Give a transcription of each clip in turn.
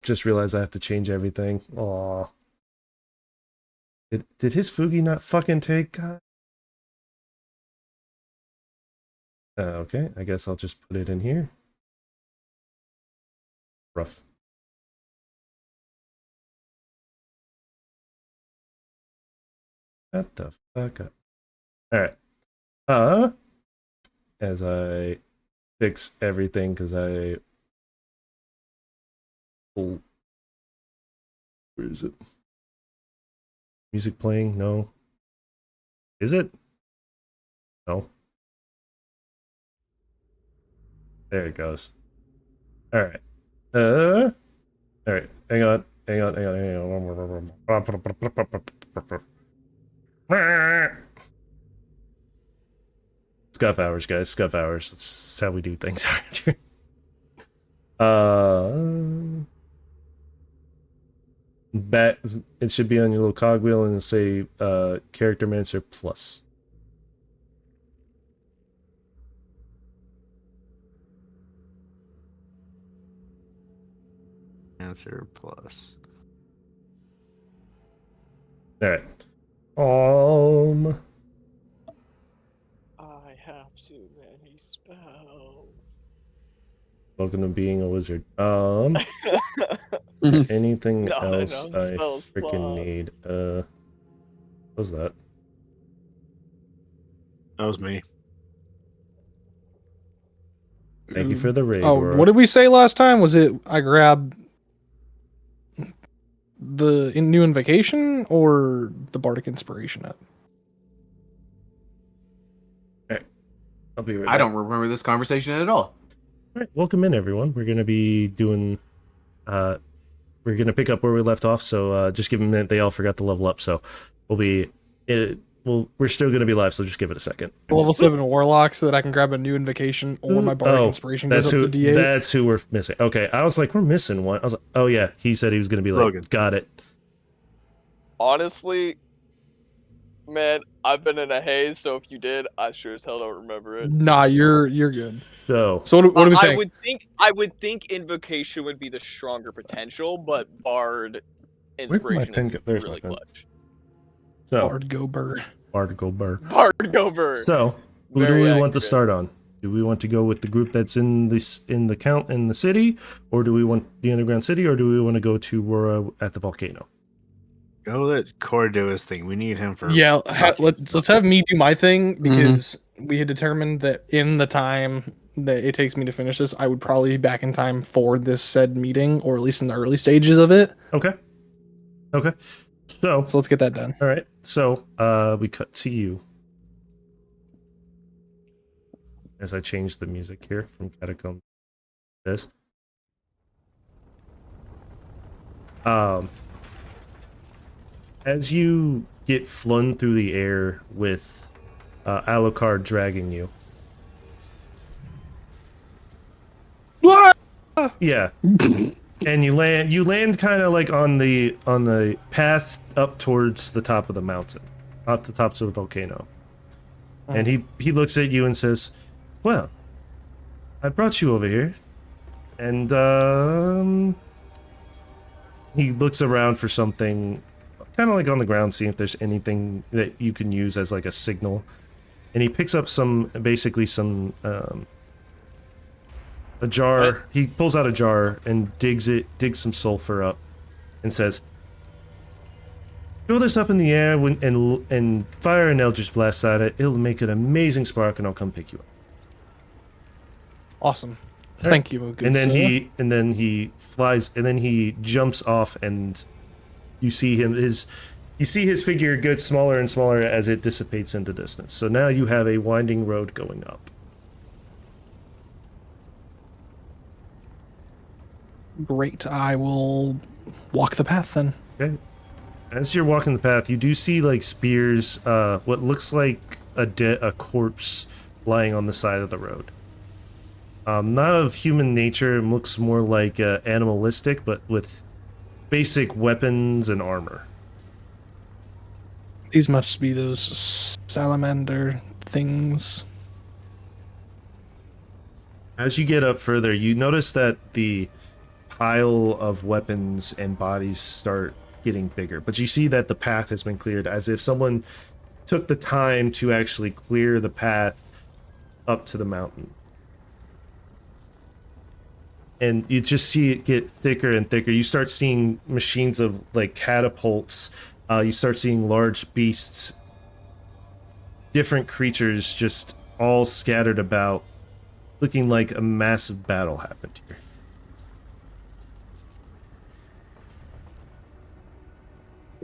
just realized I have to change everything. Aw. Did his Fugi not fucking take? God. Okay, I guess I'll just put it in here. Rough. Shut the fuck up. Alright. As I fix everything, because I... Oh. Where is it? Music playing? No. Is it? No. There it goes. Alright. Alright. Hang on. Scuff hours, guys. Scuff hours. That's how we do things. It should be on your little cogwheel and say character manager plus. Answer plus. All right. I have too many spells. Welcome to being a wizard. Anything else I freaking need? What was that? That was me. Thank you for the raid. Oh, Aurora. what did we say last time? Was it I grabbed the new invocation or the bardic inspiration up? Alright. I'll be right I back. don't remember this conversation at all. All right, welcome in everyone. We're gonna be doing we're gonna pick up where we left off, so just give them a minute. They all forgot to level up, so we're still gonna be live, so just give it a second. Level 7 warlock so that I can grab a new invocation or my bardic inspiration goes up to D8. That's who we're missing. Okay, I was like, we're missing one. I was like, oh yeah, he said he was gonna be like, Logan. got it. Honestly, man, I've been in a haze, so if you did, I sure as hell don't remember it. Nah, you're good. So what do we think? I would think invocation would be the stronger potential, but bard inspiration is really clutch. So Bard go burr. Bard go burr. So who do Very we want to accurate. start on? Do we want to go with the group that's in the city, or do we want the underground city, or do we want to go to Aurora at the volcano? Go let Core do his thing. We need him for. Yeah, let's have me do my thing because we had determined that in the time that it takes me to finish this, I would probably be back in time for this said meeting, or at least in the early stages of it. Okay. So let's get that done. All right. So we cut to you. As I change the music here from Catacomb to this. As you get flung through the air with Alucard dragging you. What? Yeah. And you land kind of like on the path up towards the top of the mountain, off the tops of the volcano. And he looks at you and says, "Well, I brought you over here." And he looks around for something kind of like on the ground, seeing if there's anything that you can use as like a signal. And he picks up a jar. He pulls out a jar and digs some sulfur up and says, "Throw this up in the air and fire an eldritch blast at it. It'll make an amazing spark and I'll come pick you up." Awesome. Thank you. Good And then sir. he flies, and then he jumps off, and you see his figure get smaller and smaller as it dissipates into distance. So now you have a winding road going up. Great. I will walk the path then. Okay. As you're walking the path, you do see like spears, what looks like a corpse lying on the side of the road. Not of human nature, it looks more like animalistic, but with basic weapons and armor. These must be those salamander things. As you get up further, you notice that the pile of weapons and bodies start getting bigger. But you see that the path has been cleared, as if someone took the time to actually clear the path up to the mountain. And you just see it get thicker and thicker. You start seeing machines of like catapults. You start seeing large beasts, different creatures just all scattered about, looking like a massive battle happened here.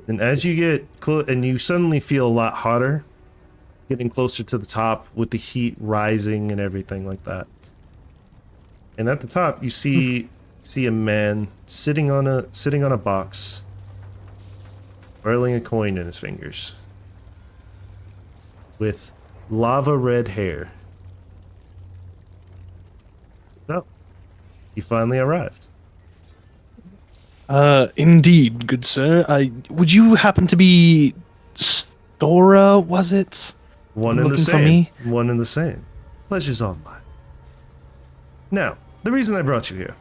And as you get close, and you suddenly feel a lot hotter, getting closer to the top with the heat rising and everything like that. And at the top, you see a man sitting on a box, twirling a coin in his fingers, with lava red hair. So, you finally arrived. Indeed, good sir. Would you happen to be Stora, was it? One and the Looking for same. me? One and the same. Pleasure's all mine. Now, the reason I brought you here,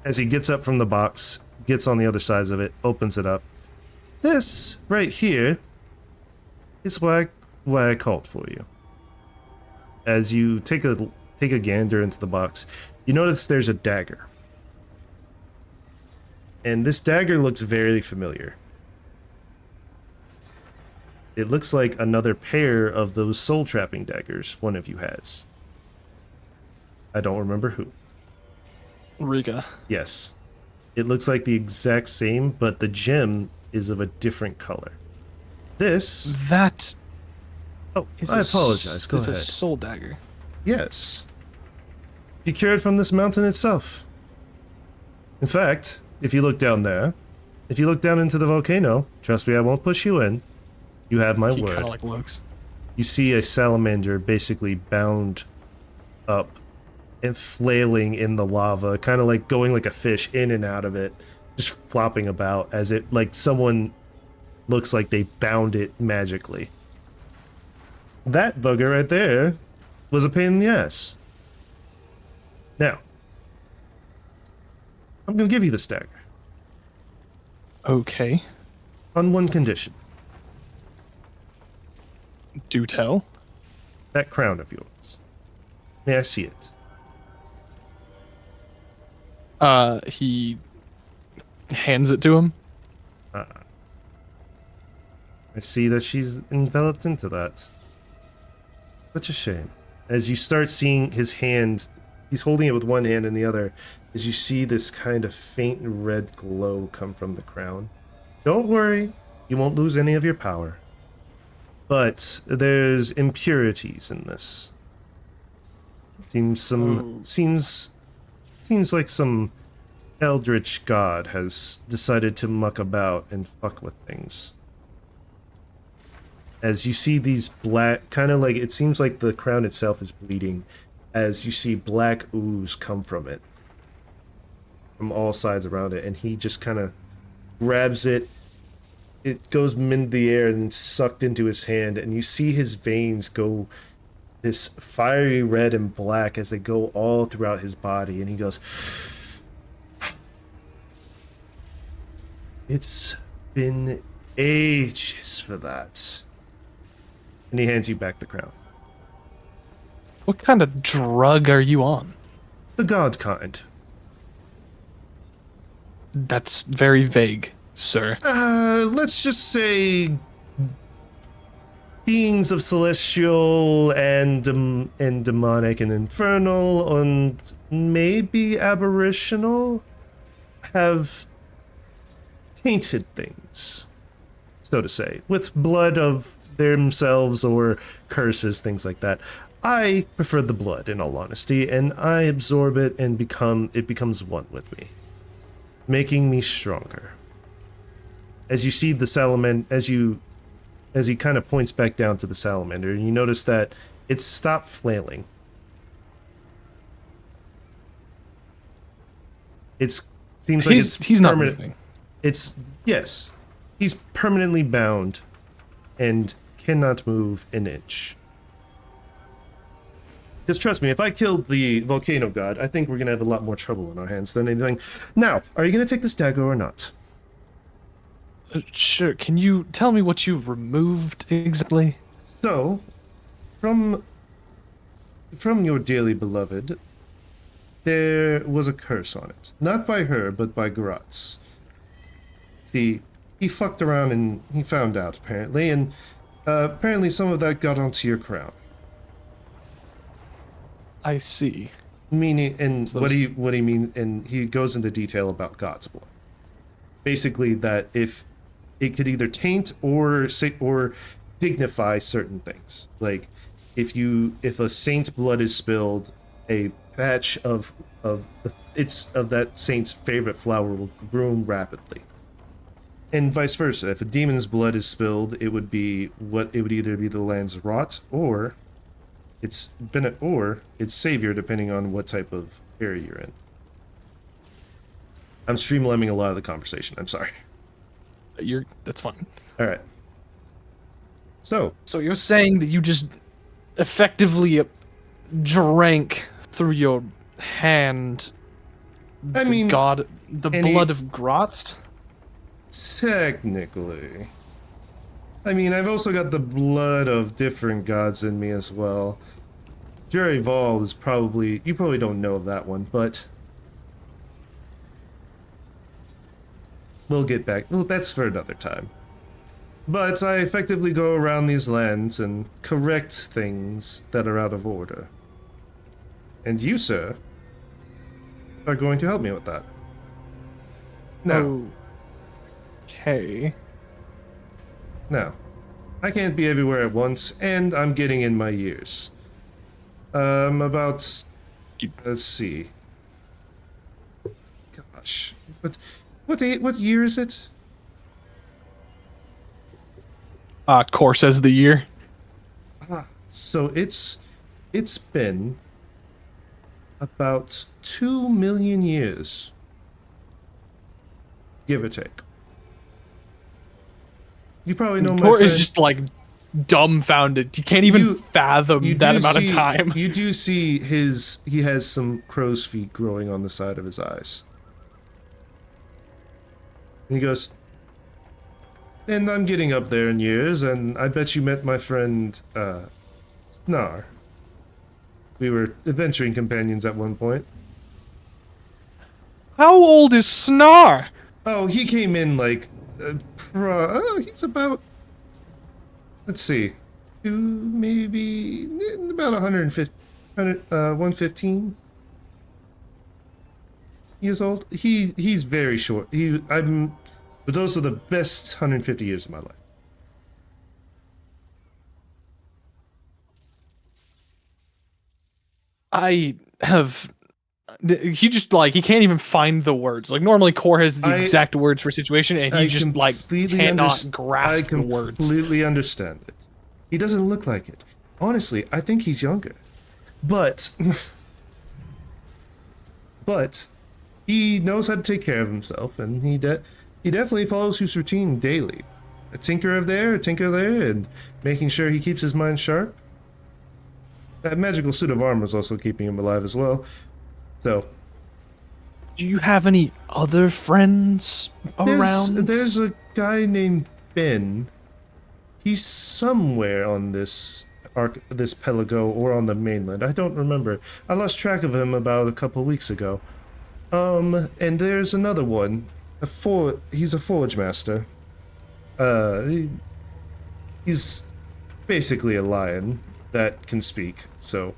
as he gets up from the box, gets on the other side of it, opens it up. This right here is why I called for you. As you take a gander into the box, you notice there's a dagger. And this dagger looks very familiar. It looks like another pair of those soul trapping daggers one of you has. I don't remember who. Riga. Yes. It looks like the exact same, but the gem is of a different color. This... That... Oh, I apologize. Go ahead. It's a soul dagger. Yes. Procured from this mountain itself. In fact, if you look down there, if you look down into the volcano, trust me, I won't push you in. You have my He word. kind of like looks. You see a salamander basically bound up and flailing in the lava, kind of like going like a fish in and out of it, just flopping about as it like someone looks like they bound it magically. That bugger right there was a pain in the ass. Now, I'm gonna give you this dagger Okay. on one condition. Do tell. That crown of yours. May I see it? He hands it to him. I see that she's enveloped into that. Such a shame. As you start seeing his hand, he's holding it with one hand and the other, as you see this kind of faint red glow come from the crown. Don't worry, you won't lose any of your power. But there's impurities in this. Seems like some eldritch god has decided to muck about and fuck with things. As you see these black, kind of like, it seems like the crown itself is bleeding, as you see black ooze come from it, from all sides around it, and he just kind of grabs it. It goes into the air and sucked into his hand, and you see his veins go this fiery red and black as they go all throughout his body, and he goes, "It's been ages for that." And he hands you back the crown. What kind of drug are you on? The god kind. That's very vague, sir. Let's just say beings of celestial and demonic and infernal and maybe aboriginal have tainted things, so to say, with blood of themselves or curses, things like that. I prefer the blood, in all honesty, and I absorb it and it becomes one with me, making me stronger. As you see the salamander, as he kind of points back down to the salamander, you notice that it's stopped flailing. Seems like He's not permanent. moving. Yes, he's permanently bound and cannot move an inch. Because trust me, if I killed the volcano god, I think we're going to have a lot more trouble on our hands than anything. Now, are you going to take this dagger or not? Sure. Can you tell me what you removed exactly? So, from your dearly beloved, there was a curse on it. Not by her, but by Gratz. See, he fucked around and he found out, apparently, and apparently some of that got onto your crown. I see. Meaning, and So what he mean, and he goes into detail about God's blood. Basically, that if it could either taint or dignify certain things, like if a saint's blood is spilled, a patch of that saint's favorite flower will grow rapidly, and vice versa. If a demon's blood is spilled, it would either be the land's rot or its savior, depending on what type of area you're in. I'm streamlining a lot of the conversation. I'm sorry. That's fine. All right. So you're saying that you just effectively drank through your hand I mean, blood of Gratz? technically, I mean, I've also got the blood of different gods in me as well. Jerry Vol is you probably don't know of that one, but we'll get back. Well, that's for another time. But I effectively go around these lands and correct things that are out of order. And you, sir, are going to help me with that. Now, Okay. now, I can't be everywhere at once, and I'm getting in my years. Let's see. Gosh, what year is it? Core says the year. So it's been about 2 million years, give or take. You probably know my Core friend. is just like dumbfounded. You can't even fathom that amount of time. You do see he has some crow's feet growing on the side of his eyes. And he goes, and I'm getting up there in years, and I bet you met my friend, Snar. We were adventuring companions at one point. How old is Snar? Oh, he came in like, he's about, let's see, maybe about 115 years old. He's very short. But those are the best 150 years of my life. I have. He just he can't even find the words. Like normally, Core has the exact words for situation, and he just cannot grasp the words. I completely understand it. He doesn't look like it. Honestly, I think he's younger, but he knows how to take care of himself, and he definitely follows his routine daily. A tinker there, and making sure he keeps his mind sharp. That magical suit of armor is also keeping him alive as well. So, do you have any other friends around? There's a guy named Ben. He's somewhere on this pelago or on the mainland. I don't remember. I lost track of him about a couple weeks ago. And there's another one. He's a forge master. He's basically a lion that can speak, so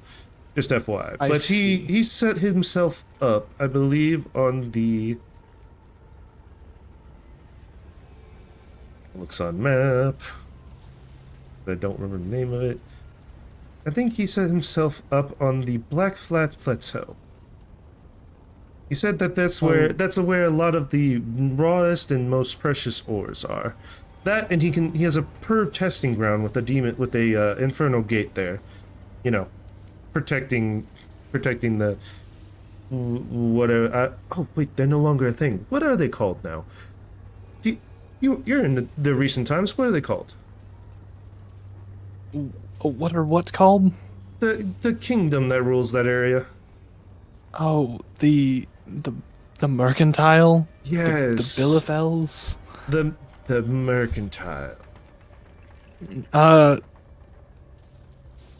just FYI. But he set himself up, I believe, on the looks on map. I don't remember the name of it. I think he set himself up on the Black Flat Plateau. He said that that's where a lot of the rawest and most precious ores are. That, and he has a purge testing ground with a infernal gate there, you know, protecting the whatever. Oh wait, they're no longer a thing. What are they called now? You're in the recent times. What are they called? What are what's called? The kingdom that rules that area. Oh, the mercantile? Yes. The Billifels? The mercantile.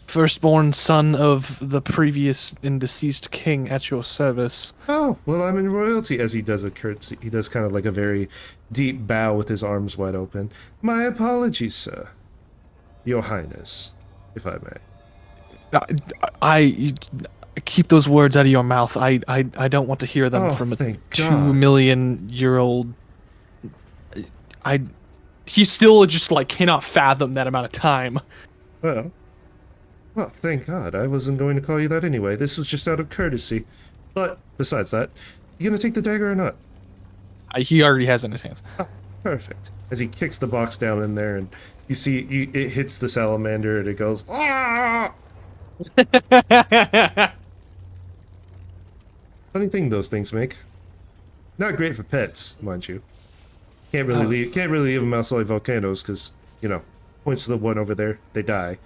Firstborn son of the previous and deceased king at your service. Oh, well, I'm in royalty. As he does a curtsy, he does kind of like a very deep bow with his arms wide open. My apologies, sir. Your Highness, if I may. I keep those words out of your mouth. I don't want to hear them from a thank 2 God. million-year-old. He still just like cannot fathom that amount of time. Well, thank God. I wasn't going to call you that anyway. This was just out of courtesy. But besides that, you gonna take the dagger or not? He already has it in his hands. Oh, perfect. As he kicks the box down in there, and you see it hits the salamander, and it goes. Ah! Funny thing those things make. Not great for pets, mind you. Can't really leave them outside volcanoes because, you know, points to the one over there, they die.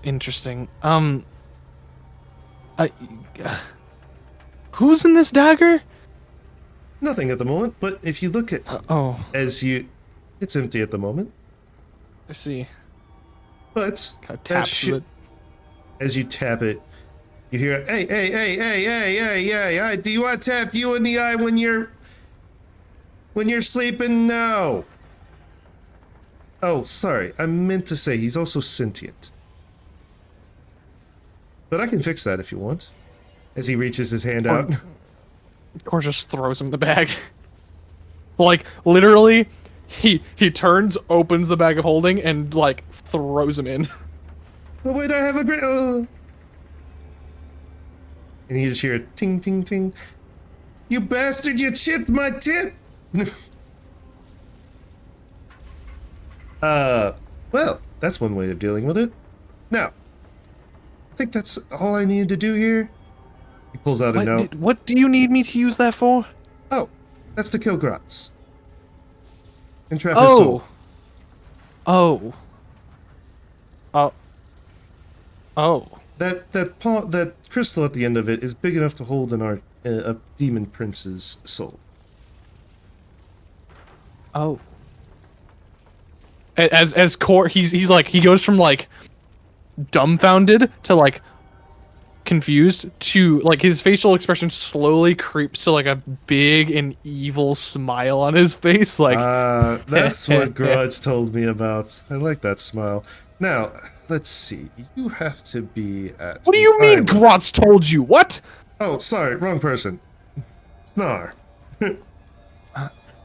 Interesting. Who's in this dagger? Nothing at the moment, but if you look at it's empty at the moment. I see. But Kind of taps it. As you tap it, you hear, hey, do you want to tap you in the eye when you're sleeping? No. Oh, sorry, I meant to say he's also sentient. But I can fix that if you want. As he reaches his hand out. Or just throws him the bag. Like, literally, he turns, opens the bag of holding, and, like, throws him in. Oh, wait, I have a great... And you just hear a ting, ting, ting. You bastard, you chipped my tip! Well, that's one way of dealing with it. Now, I think that's all I needed to do here. He pulls out a note. What do you need me to use that for? Oh, that's to kill Grotz. And trap his soul. That crystal at the end of it is big enough to hold a demon prince's soul. Oh. As Core, he's like, he goes from like dumbfounded to like confused to like his facial expression slowly creeps to like a big and evil smile on his face. Like, that's what Grotz told me about. I like that smile. Now, let's see. You have to be at. What do you mean, Grotz told you? What? Oh, sorry, wrong person. Snar.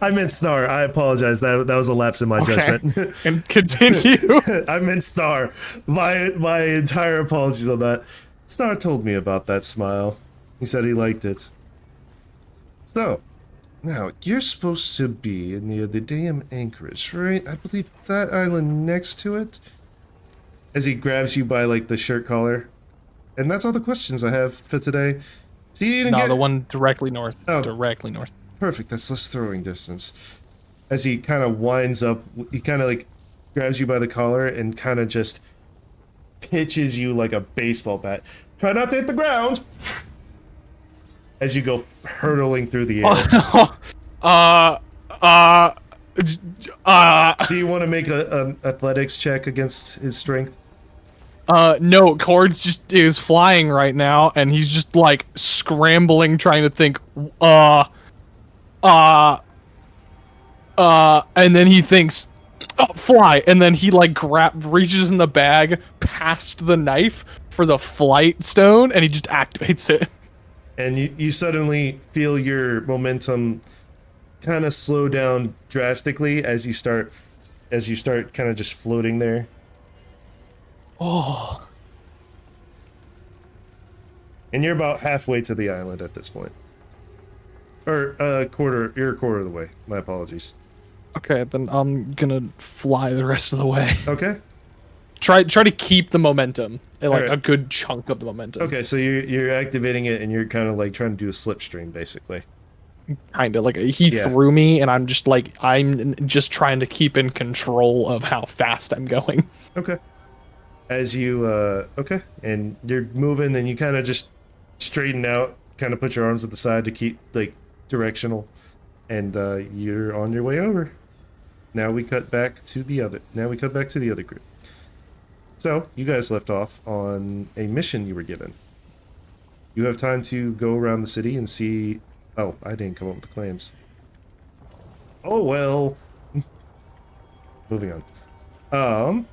I meant Snar. I apologize. That was a lapse in my judgment. And continue. I meant Star. My entire apologies on that. Star told me about that smile. He said he liked it. So, now you're supposed to be near the damn anchorage, right? I believe that island next to it. As he grabs you by like the shirt collar. And that's all the questions I have for today. So you didn't the one directly north. Oh. Directly north. Perfect, that's less throwing distance. As he kind of winds up, he kind of like grabs you by the collar and kind of just pitches you like a baseball bat. Try not to hit the ground! As you go hurtling through the air. Do you want to make an athletics check against his strength? No, Cord just is flying right now, and he's just like scrambling, trying to think, and then he thinks, oh, fly, and then he like reaches in the bag past the knife for the flight stone, and he just activates it. And you suddenly feel your momentum kind of slow down drastically as you start kind of just floating there. Oh. And you're about halfway to the island at this point. Or you're a quarter of the way. My apologies. Okay, then I'm gonna fly the rest of the way. Okay. Try to keep the momentum, like right. a good chunk of the momentum. Okay, so you're activating it, and you're kind of like trying to do a slipstream, basically. kind of like he Yeah. threw me, and I'm just trying to keep in control of how fast I'm going. Okay. As you okay, and you're moving, and you kind of just straighten out, kind of put your arms at the side to keep like directional, and you're on your way over. Now we cut back to the other. Now we cut back to the other group. So you guys left off on a mission you were given. You have time to go around the city and see. Oh, I didn't come up with the clans. Oh well. Moving on.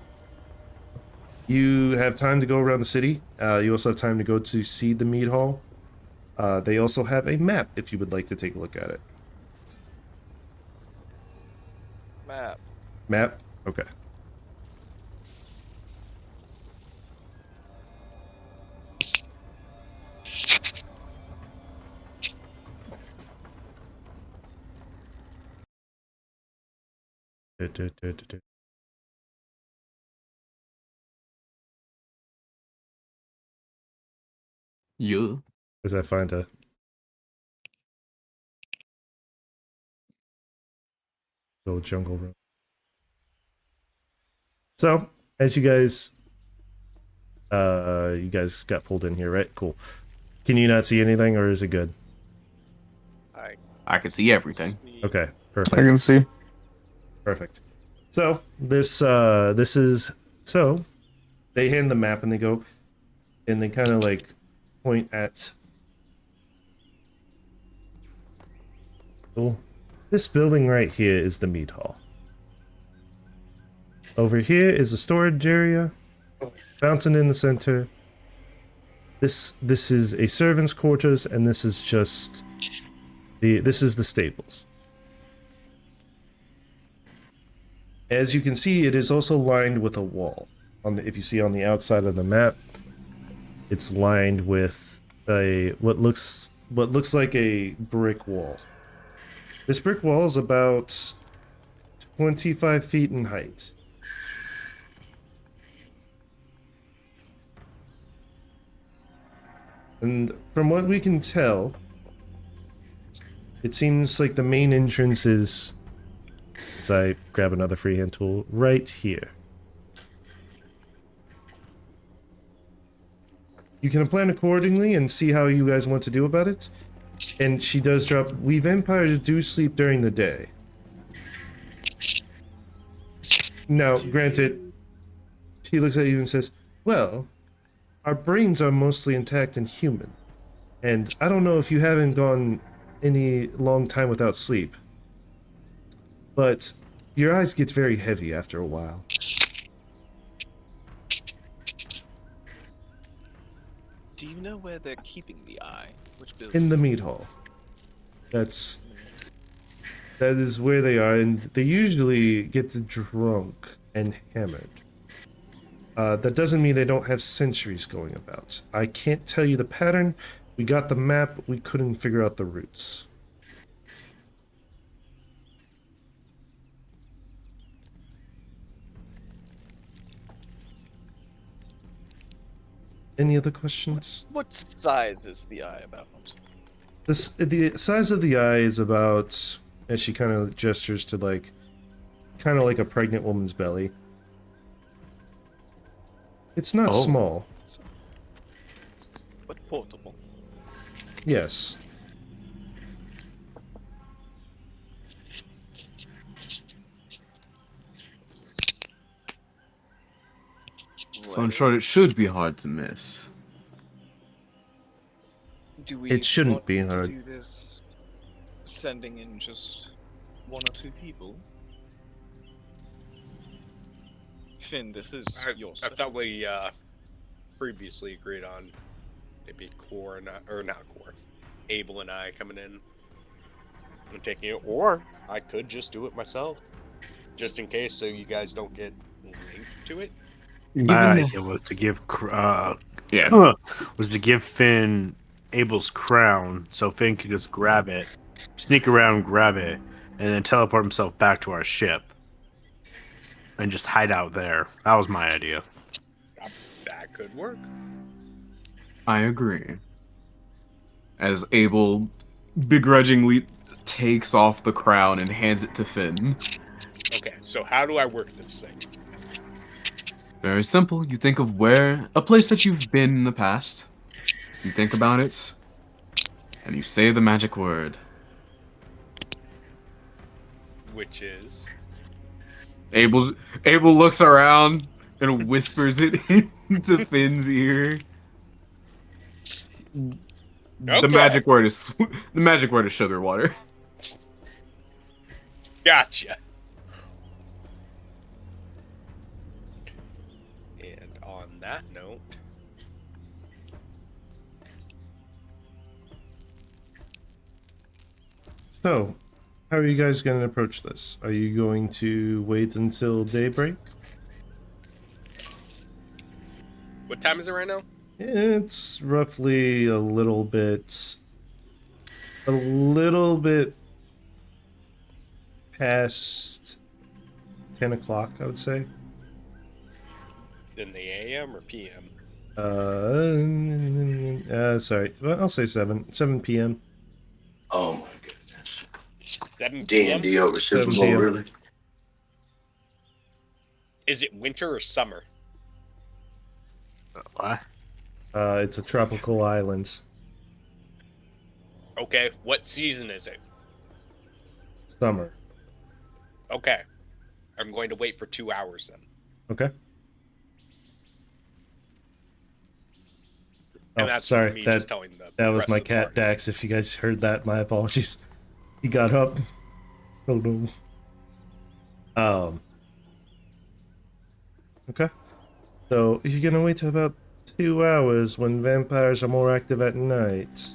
You have time to go around the city. You also have time to go to see the mead hall. They also have a map if you would like to take a look at it. Map. Map? Okay. Yeah. As I find a little jungle room. So, as you guys got pulled in here, right? Cool. Can you not see anything, or is it good? I can see everything. Okay, I perfect. can see. Perfect. So this is so they hand the map and they go and they kind of like point at this building right here is the mead hall. Over here is a storage area, fountain in the center. This is a servant's quarters, and this is just this is the stables. As you can see, it is also lined with a wall. If you see on the outside of the map, it's lined with what looks like a brick wall. This brick wall is about 25 feet in height. And from what we can tell, it seems like the main entrance is, as I grab another freehand tool, right here. You can plan accordingly and see how you guys want to do about it. And she does drop, we vampires do sleep during the day. Now, granted, she looks at you and says, well, our brains are mostly intact and human. And I don't know if you haven't gone any long time without sleep, but your eyes get very heavy after a while. Do you know where they're keeping the eye? Which building? In the mead hall. That is where they are, and they usually get drunk and hammered. That doesn't mean they don't have sentries going about. I can't tell you the pattern. We got the map, we couldn't figure out the routes. Any other questions? What size is the eye about? The size of the eye is about, as she kind of gestures to like, kind of like a pregnant woman's belly. It's not small. But portable. Yes. So in short, it should be hard to miss. Do we It shouldn't want be to hard. do this sending in just one or two people? Finn, this is your I thought we previously agreed on maybe Core and or not Core, Abel and I coming in and taking it, or I could just do it myself, just in case, so you guys don't get linked to it. My idea was to give Finn Abel's crown, so Finn could just grab it, sneak around, grab it, and then teleport himself back to our ship, and just hide out there. That was my idea. That could work. I agree. As Abel begrudgingly takes off the crown and hands it to Finn. Okay, so how do I work this thing? Very simple. You think of a place that you've been in the past. You think about it, and you say the magic word. Which is Abel looks around and whispers it into Finn's ear. The Okay. magic word is sugar water. gotcha. And on that note, So, how are you guys going to approach this? Are you going to wait until daybreak? what time is it right now? It's roughly a little bit past 10 o'clock, I would say. In the AM or PM? Sorry. Well, I'll say 7 p.m. Oh my goodness. 7 p.m. D&D over Super 7 Bowl, p.m. really? Is it winter or summer? What? It's a tropical island. Okay, what season is it? Summer. Okay, I'm going to wait for 2 hours then. Okay. And Oh, that's sorry. me That just telling the was rest my of the cat party. Dax. If you guys heard that, my apologies. He got up. Oh no. Okay. So you're gonna wait till about 2 hours when vampires are more active at night.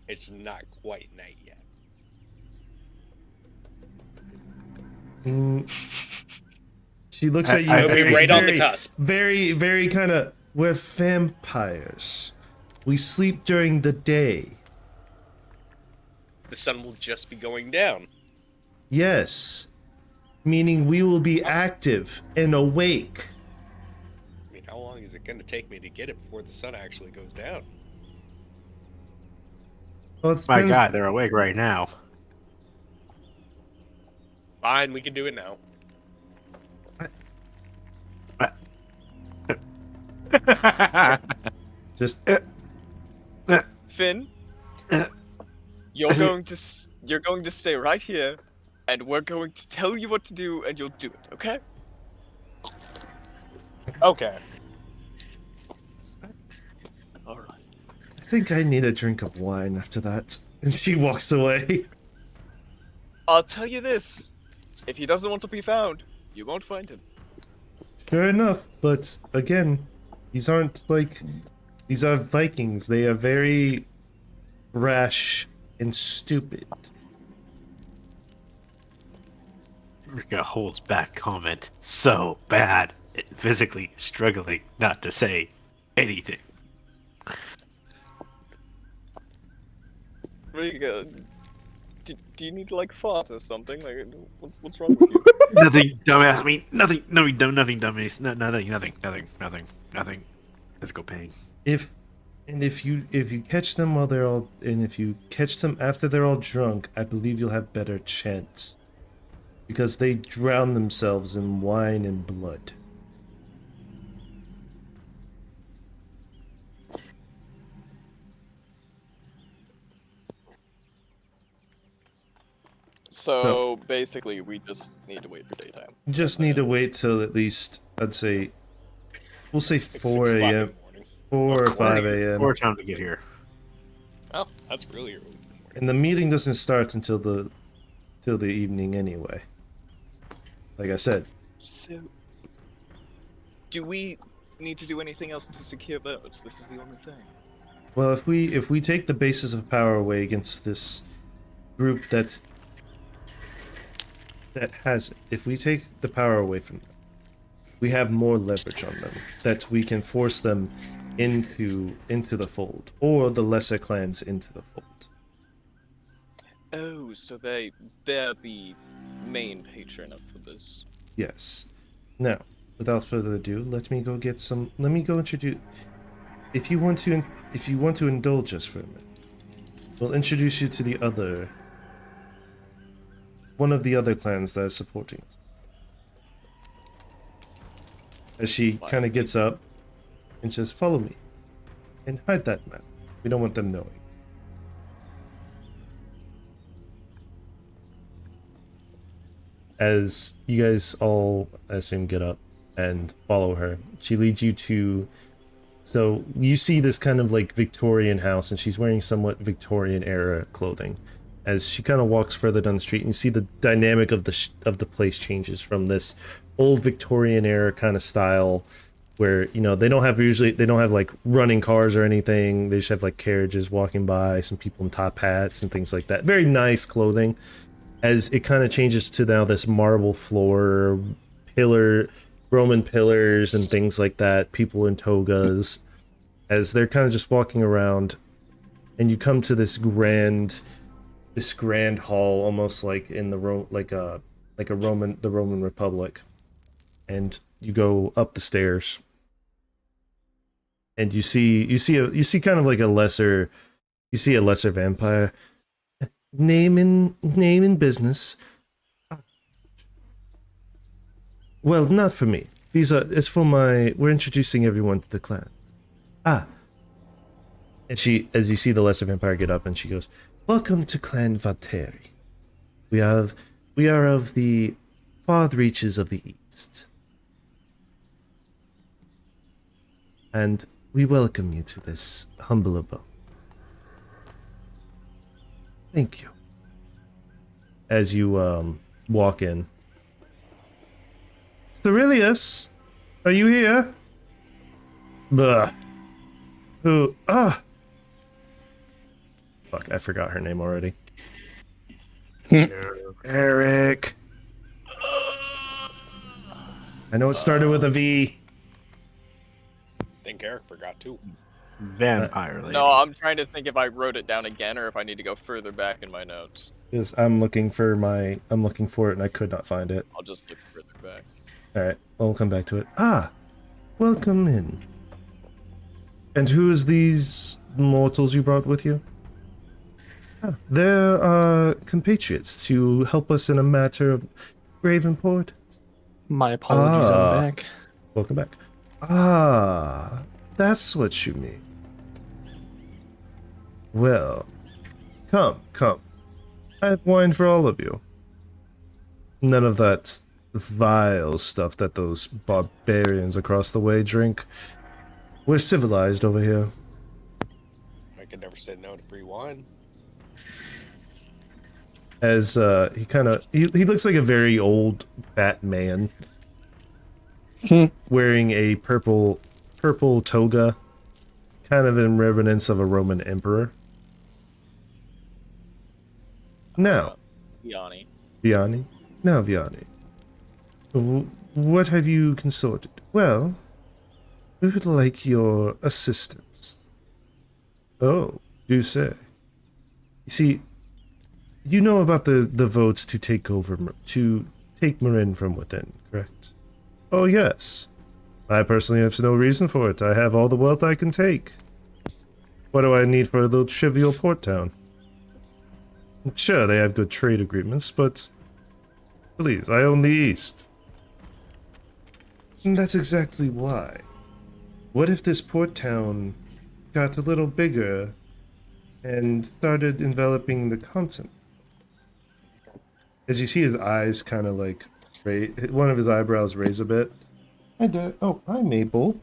It's not quite night yet. She looks at you. I- It'll be very, right on the very, cusp. very kind of. We're vampires. We sleep during the day. The sun will just be going down. Yes. Meaning we will be active and awake. I mean, how long is it going to take me to get it before the sun actually goes down? Well, it My depends- God, they're awake right now. Fine, we can do it now. Just Finn, you're going to stay right here, and we're going to tell you what to do, and you'll do it. Okay? Okay. All right. I think I need a drink of wine after that. And she walks away. I'll tell you this: if he doesn't want to be found, you won't find him. Sure enough, but again, these are Vikings. They are very rash and stupid. Rika holds back comment so bad, physically struggling not to say anything. Riga, do you need like thought or something? Like, what's wrong with you? Nothing, dumbass. I mean, nothing, nothing, dumbass. No, nothing. Physical pain. If you catch them if you catch them after they're all drunk, I believe you'll have better chance. Because they drown themselves in wine and blood. So basically, we just need to wait for daytime. Just need to wait till at least we'll say 4 6 o'clock in the a.m. morning. 4 or 5 a.m. More time to get here. Oh, that's really early in the morning. And the meeting doesn't start until the evening anyway. Like I said. So, do we need to do anything else to secure votes? This is the only thing. Well, if we take the basis of power away against this group that has it, if we take the power away from them, we have more leverage on them that we can force them into the fold, or the lesser clans into the fold. Oh, so they're the main patron for this. Yes. Now, without further ado, let me go introduce. if you want to indulge us for a minute, we'll introduce you to one of the other clans that is supporting us. As she kind of gets up and says, "Follow me, and hide that map. We don't want them knowing." As you guys all, I assume, get up and follow her, she leads you to. So you see this kind of like Victorian house, and she's wearing somewhat Victorian era clothing. As she kind of walks further down the street, and you see the dynamic of the place changes from this old Victorian era kind of style, where they don't have like running cars or anything. They just have like carriages walking by, some people in top hats and things like that. Very nice clothing. As it kind of changes to now this marble floor, Roman pillars and things like that, people in togas, as they're kind of just walking around, and you come to this grand hall, almost like in the Roman Republic, and you go up the stairs, and you see kind of like a lesser vampire. Name in business. Well, not for me. It's for we're introducing everyone to the clans. And as you see the lesser vampire get up, and she goes, "Welcome to Clan Vateri. We are of the far reaches of the east. And we welcome you to this humble abode. Thank you." As you walk in. "Cerilius, are you here?" Fuck, I forgot her name already. Eric. I know it started with a V. I think Eric forgot too. Vampire lady. No, I'm trying to think if I wrote it down again or if I need to go further back in my notes. Yes, I'm looking for it and I could not find it. I'll just look further back. Alright, we'll come back to it. Welcome in. And who is these mortals you brought with you? They're our compatriots to help us in a matter of grave importance. My apologies, I'm back. Welcome back. That's what you mean. Well, come. I have wine for all of you. None of that vile stuff that those barbarians across the way drink. We're civilized over here. I could never say no to free wine. As he looks like a very old fat man, wearing a purple toga, kind of in reverence of a Roman emperor. Now, Vianney. Now, Vianney. What have you consorted? Well, we would like your assistance. Oh, do say. You see, you know about the votes to take Marin from within, correct? Oh, yes. I personally have no reason for it. I have all the wealth I can take. What do I need for a little trivial port town? Sure, they have good trade agreements, but please, I own the East. And that's exactly why. What if this port town got a little bigger and started enveloping the continent? As you see his eyes kind of like one of his eyebrows raise a bit. Hi, Dad. Oh, hi, Mabel.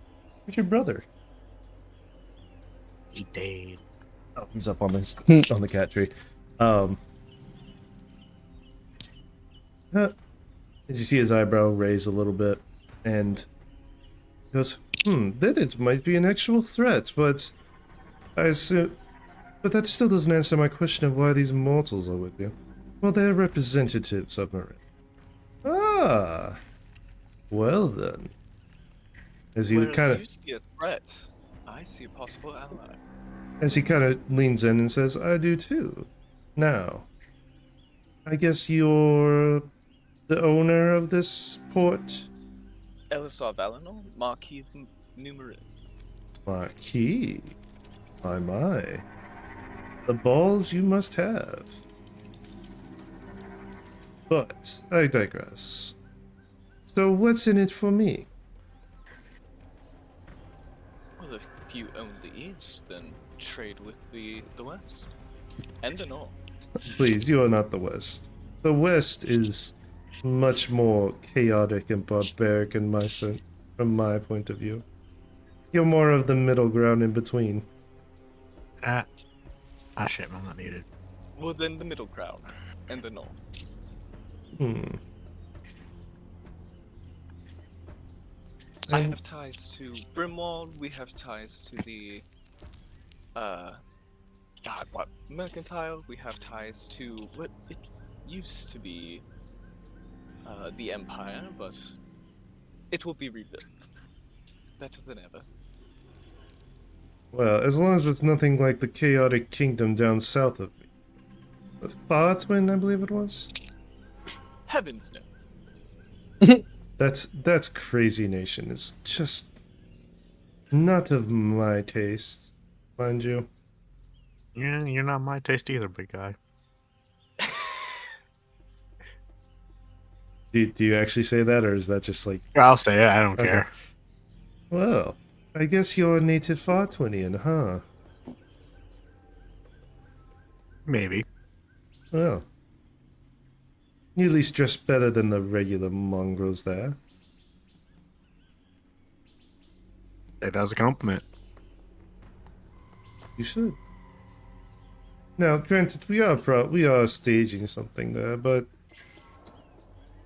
Where's your brother? He died. Oh, he's up on this on the cat tree. As you see his eyebrow raise a little bit, and he goes, then it might be an actual threat, but I assume, but that still doesn't answer my question of why these mortals are with you. Well, they're representatives of Marin. Well then. As he kind of, you see a threat, I see a possible ally. As he kind of leans in and says, I do too. Now, I guess you're the owner of this port? Elisar Valinor, Marquis of Numerin. Marquis. My. The balls you must have. But I digress. So what's in it for me? Well, if you own the East, then trade with the West. And the North. Please, you are not the West. The West is much more chaotic and barbaric in from my point of view. You're more of the middle ground in between. Ah, shit, I'm not needed. Well, then the middle ground. And the North. I have ties to Brimwald, we have ties to the, Mercantile, we have ties to what it used to be, the Empire, but it will be rebuilt. Better than ever. Well, as long as it's nothing like the chaotic kingdom down south of me. The Fatwin, I believe it was? Heavens no. That's crazy nation. It's just not of my taste, mind you. Yeah, you're not my taste either, big guy. Do you actually say that, or is that just like... I'll say it, I don't Okay. care. Well, I guess you're a native Fartwinian, huh? Maybe. Well, you at least dress better than the regular mongrels there. That was a compliment. You should. Now, granted, we are staging something there, but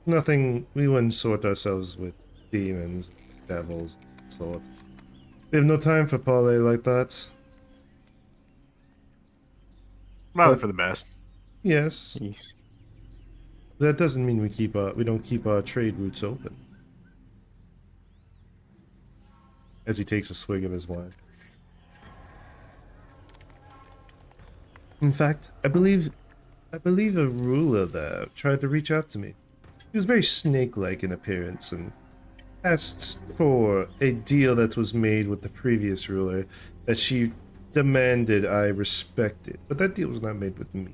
nothing. We wouldn't sort ourselves with demons, devils, sort. We have no time for parley like that. Probably But- for the best. Yes, Yes. that doesn't mean we don't keep our trade routes open. As he takes a swig of his wine. In fact, I believe a ruler there tried to reach out to me. He was very snake-like in appearance and asked for a deal that was made with the previous ruler that she demanded I respect it. But that deal was not made with me.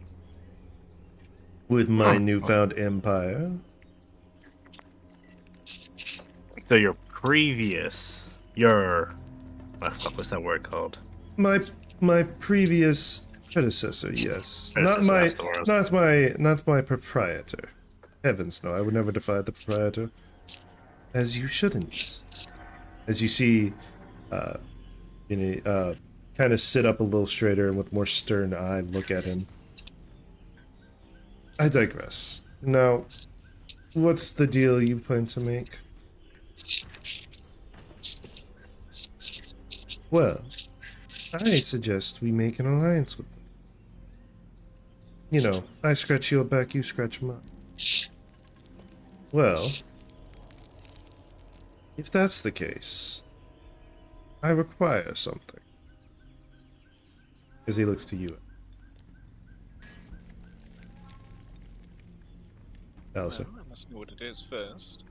With my newfound empire. So your previous, what the fuck was that word called? My previous predecessor, yes. Predecessor, that's the word. Not my proprietor. Heavens no, I would never defy the proprietor. As you shouldn't. As you see, kind of sit up a little straighter and with more stern eye look at him. I digress. Now, what's the deal you plan to make? Well, I suggest we make an alliance with them. You know, I scratch your back, you scratch mine. Well, if that's the case, I require something. As he looks to you. Alistair. Well, I must know what it is first.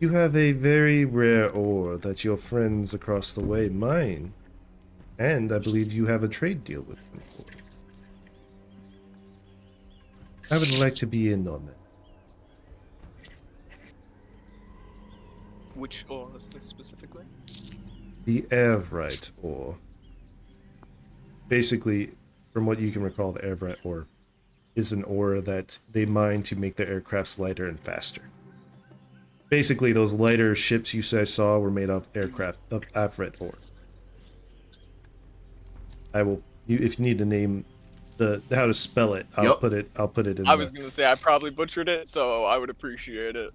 You have a very rare ore that your friends across the way mine. And I believe you have a trade deal with them for it. I would like to be in on that. Which ore is this specifically? The Airvrite ore. Basically, from what you can recall, the Airvrite ore is an ore that they mine to make their aircrafts lighter and faster. Basically, those lighter ships you guys saw were made of Airvrite ore. If you need to name how to spell it, I'll Yup. put it in I was gonna say I probably butchered it, so I would appreciate it.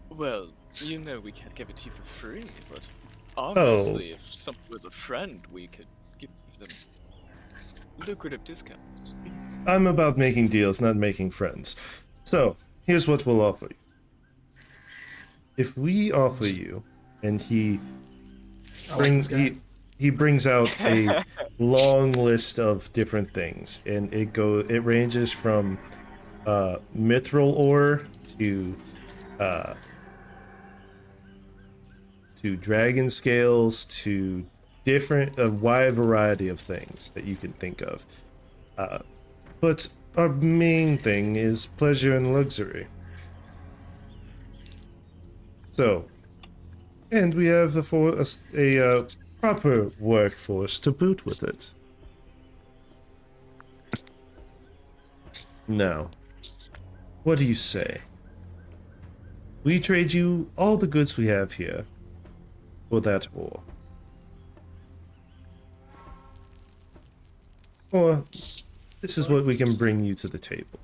Well, you know we can't give it to you for free, but obviously if someone was a friend, we could give them lucrative discounts. I'm about making deals, not making friends. So, here's what we'll offer you. If we offer you, and he he brings out a long list of different things, and it ranges from mithril ore uh, to dragon scales to a wide variety of things that you can think of. But our main thing is pleasure and luxury. So, and we have a proper workforce to boot with it. Now, what do you say? We trade you all the goods we have here for that ore. Or this is what we can bring you to the table.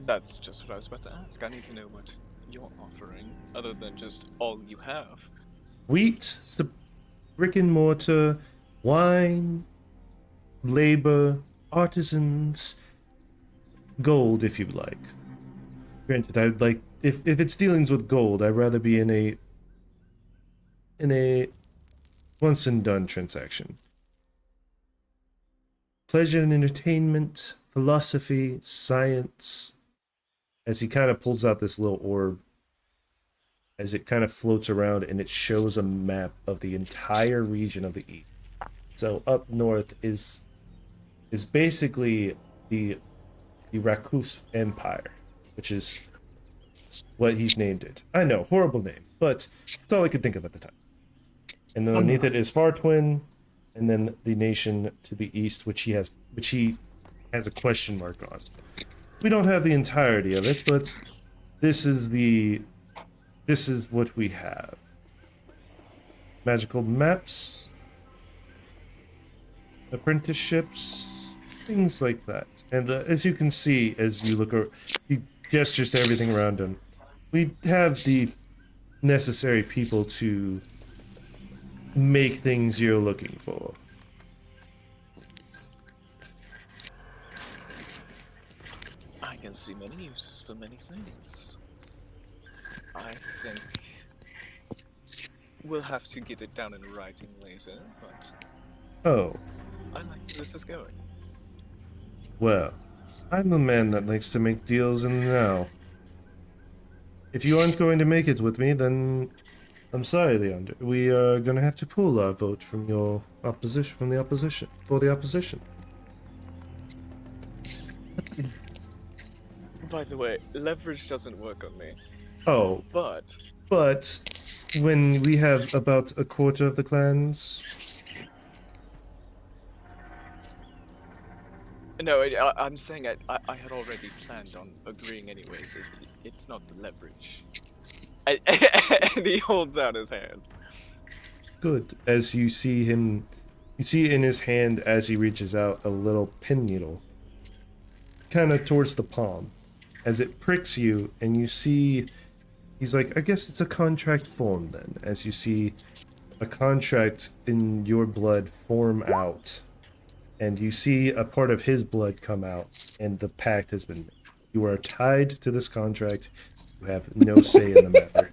That's just what I was about to ask. I need to know what you're offering, other than just all you have. Wheat, the brick and mortar, wine, labor, artisans, gold if you like. Granted, I'd like if it's dealings with gold, I'd rather be in a once and done transaction. Pleasure and entertainment, philosophy, science. As he kind of pulls out this little orb, as it kind of floats around and it shows a map of the entire region of the East. So up north is basically the Rakus Empire, which is what he's named it. I know, horrible name, but it's all I could think of at the time. And then underneath it is Fartwin, and then the nation to the east, which he has a question mark on. We don't have the entirety of it, but this is what we have. Magical maps, apprenticeships, things like that. And as you can see, as you look, he gestures to everything around him. We have the necessary people to make things you're looking for. I can see many uses for many things. I think we'll have to get it down in writing later, but Oh, I like where this is going. well, I'm a man that likes to make deals in the now. If you aren't going to make it with me, then I'm sorry, Leander. We are going to have to pull our vote from the opposition. By the way, leverage doesn't work on me, Oh, but but when we have about a quarter of the clans, no, I'm saying I had already planned on agreeing anyways. It's not the leverage. And he holds out his hand. good. As you see him, you see in his hand as he reaches out a little pin needle, kind of towards the palm. As it pricks you, and you see, he's like, I guess it's a contract form then. As you see a contract in your blood form out, and you see a part of his blood come out, and the pact has been made. You are tied to this contract. You have no say in the matter.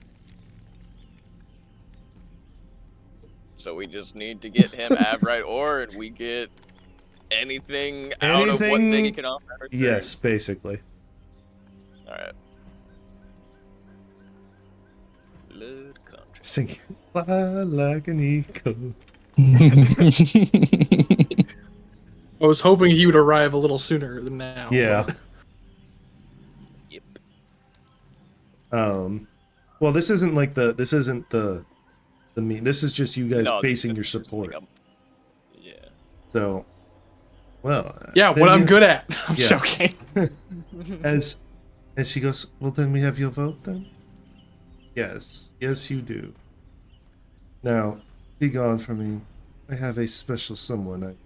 So we just need to get him Avrite ore, and we get anything out of what thing he can offer. Yes, basically. All right. Blood contract. Singing fly like an eagle. I was hoping he would arrive a little sooner than now. Yeah. but- Yep. Well, this isn't the mean. This is just you guys No, basing your this is just support. like yeah. So, well. Yeah, then what I'm you- good at. I'm Yeah. joking. As she goes, well, then we have your vote then? Yes, you do. Now, be gone from me. I have a special someone.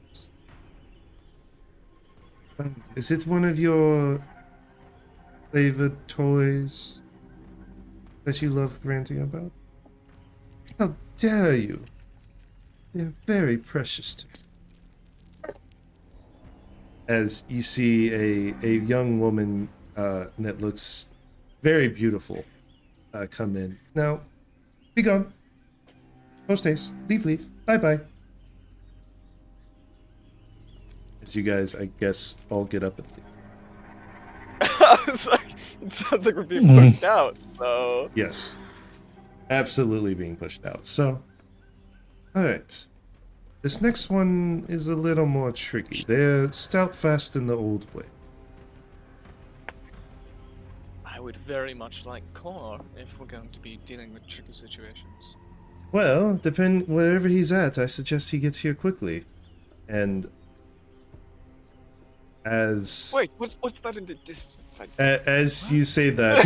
Is it one of your flavored toys that you love ranting about? How dare you? They're very precious to me. As you see a young woman that looks very beautiful come in. Now, be gone. Post haste. Leave. Bye. As you guys, I guess, all get up and leave. It's like, it sounds like we're being pushed out. So Yes. Absolutely being pushed out. So, alright. This next one is a little more tricky. They're stout fast in the old way. I would very much like core if we're going to be dealing with tricky situations. Well, wherever he's at, I suggest he gets here quickly. And as Wait, what's that in the distance? as you say that,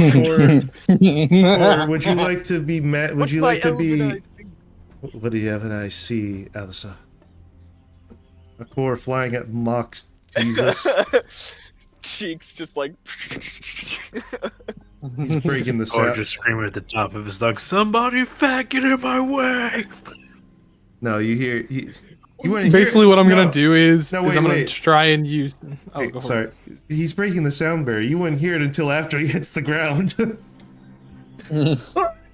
or would you like to be would you like to be what do you have an I see, Elsa? A core flying at Mach Jesus. Cheeks just like. He's breaking the Or sound. just screaming at the top of his lungs, "Somebody fat, get in my way!" No, you hear you want to Basically, what I'm gonna do is, No, I'm gonna wait. try and use. Oh, Hey, go for sorry. He's breaking the sound barrier. You wouldn't hear it until after he hits the ground.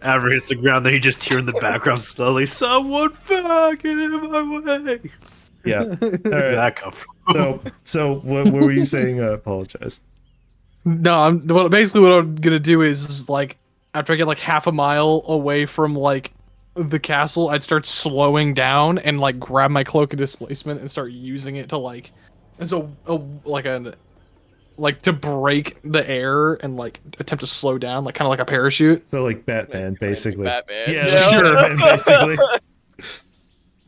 After he hits the ground, then you just hear in the background slowly, "Someone fat, get in my way!" Yeah. All Where did right. that come from? So what were you saying? I apologize. No, basically what I'm gonna do is like after I get like half a mile away from like the castle, I'd start slowing down and like grab my cloak of displacement and start using it to like as a to break the air and like attempt to slow down, like kind of like a parachute. So like Batman, basically. Batman. Yeah, Yeah. sure, Batman, basically.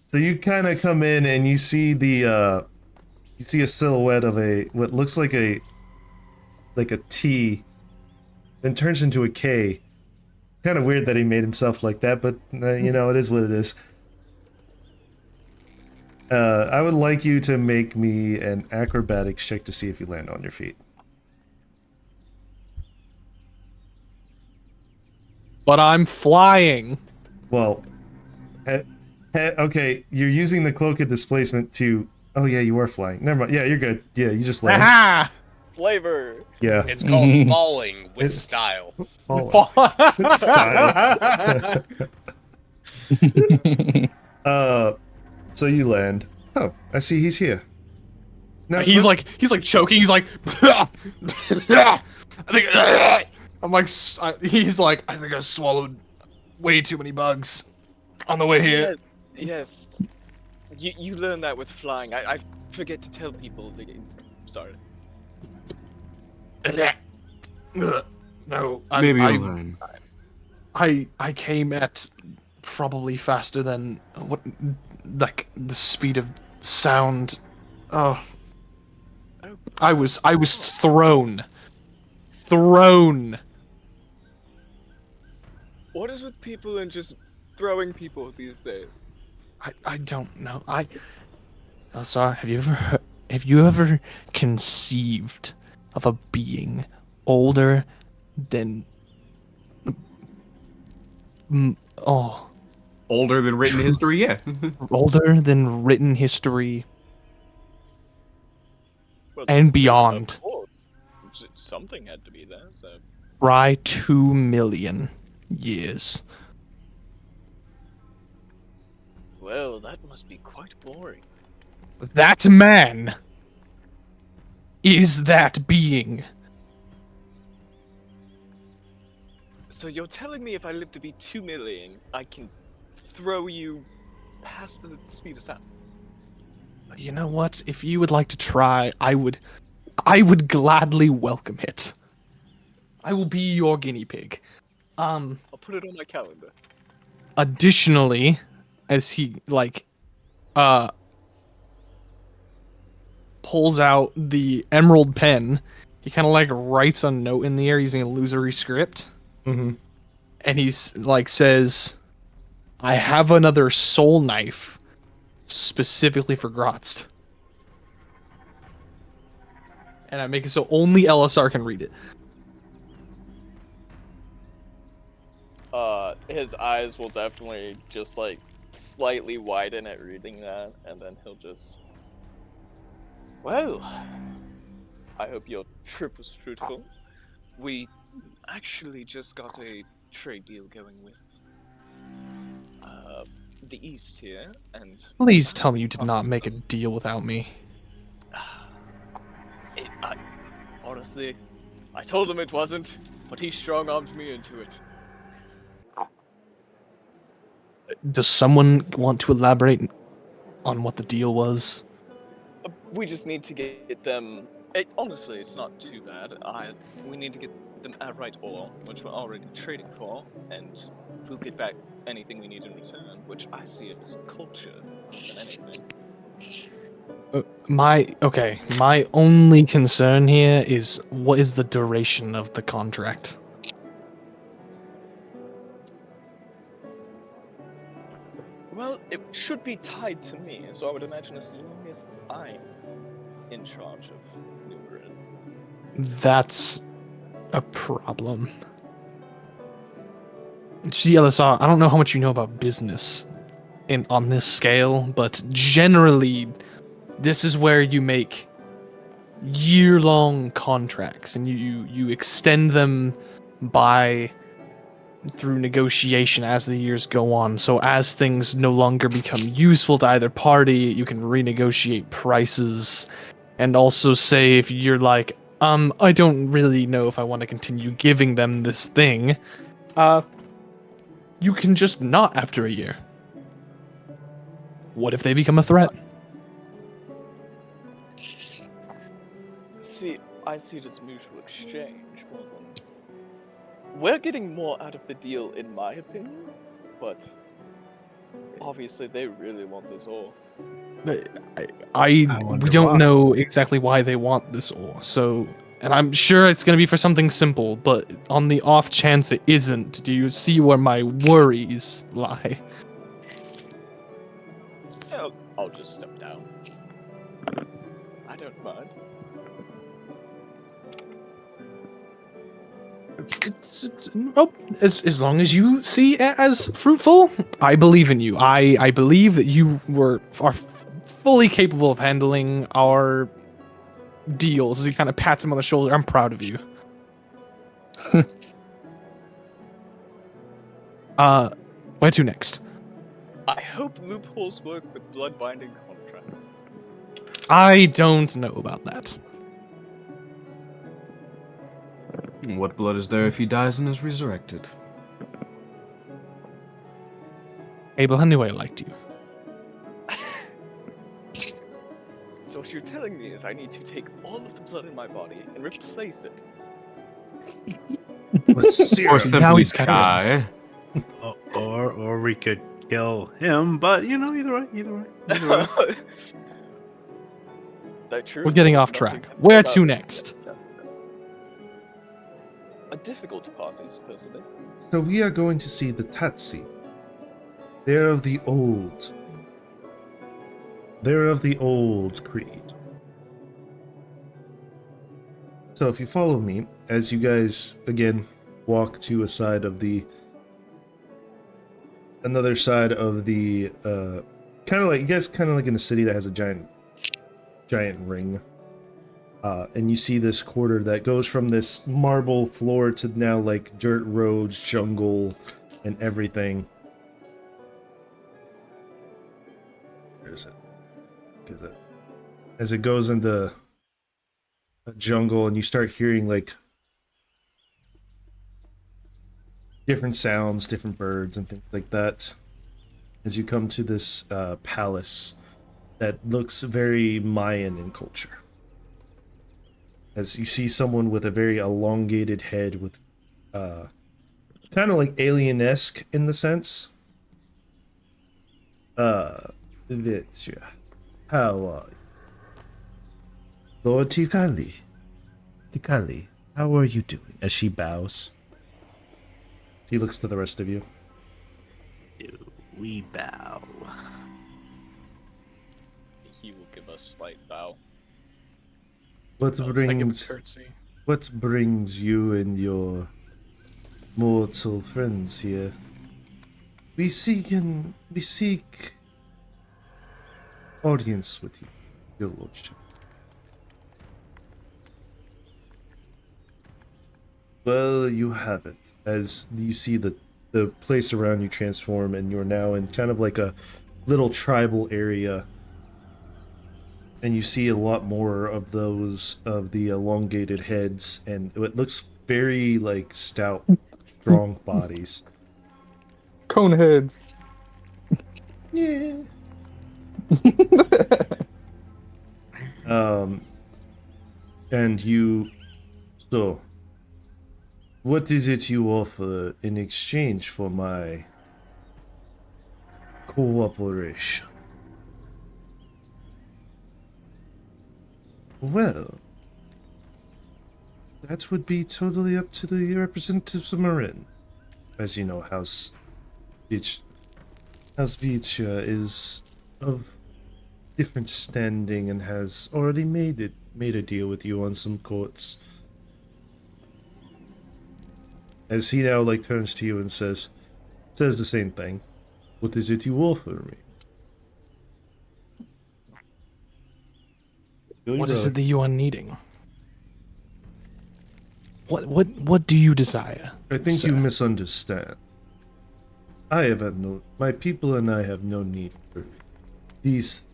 So you kind of come in and you see a silhouette of what looks like a T, then turns into a K. Kind of weird that he made himself like that, but you know, it is what it is. I would like you to make me an acrobatics check to see if you land on your feet. But I'm flying. Well, okay, you're using the cloak of displacement to. Oh yeah, you are flying. Never mind. Yeah, you're good. Yeah, you just land. Aha! Flavor. Yeah. It's called falling with It's- style. Oh, style. So you land. Oh, I see he's here. Now, He's like choking. He's like, I think I'm like, he's like, I think I swallowed way too many bugs on the way here. Yes. You learn that with flying. I forget to tell people. Sorry. No, Maybe you'll learn. I came at probably faster than what, like the speed of sound. Oh, I was thrown. What is with people and just throwing people these days? I don't know. Elsa, have you ever conceived of a being older than Older than written history, yeah. older than written history Well, and beyond of course. Something had to be there. So by 2 million years? well, that must be quite boring. That man is that being. So you're telling me if I live to be 2 million, I can throw you past the speed of sound? You know what? If you would like to try, I would gladly welcome it. I will be your guinea pig. I'll put it on my calendar. Additionally, as he pulls out the emerald pen, he kind of like writes a note in the air using an illusory script. Mm-hmm. And he's like says, "I have another soul knife specifically for Grotst." And I make it so only LSR can read it. His eyes will definitely just like slightly widen at reading that, and then he'll just. Well, I hope your trip was fruitful. We actually just got a trade deal going with the East here, and Please tell me you did not make a deal without me. Honestly, I told him it wasn't, but he strong-armed me into it. Does someone want to elaborate on what the deal was? We just need to get them. Honestly, it's not too bad. We need to get them outright ore, which we're already trading for, and we'll get back anything we need in return, which I see as culture more than anything. My only concern here is what is the duration of the contract? Well, it should be tied to me, so I would imagine as long as I'm in charge of New Grid. That's a problem. See, LSR, I don't know how much you know about business on this scale, but generally, this is where you make year-long contracts, and you extend them through negotiation as the years go on. So as things no longer become useful to either party, you can renegotiate prices, and also say if you're like, I don't really know if I want to continue giving them this thing, you can just not after a year. What if they become a threat? See, I see it as mutual exchange more than. We're getting more out of the deal, in my opinion, but obviously they really want this ore. We wonder don't why. know exactly why they want this ore, so, and I'm sure it's going to be for something simple, but on the off chance it isn't, do you see where my worries lie? I'll just step down. I don't mind. It's as long as you see it as fruitful, I believe in you. I believe that you are fully capable of handling our deals. As he kind of pats him on the shoulder, I'm proud of you. Where to next? I hope loopholes work with blood binding contracts. I don't know about that. What blood is there if he dies and is resurrected? Abel, I knew I liked you. So what you're telling me is I need to take all of the blood in my body and replace it. Or Now simply he's kind of- die? Or we could kill him, but either way. That true? We're getting There's off track. nothing Where about- to next? A difficult party, supposedly. So we are going to see the Tatsi. They're of the old. They're of the old creed. So if you follow me, as you guys again walk to a side of another side of the kind of like in a city that has a giant ring. And you see this quarter that goes from this marble floor to now like dirt roads, jungle, and everything. Where is it? As it goes into a jungle and you start hearing like different sounds, different birds, and things like that. As you come to this palace that looks very Mayan in culture. As you see someone with a very elongated head with kind of like alien-esque in the sense. Vitsya, how are you? Lord Tikali, how are you doing? As she bows. She looks to the rest of you. We bow. He will give a slight bow. What I give a brings curtsy. What brings you and your mortal friends here? We seek audience with you, your lordship. Well, you have it. As you see the the place around you transform, and you're now in kind of like a little tribal area. And you see a lot more of the elongated heads, and it looks very like stout, strong bodies. Cone heads. Yeah. And you, so, what is it you offer in exchange for my cooperation? Well, that would be totally up to the representatives of Marin. As you know, House Vicia is of different standing and has already made a deal with you on some courts. As he now like turns to you and says the same thing. What is it you offer me? What is it that you are needing? What do you desire? I think sir? you misunderstand. My people and I have no need for these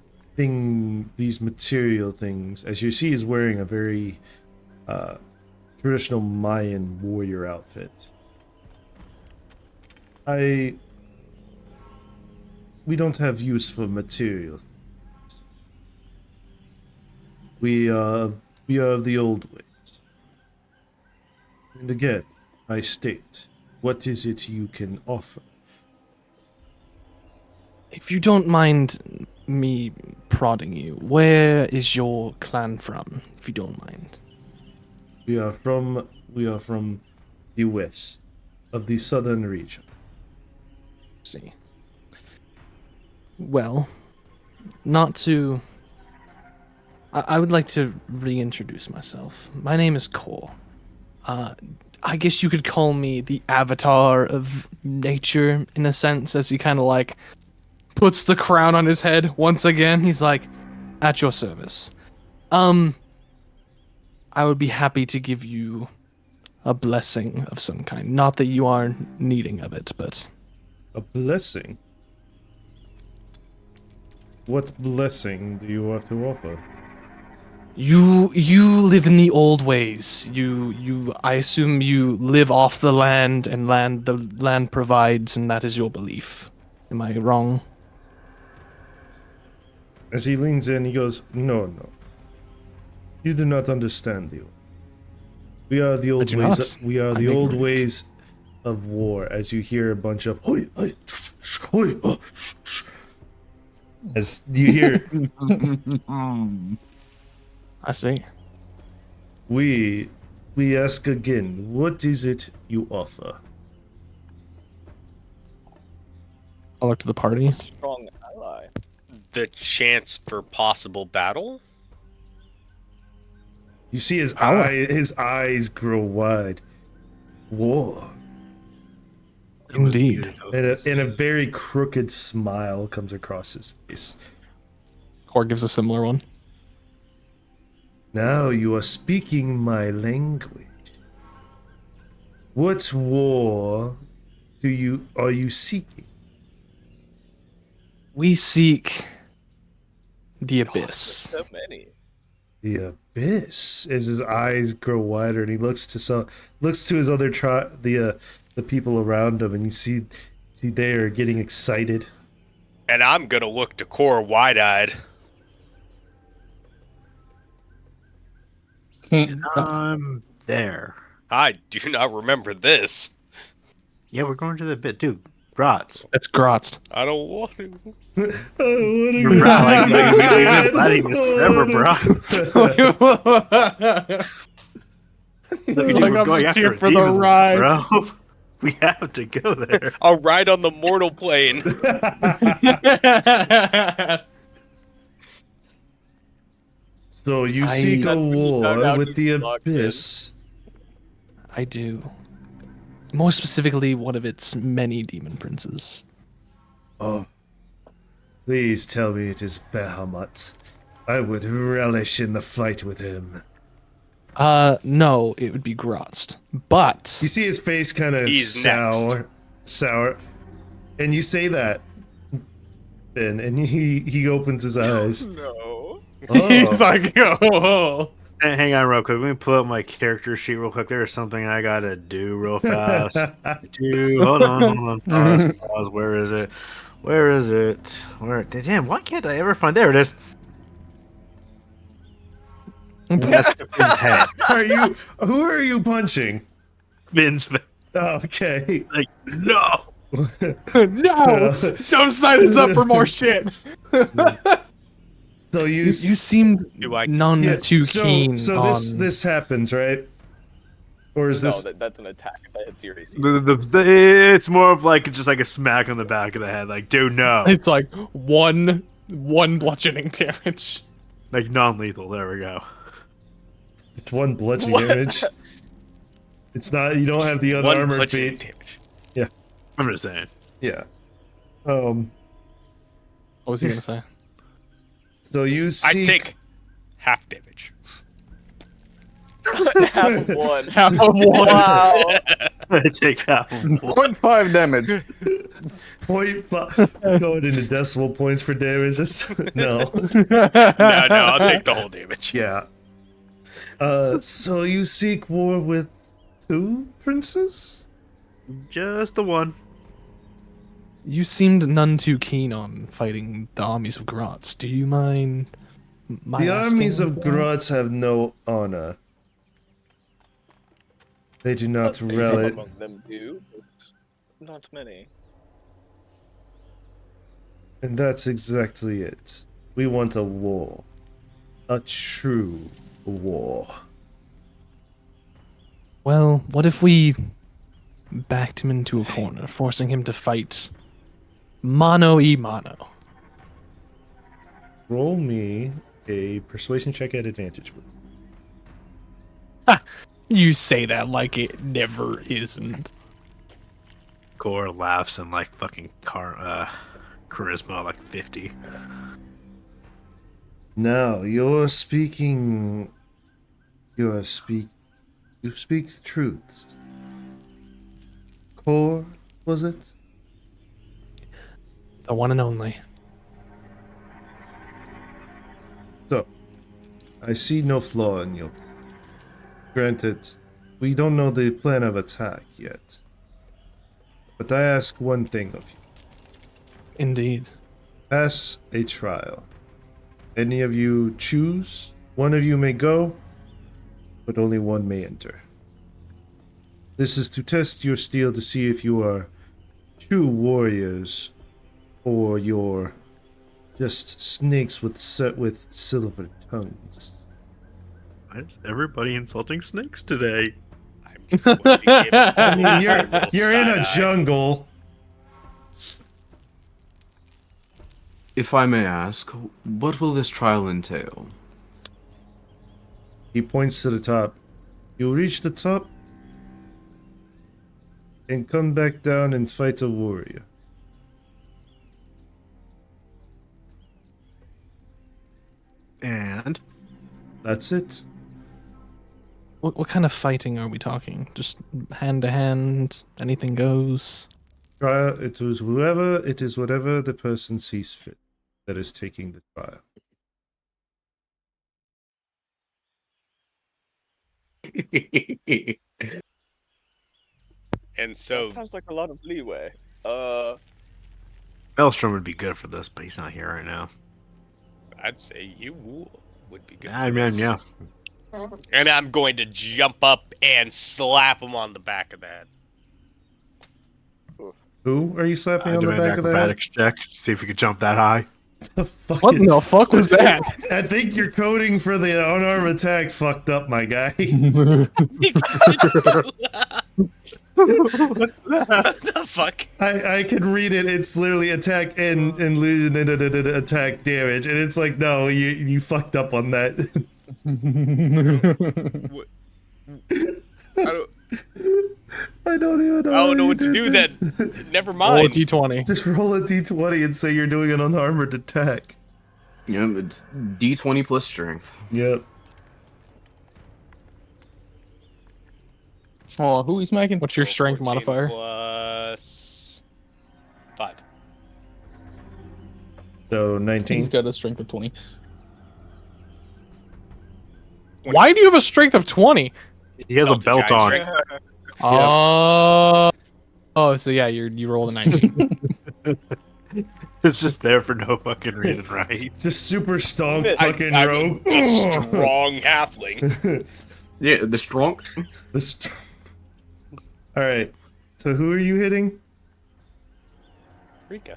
material things. As you see, he's wearing a very traditional Mayan warrior outfit. We don't have use for material things. We are of the old ways. And again, I state, what is it you can offer? If you don't mind me prodding you, where is your clan from, if you don't mind? We are from the west of the southern region. See. Well, not to... I would like to reintroduce myself. My name is Kor. I guess you could call me the avatar of nature, in a sense, as he kind of like puts the crown on his head once again. He's like, at your service. I would be happy to give you a blessing of some kind. Not that you are needing of it, but... A blessing? What blessing do you have to offer? You live in the old ways. I assume you live off the land, and the land provides, and that is your belief. Am I wrong? As he leans in, he goes, No. You do not understand the old. We are the old do ways. not. We are I'm the old ignorant. ways of war. As you hear a bunch of hoi, hoi, hoi, oh, as you hear, I see. we ask again, what is it you offer? I'll look to the party. Strong ally. The chance for possible battle? You see his Power. his eyes grow wide. War. Indeed. And a very crooked smile comes across his face. Kor gives a similar one. Now you are speaking my language. What war are you seeking? We seek the abyss. So many. The abyss. As his eyes grow wider, and he looks to his other the people around him, and you see they are getting excited. And I'm gonna look to Core wide-eyed. I'm there. I do not remember this. Yeah, we're going to the bit, dude. Brats. That's Grotz. I don't want to. We're like we've been fighting this forever, bro. He's Dude, like, we're I'm going just after here a for the demon, ride. bro. We have to go there. I'll ride on the mortal plane. So you seek a That's when you war found out with the he's locked in. abyss. I do. More specifically, one of its many demon princes. Oh, please tell me it is Bahamut. I would relish in the fight with him. No, it would be Grotz. But You see his face kind of He's sour. sour. And you say that, Ben, and he opens his eyes. No. He's Oh. like, oh. Hey, hang on real quick. Let me pull up my character sheet real quick. There's something I gotta do real fast. Hold on. Pause. Where is it? Where is it? Where? Damn, why can't I ever find? There it is. That's the Finn's head. Who are you punching? Finn's face. Oh, okay. Like, no. No! Don't sign us up for more shit. So You seemed Do I? none yeah, too keen so on. this happens, right? Or is No, this that's an attack. That hits your AC. It's more of like just like a smack on the back of the head. Like, dude, no. It's like one bludgeoning damage. Like non-lethal. There we go. one bludgeoning damage? It's not. You don't have the One unarmored bludgeoning feat. damage. I'm just saying. Yeah. What was he gonna say? So you I seek. take half damage. Half of one. Half of one. Wow. I take half of one. 0.5 damage. 0.5 going into decimal points for damage. No. No, I'll take the whole damage. Yeah. So you seek war with two princes? Just the one. You seemed none too keen on fighting the armies of Gratz. Do you mind? The armies of Gratz have no honor. They do not Some relish. among them do, but not many. And that's exactly it. We want a war. A true war. Well, what if we backed him into a corner, forcing him to fight mano a mano? Roll me a persuasion check at advantage. You say that like it never isn't. Core laughs and like fucking charisma like 50. Now you're speaking. You speak truths. Core, was it? The one and only. So, I see no flaw in you. Granted, we don't know the plan of attack yet. But I ask one thing of you. Indeed. Pass a trial. Any of you choose, one of you may go, but only one may enter. This is to test your steel to see if you are true warriors or you're just snakes with silver tongues. Why is everybody insulting snakes today? I'm just going to give I mean, a little you're in a side-eye. jungle. If I may ask, what will this trial entail? He points to the top. You reach the top and come back down and fight a warrior. And That's it. What kind of fighting are we talking? Just hand to hand, anything goes? Trial. It is whatever the person sees fit that is taking the trial. And so, That sounds like a lot of leeway. Maelstrom would be good for this, but he's not here right now. I'd say you would be good. I for mean, this. yeah. And I'm going to jump up and slap him on the back of the head. Oof. Who are you slapping I on the demand back of the head? acrobatics check. See if we could jump that high. The fuck What is- in the fuck was that? I think your coding for the unarmed attack fucked up, my guy. What the fuck? I can read it. It's literally attack and losing attack damage, and it's like, no, you fucked up on that. I don't I don't even know. I don't know how what to you do did then. Never Roll a mind. d20. Just roll a d20 and say you're doing an unarmored attack. Yeah, it's D20 plus strength. Yep. Oh, who he's making? What's your strength 14 modifier? Plus 5. So He's 19. got a strength of 20. Why do you have a strength of 20? He has a Belt's a belt giant on. strength. Oh, so yeah, you rolled a 19. It's just there for no fucking reason, right? Just super strong I- fucking I'm rogue. a strong halfling. Yeah, the strong. All right. So who are you hitting? Rika.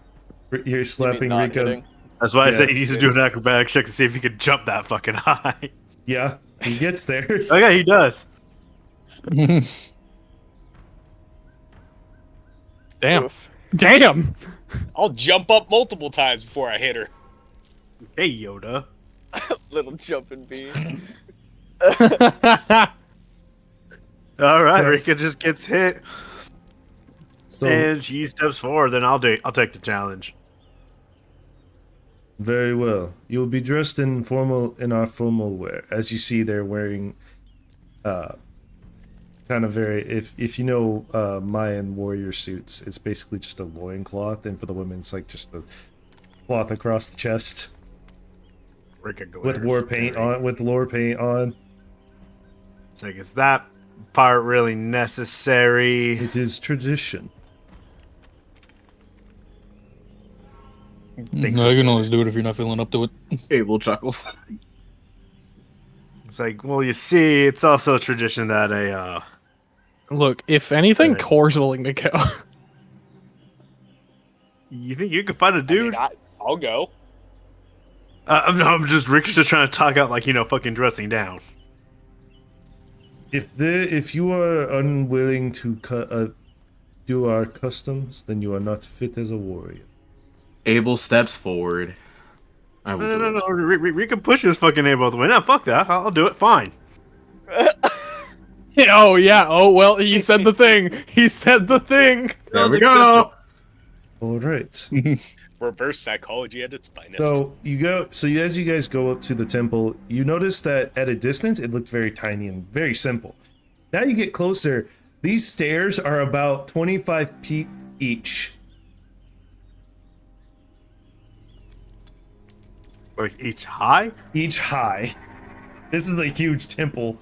You're You mean slapping not Rika. hitting? That's why I Yeah. said he needs to do an acrobatic check to see if he could jump that fucking high. Yeah, he gets there. Oh yeah, he does. Damn. Oof. Damn. I'll jump up multiple times before I hit her. Hey Yoda. Little jumping bee. All right, Yeah. Rika just gets hit, So and she steps forward. Then I'll take the challenge. very well. You will be dressed in our formal wear. As you see, they're wearing, kind of very. If you know Mayan warrior suits, it's basically just a loincloth, and for the women, it's like just a cloth across the chest Rika with glares war paint very- on. With lore paint on. It's like, is that part really necessary? It is tradition. Think No, so, you can too. always do it if you're not feeling up to it. Abel chuckles. It's like, well, you see, it's also a tradition that Look, if anything, Right. Core's willing to go. you think you could find a dude? I'll go. I'm just Rika's just trying to talk out like fucking dressing down. If you are unwilling to do our customs, then you are not fit as a warrior. Abel steps forward. I will do No. it. Rika pushes fucking Abel out the way. No, fuck that. I'll do it. Fine. Oh yeah. Oh well. He said the thing. He said the thing. There we go. All right. Reverse psychology at its finest. As you guys go up to the temple, you notice that at a distance it looked very tiny and very simple. Now you get closer, these stairs are about 25 feet each. Like each high. Each high. This is a huge temple.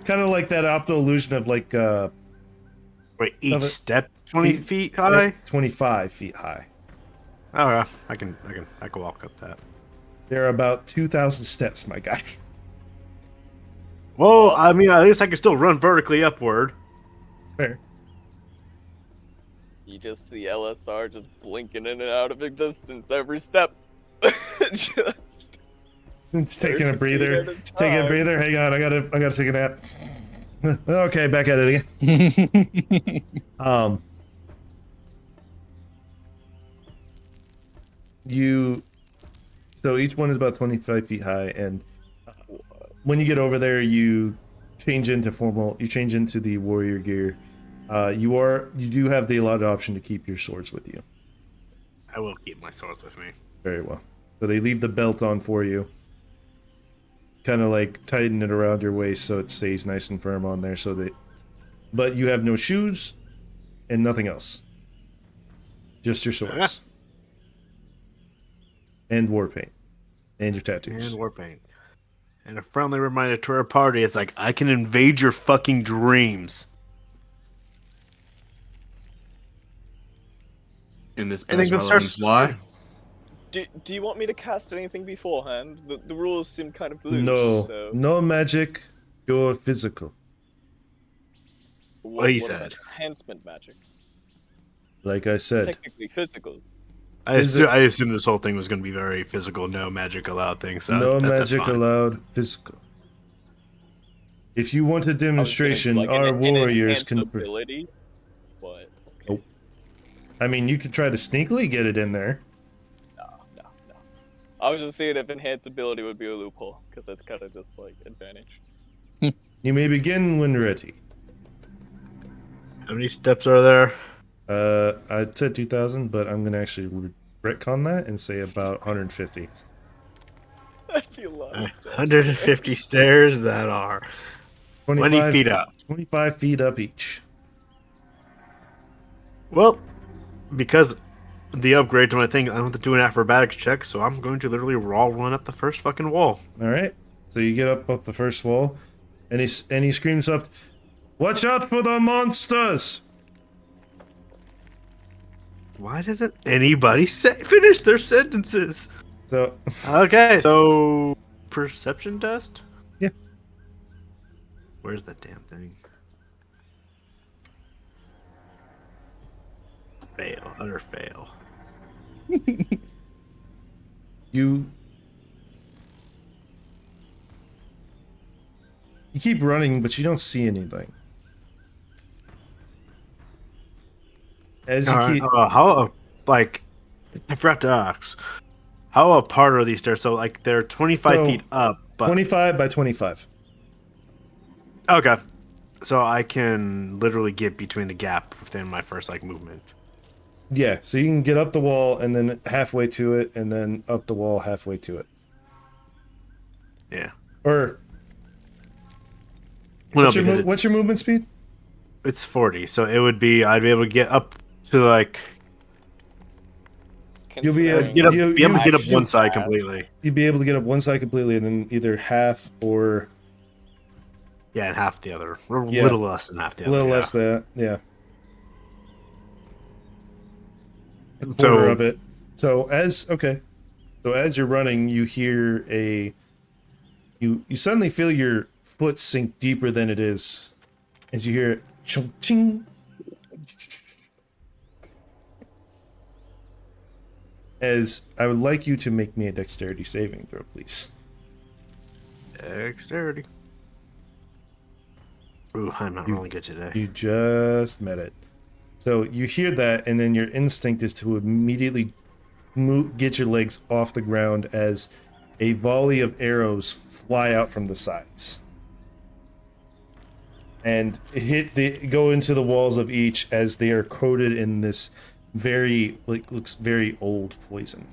Kind of like that optical illusion of like Wait, each Of it- step 20 Eight- feet high. 25 feet high. Oh yeah, I can walk up that. There are about 2,000 steps, my guy. Well, I mean, at least I can still run vertically upward. Fair. You just see LSR just blinking in and out of existence every step. Just Just taking a 30 breather. feet at a Taking a time. breather. Hang on, I gotta take a nap. Okay, back at it again. So each one is about 25 feet high, and when you get over there, you change into the warrior gear. You do have the allowed option to keep your swords with you. I will keep my swords with me. Very well. So they leave the belt on for you. Kind of like tighten it around your waist so it stays nice and firm on there. But you have no shoes and nothing else. Just your swords. And war paint. And your tattoos. And war paint. And a friendly reminder to our party is like, I can invade your fucking dreams. In this I think past that relevance, starts- why? Do you want me to cast anything beforehand? The rules seem kind of loose. No. So No magic. You're physical. what he about said. enhancement magic. Like I It's said. technically physical. I Is it- assume this whole thing was going to be very physical, no magic allowed thing. So No that's magic fine. allowed. Physical. If you want a I was gonna do, demonstration, like, our an warriors can. enhanceability, but okay. I mean, you could try to sneakily get it in there. No. I was just seeing if enhanceability would be a loophole, because that's kind of just like advantage. You may begin when ready. How many steps are there? I said 2,000, but I'm gonna actually retcon that and say about 150. I feel lost. 150 stairs that are 20 feet up. 25 feet up each. Well, because the upgrade to my thing, I don't have to do an acrobatics check, so I'm going to literally raw run up the first fucking wall. All right. So you get up the first wall, and he screams up, "Watch out for the monsters!" Why doesn't anybody finish their sentences? So Okay, so perception test? Yeah. Where's that damn thing? Fail, utter fail. you keep running, but you don't see anything. As you All right, keep how like I forgot to ask. How apart are these stairs? So like they're 25 So, feet up, but 25 by 25. okay. So I can literally get between the gap within my first like movement. Yeah, so you can get up the wall and then halfway to it, and then up the wall halfway to it. Yeah. Or Well, what's your movement speed? It's 40, so it would be I'd be able to get up to like You'll be Considering able- be able to get up actually one side have- completely. You'd be able to get up one side completely, and then either half or Yeah, and half the other. Or a Yeah. little less than half the a other. little yeah. less that. Yeah. A quarter of it. So as you're running, you hear you suddenly feel your foot sink deeper than it is, as you hear ching. As I would like you to make me a dexterity saving throw, please. Dexterity. Ooh, I'm not rolling good today. You just met it. So you hear that, and then your instinct is to immediately get your legs off the ground as a volley of arrows fly out from the sides. And go into the walls of each as they are coated in this looks very old poison.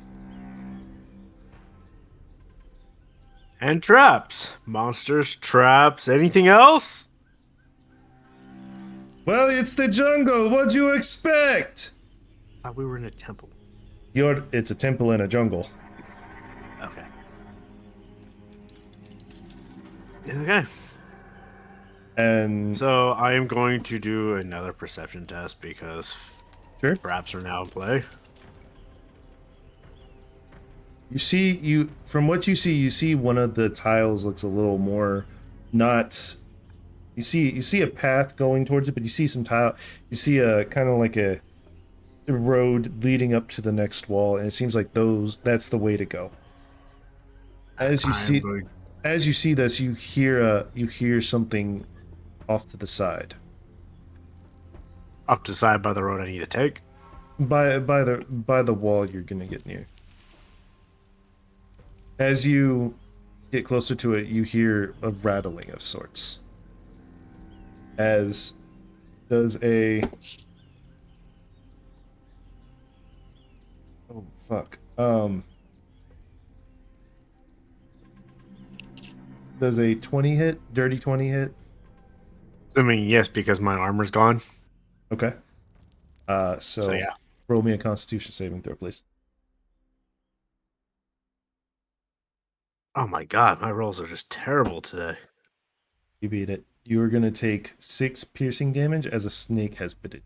And traps. Monsters, traps, anything else? Well, it's the jungle. What'd you expect? I thought we were in a temple. It's a temple in a jungle. Okay. Okay. And So I am going to do another perception test because sure. traps are now in play. From what you see one of the tiles looks a little more not. You see a path going towards it, but you see some tile. You see a kind of like a road leading up to the next wall, and it seems like that's the way to go. As you see this, you hear something off to the side. Up to the side by the road I need to take. By the wall you're gonna get near. As you get closer to it, you hear a rattling of sorts. As does a oh fuck does a 20 hit, dirty 20 hit? I mean, yes, because my armor's gone. Okay. So So yeah. roll me a Constitution saving throw, please. Oh my god, my rolls are just terrible today. You beat it. You are gonna take 6 piercing damage as a snake has bitten.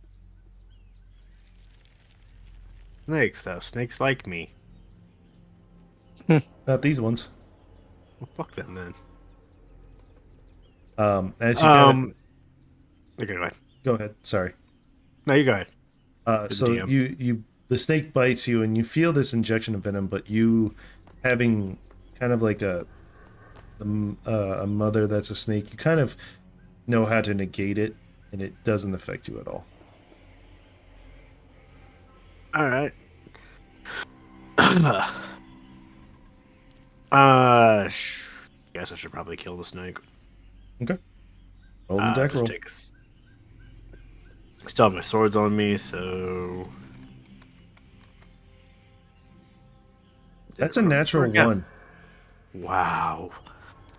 Snakes, though. Snakes like me. Not these ones. Well, fuck them then. As you kinda, Okay, go ahead. go ahead. Sorry. No, you go ahead. So DM. the snake bites you, and you feel this injection of venom, but you having kind of like a mother that's a snake, you kind of know how to negate it, and it doesn't affect you at all. All right. Guess I should probably kill the snake. Okay. Roll the deck roll. Still have my swords on me, so That's a natural Yeah. 1. Wow,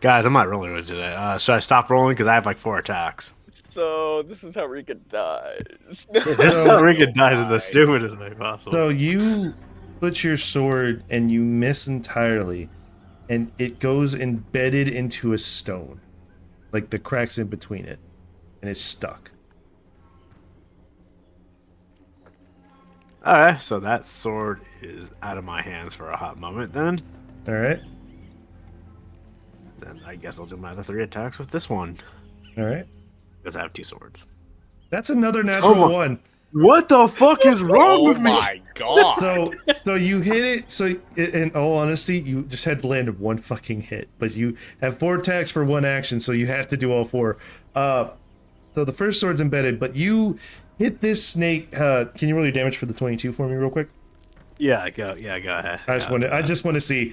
guys, I'm not rolling good today. Should I stop rolling because I have like 4 attacks? So this is how Rika dies. This is So- how Rika dies in the Why? stupidest way possible. So you put your sword and you miss entirely, and it goes embedded into a stone, like the cracks in between it, and it's stuck. Alright, so that sword is out of my hands for a hot moment then. All right, Then I guess I'll do my other 3 attacks with this one. all right. Because I have 2 swords. That's another natural my- one. What the fuck is wrong Oh with me? my god! So you hit it. So in all honesty, you just had to land one fucking hit, but you have 4 attacks for 1 action, so you have to do all 4. So the first sword's embedded, but you hit this snake. Can you roll your damage for the 22 for me, real quick? Yeah, go ahead. I just want to see.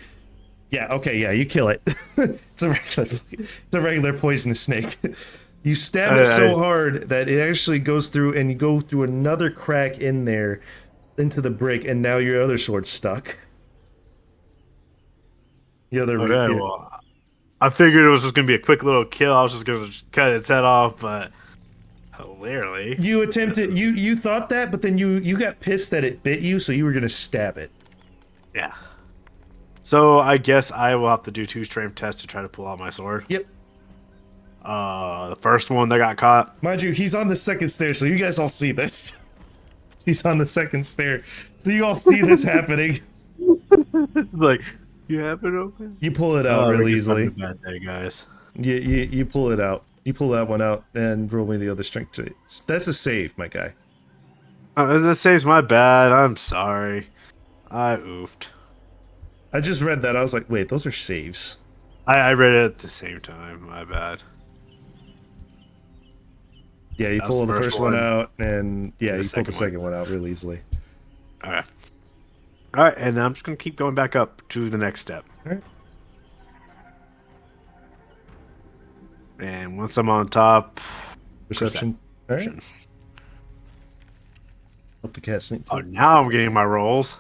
Yeah, okay, yeah, you kill it. It's a regular poisonous snake. You stab it so hard that it actually goes through, and you go through another crack in there, into the brick, and now your other sword's stuck. Your other Okay, well, I figured it was just gonna be a quick little kill. I was just gonna cut its head off, but hilariously, you attempted. You thought that, but then you got pissed that it bit you, so you were gonna stab it. yeah. So I guess I will have to do 2 strength tests to try to pull out my sword. Yep. The first one that got caught. Mind you, he's on the second stair, so you guys all see this. He's on the second stair, so you all see this happening. Like, you have it open? You pull it out really Rika's having easily. a bad day, guys. You pull it out. You pull that one out and roll me the other strength. That's a save, my guy. That saves my bad. I'm sorry. I oofed. I just read that. I was like, wait, those are saves. I read it at the same time. My bad. Yeah, you That pull was the the first first one one. out, and yeah, The you pull the second one. second one out real easily. Alright. Alright, and I'm just gonna keep going back up to the next step. Alright. And once I'm on top, Perception. All right. Perception. Hope the cat sneak. Oh, now I'm getting my rolls.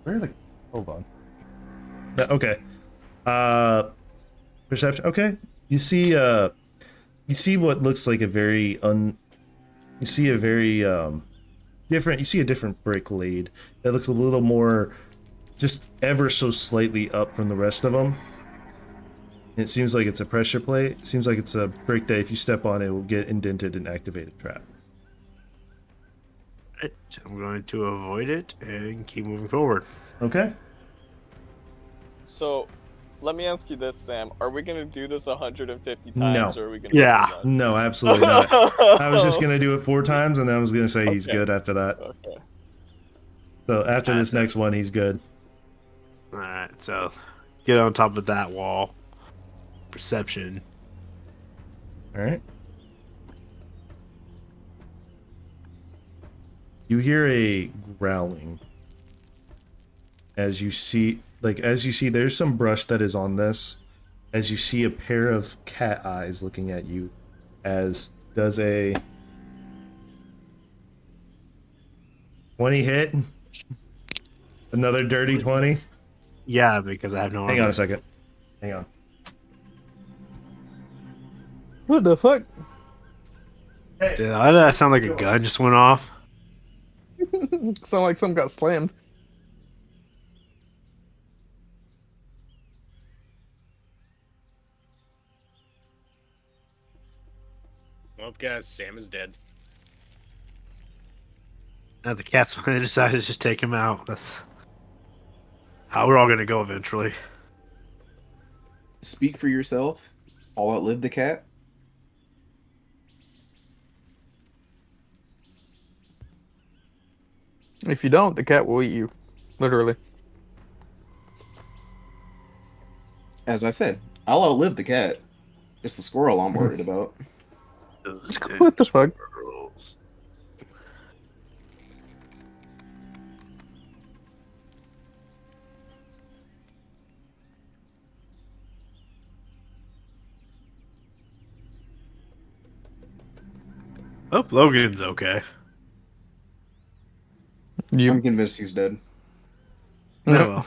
Where are the? Hold on. Okay. Perception. Okay. You see. You see what looks like a very You see a very different. You see a different brick laid that looks a little more, just ever so slightly up from the rest of them. It seems like it's a pressure plate. It seems like it's a brick that if you step on it will get indented and activate a trap. Right, I'm going to avoid it and keep moving forward. Okay. So, let me ask you this, Sam. Are we gonna do this 150 No. times, or are we gonna? Yeah. speed run? No, absolutely not. I was just gonna do it 4 times, and I was gonna say he's Okay. good after that. Okay. So after this next one, he's good. Alright, so get on top of that wall. Perception. All right. You hear a growling as you see, there's some brush that is on this. As you see a pair of cat eyes looking at you, as does a 20 hit. Another dirty 20. Yeah, because I have no Hang on armor. a second. Hang on. What the fuck? Dude, why did that sound like a gun just went off? Sound like something got slammed. Well, guys, Sam is dead. Now the cat's finally decided to just take him out. That's how we're all gonna go eventually. Speak for yourself. I'll outlive the cat. If you don't, the cat will eat you. Literally. As I said, I'll outlive the cat. It's the squirrel I'm worried about. What the fuck? Oh, Logan's okay. I'm You. convinced he's dead. Oh, well.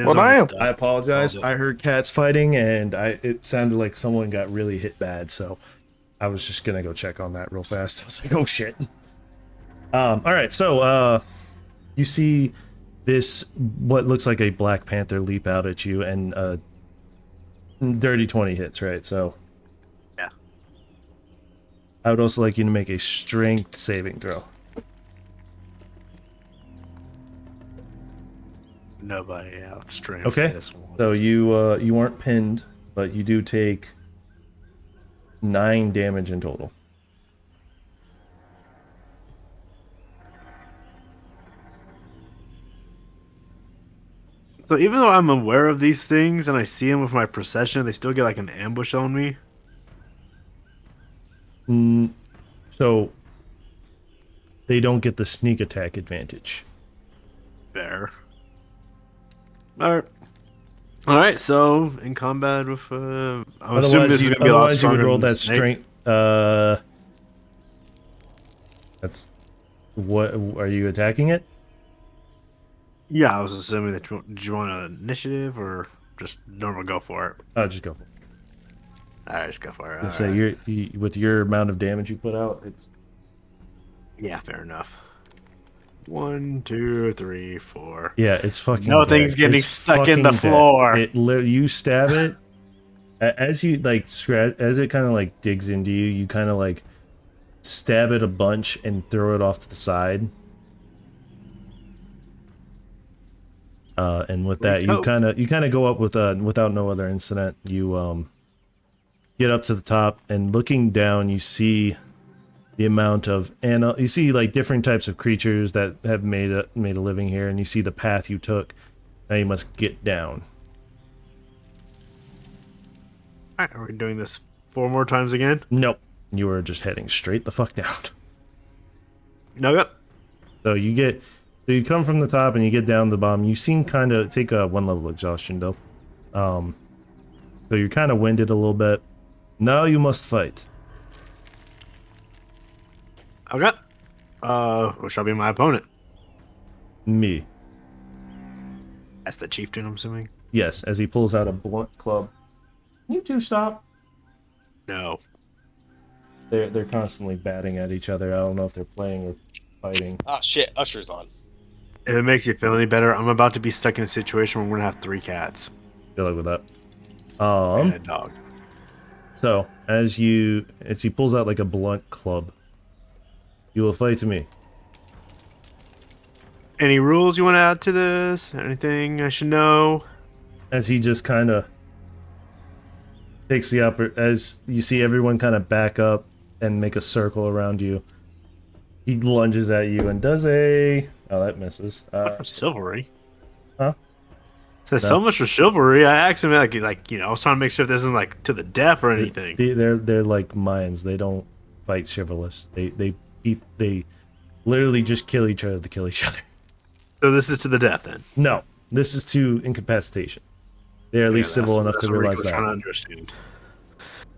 Dibs Well, on the I am. stuff. I apologize. Hold I heard cats fighting, and it sounded like someone got really hit bad, so I was just gonna go check on that real fast. I was like, oh shit. All right, so you see this what looks like a Black Panther leap out at you, and dirty 20 hits, right? So Yeah. I would also like you to make a strength saving throw. Nobody outstrengths Okay. this one. So you aren't pinned, but you do take 9 damage in total. So even though I'm aware of these things and I see them with my procession, they still get like an ambush on me. So they don't get the sneak attack advantage. Fair. All right. So in combat with, I'm assuming this is gonna be a lot Otherwise you would stronger roll than the that snake. strength. That's what are you attacking it? Yeah, I was assuming that did you want an initiative or just normal go for it? Oh, just go for it. All right, just go for it. Let's All say right. with your amount of damage you put out, it's Yeah, fair enough. 1, 2, 3, 4. yeah, it's fucking. Nothing's dead. getting It's stuck in fucking the dead. floor. You stab it as you like scratch as it kind of like digs into you. You kind of like stab it a bunch and throw it off to the side. And with that, you kind of go up with without no other incident. You get up to the top, and looking down, you see the amount of you see like different types of creatures that have made a living here, and you see the path you took. Now you must get down. All right, are we doing this 4 more times again? Nope, you are just heading straight the fuck down. No, yep. So you come from the top and you get down to the bottom. You seem kind of take a 1 level exhaustion though. So you're kind of winded a little bit. Now you must fight. Okay. Who shall be my opponent? Me. That's the chieftain, I'm assuming. Yes, as he pulls out a blunt club. Can you two stop? No. They're constantly batting at each other. I don't know if they're playing or fighting. Ah, shit. Usher's on. If it makes you feel any better, I'm about to be stuck in a situation where we're gonna have 3 cats Good luck with that. and a dog. So as he pulls out like a blunt club, you will fight to me. Any rules you want to add to this? Anything I should know? As he just kind of takes the upper, as you see everyone kind of back up and make a circle around you, he lunges at you and does a. Oh, that misses. For chivalry. Huh? So much for chivalry. I asked him like I was trying to make sure this isn't like to the death or anything. They're like mines. They don't fight chivalrous. They literally just kill each other to kill each other. So this is to the death then. No, this is to incapacitation. They're at least civil enough to what Rick realize was that. trying to understand.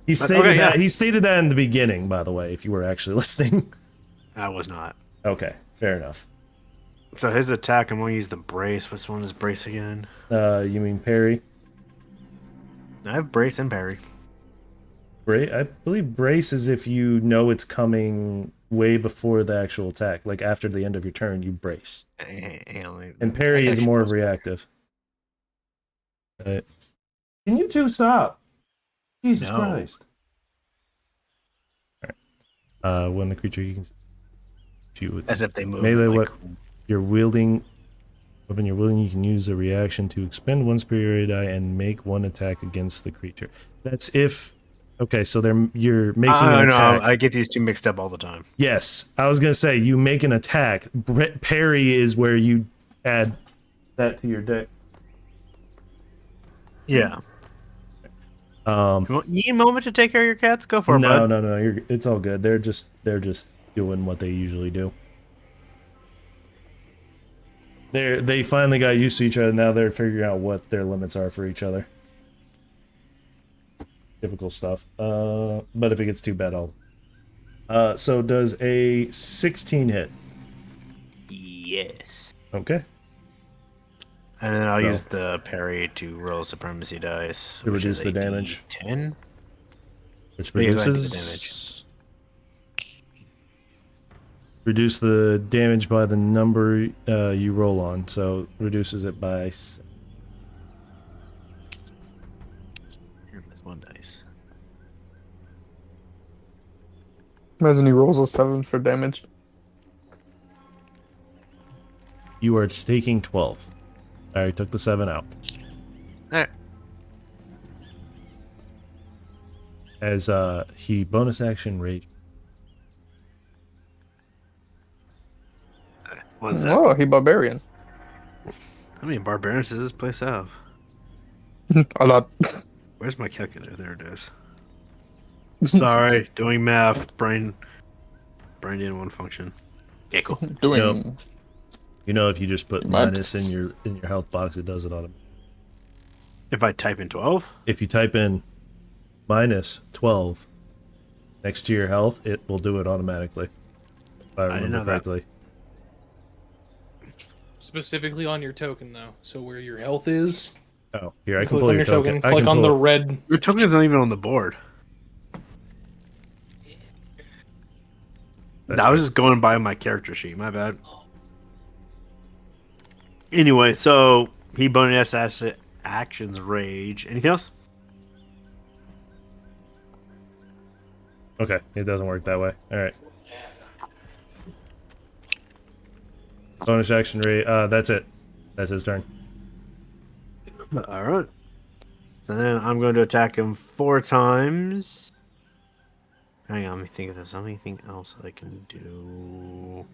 He stated okay, that. yeah. He stated that in the beginning, by the way. If you were actually listening. I was not. Okay, fair enough. So his attack, I'm going to use the brace. Which one is brace again? You mean parry? I have brace and parry. I believe brace is if you know it's coming way before the actual attack, like after the end of your turn, you brace. And parry is more reactive. Can you two stop? Jesus No. Christ! All right. When the creature you can shoot As if they move. melee like, weapon you're wielding, you can use a reaction to expend 1 superiority die and make 1 attack against the creature. That's if. Okay, so you're making an attack. I get these two mixed up all the time. Yes, I was gonna say you make an attack. Parry is where you add that to your deck. Yeah. Um, You need a moment to take care of your cats? Go for it, no, bud. no. It's all good. They're just doing what they usually do. They finally got used to each other. Now they're figuring out what their limits are for each other. Typical stuff. But if it gets too bad, I'll. So does a 16 hit? Yes. Okay. And then I'll So- use the parry to roll supremacy dice. To which reduce is the a damage. 10. Which Oh, yeah, go ahead, do the reduce the damage by the number you roll on. So reduces it by That's one dice. Imagine he rolls a 7 for damage. you are taking 12. I took the 7 out. Alright. As he bonus action rage. One sec. Oh, he barbarian. How many barbarians does this place have? A lot. Where's my calculator? There it is. Sorry, doing math. Brain didn't want to function. Okay, cool. Doing. You know, if you just put You might. minus in your health box, it does it automatically. If I type in 12, If you type in minus 12 next to your health, it will do it automatically. If I didn't remember know that. correctly. Specifically on your token, though. So where your health is, Oh, here I can click pull on your your token. I Click can on pull the it. red. your token is not even on the board. That's I was right. just going by my character sheet. My bad. Anyway, so he bonus actions rage. Anything else? Okay, it doesn't work that way. All right. Bonus action rate. That's it. That's his turn. All right. And then I'm going to attack him 4 times. Hang on, let me think of this. Anything else I can do?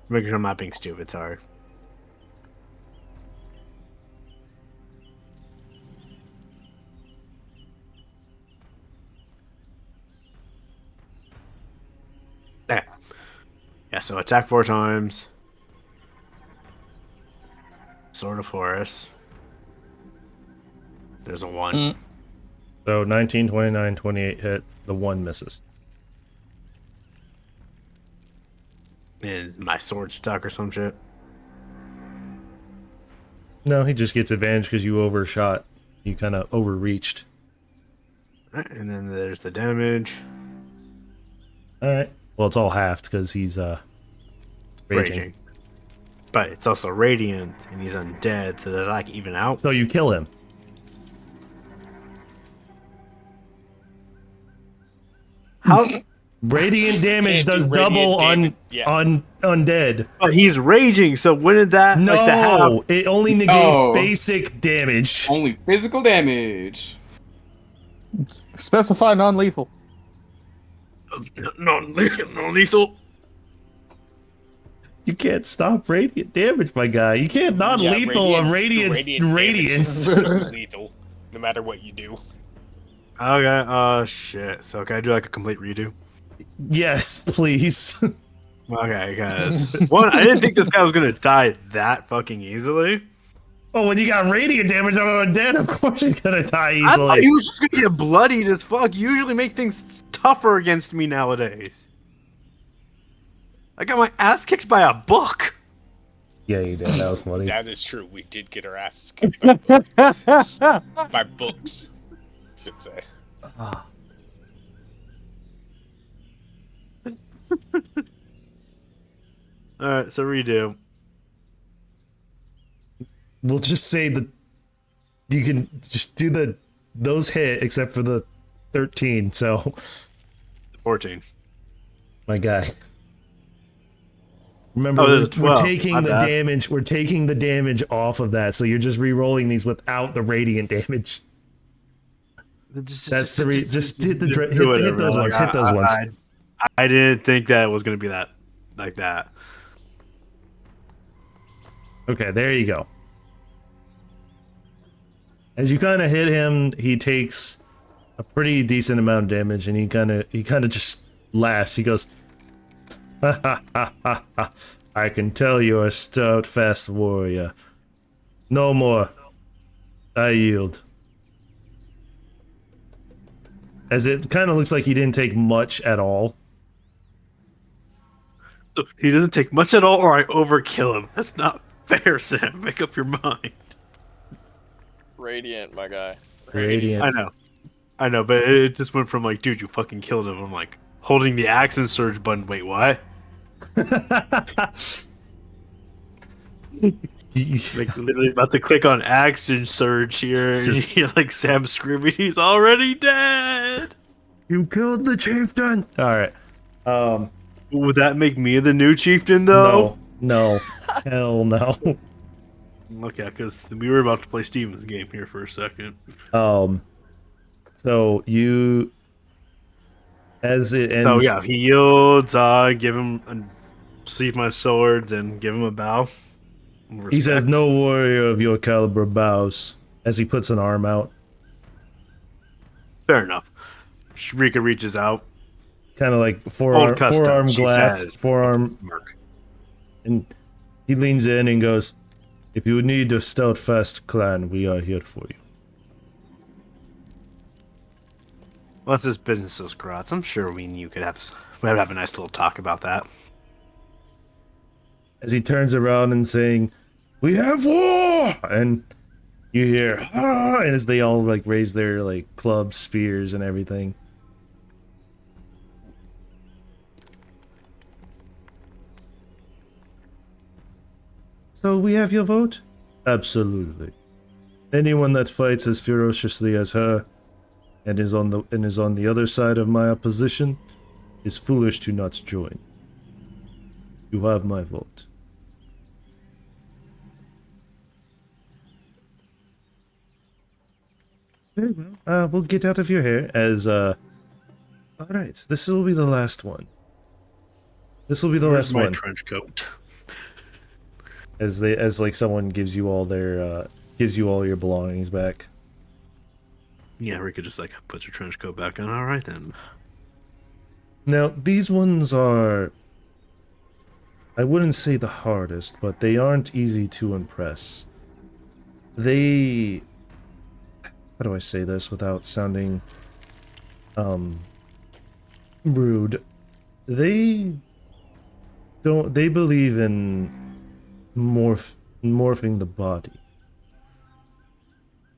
Making sure I'm not being stupid. Sorry. There. Yeah, so attack 4 times. Sword of Forest. There's a 1. Mm. So 19, 29, 28 hit. The 1 misses. Is my sword stuck or some shit? No, he just gets advantage because you overshot. You kind of overreached. Alright, and then there's the damage. All right. Well, it's all halved because he's raging. But it's also radiant, and he's undead, so does like even out? So you kill him. How? Radiant damage Can't do does radiant double damage. Yeah. on undead. But he's raging, so when did that No, like the half? it only negates Oh. basic damage. Only physical damage. Specify non-lethal. Non-lethal. Yeah, You can't stop radiant damage, my guy. You can't non-lethal a radiance radiant radiance. damage is lethal, no matter what you do. Okay, oh shit. So can I do like a complete redo? Yes, please. Okay, guys. One, I didn't think this guy was gonna die that fucking easily. Oh, when you got radiant damage on undead, of course he's gonna die I thought easily. he was just gonna get bloodied as fuck. You usually make things tougher against me nowadays. I got my ass kicked by a book. Yeah, you did. That was funny. That is true. We did get our asses kicked by books, I should say. Alright, so redo. We'll just say that you can just do those hit except for the 13. So, 14. my guy. Remember, Oh, there's we're, a 12. we're taking My the bad. damage. We're taking the damage off of that, so you're just re-rolling these without the radiant damage. That's the just hit the hit those ones. Hit those ones. I didn't think that it was gonna be that like that. Okay, there you go. As you kind of hit him, he takes a pretty decent amount of damage, and he kind of just laughs. He goes, "Ha ha ha ha ha! I can tell you're a stout, fast warrior. No more. I yield." As it kind of looks like he didn't take much at all. He doesn't take much at all, or I overkill him. That's not fair, Sam. Make up your mind. Radiant, my guy. Radiant. I know, but it just went from like, dude, you fucking killed him. I'm like, holding the action surge button. Wait, what? Like literally about to click on action surge here, and you're like Sam screaming, he's already dead. You killed the chieftain. All right. Would that make me the new chieftain though? No. Hell no. Okay, because we were about to play Steven's game here for a second. So you, as it ends. So yeah, he yields. I give him, sleeve my swords, and give him a bow. He says, Respect. "No warrior of your caliber bows." As he puts an arm out, Fair enough. Shrika reaches out. kind of like Old forearm custom, she grasp, says. forearm, Smirk. and he leans in and goes, "If you need a stout-fast clan, we are here for you." Once this business is grots, I'm sure we and you could have a nice little talk about that. As he turns around and saying, "We have war!" and you hear, "Ah!" and as they all like raise their like clubs, spears, and everything. So we have your vote? Absolutely. Anyone that fights as ferociously as her and is on the other side of my opposition is foolish to not join. You have my vote. Very well. We'll get out of your hair as alright, this will be the last one. This will be the Where's last my one. trench coat? As like someone gives you all their gives you all your belongings back. Yeah, Rika just like puts her trench coat back on. All right then. Now, these ones are, I wouldn't say the hardest, but they aren't easy to impress. They, how do I say this without sounding rude? They believe in morphing the body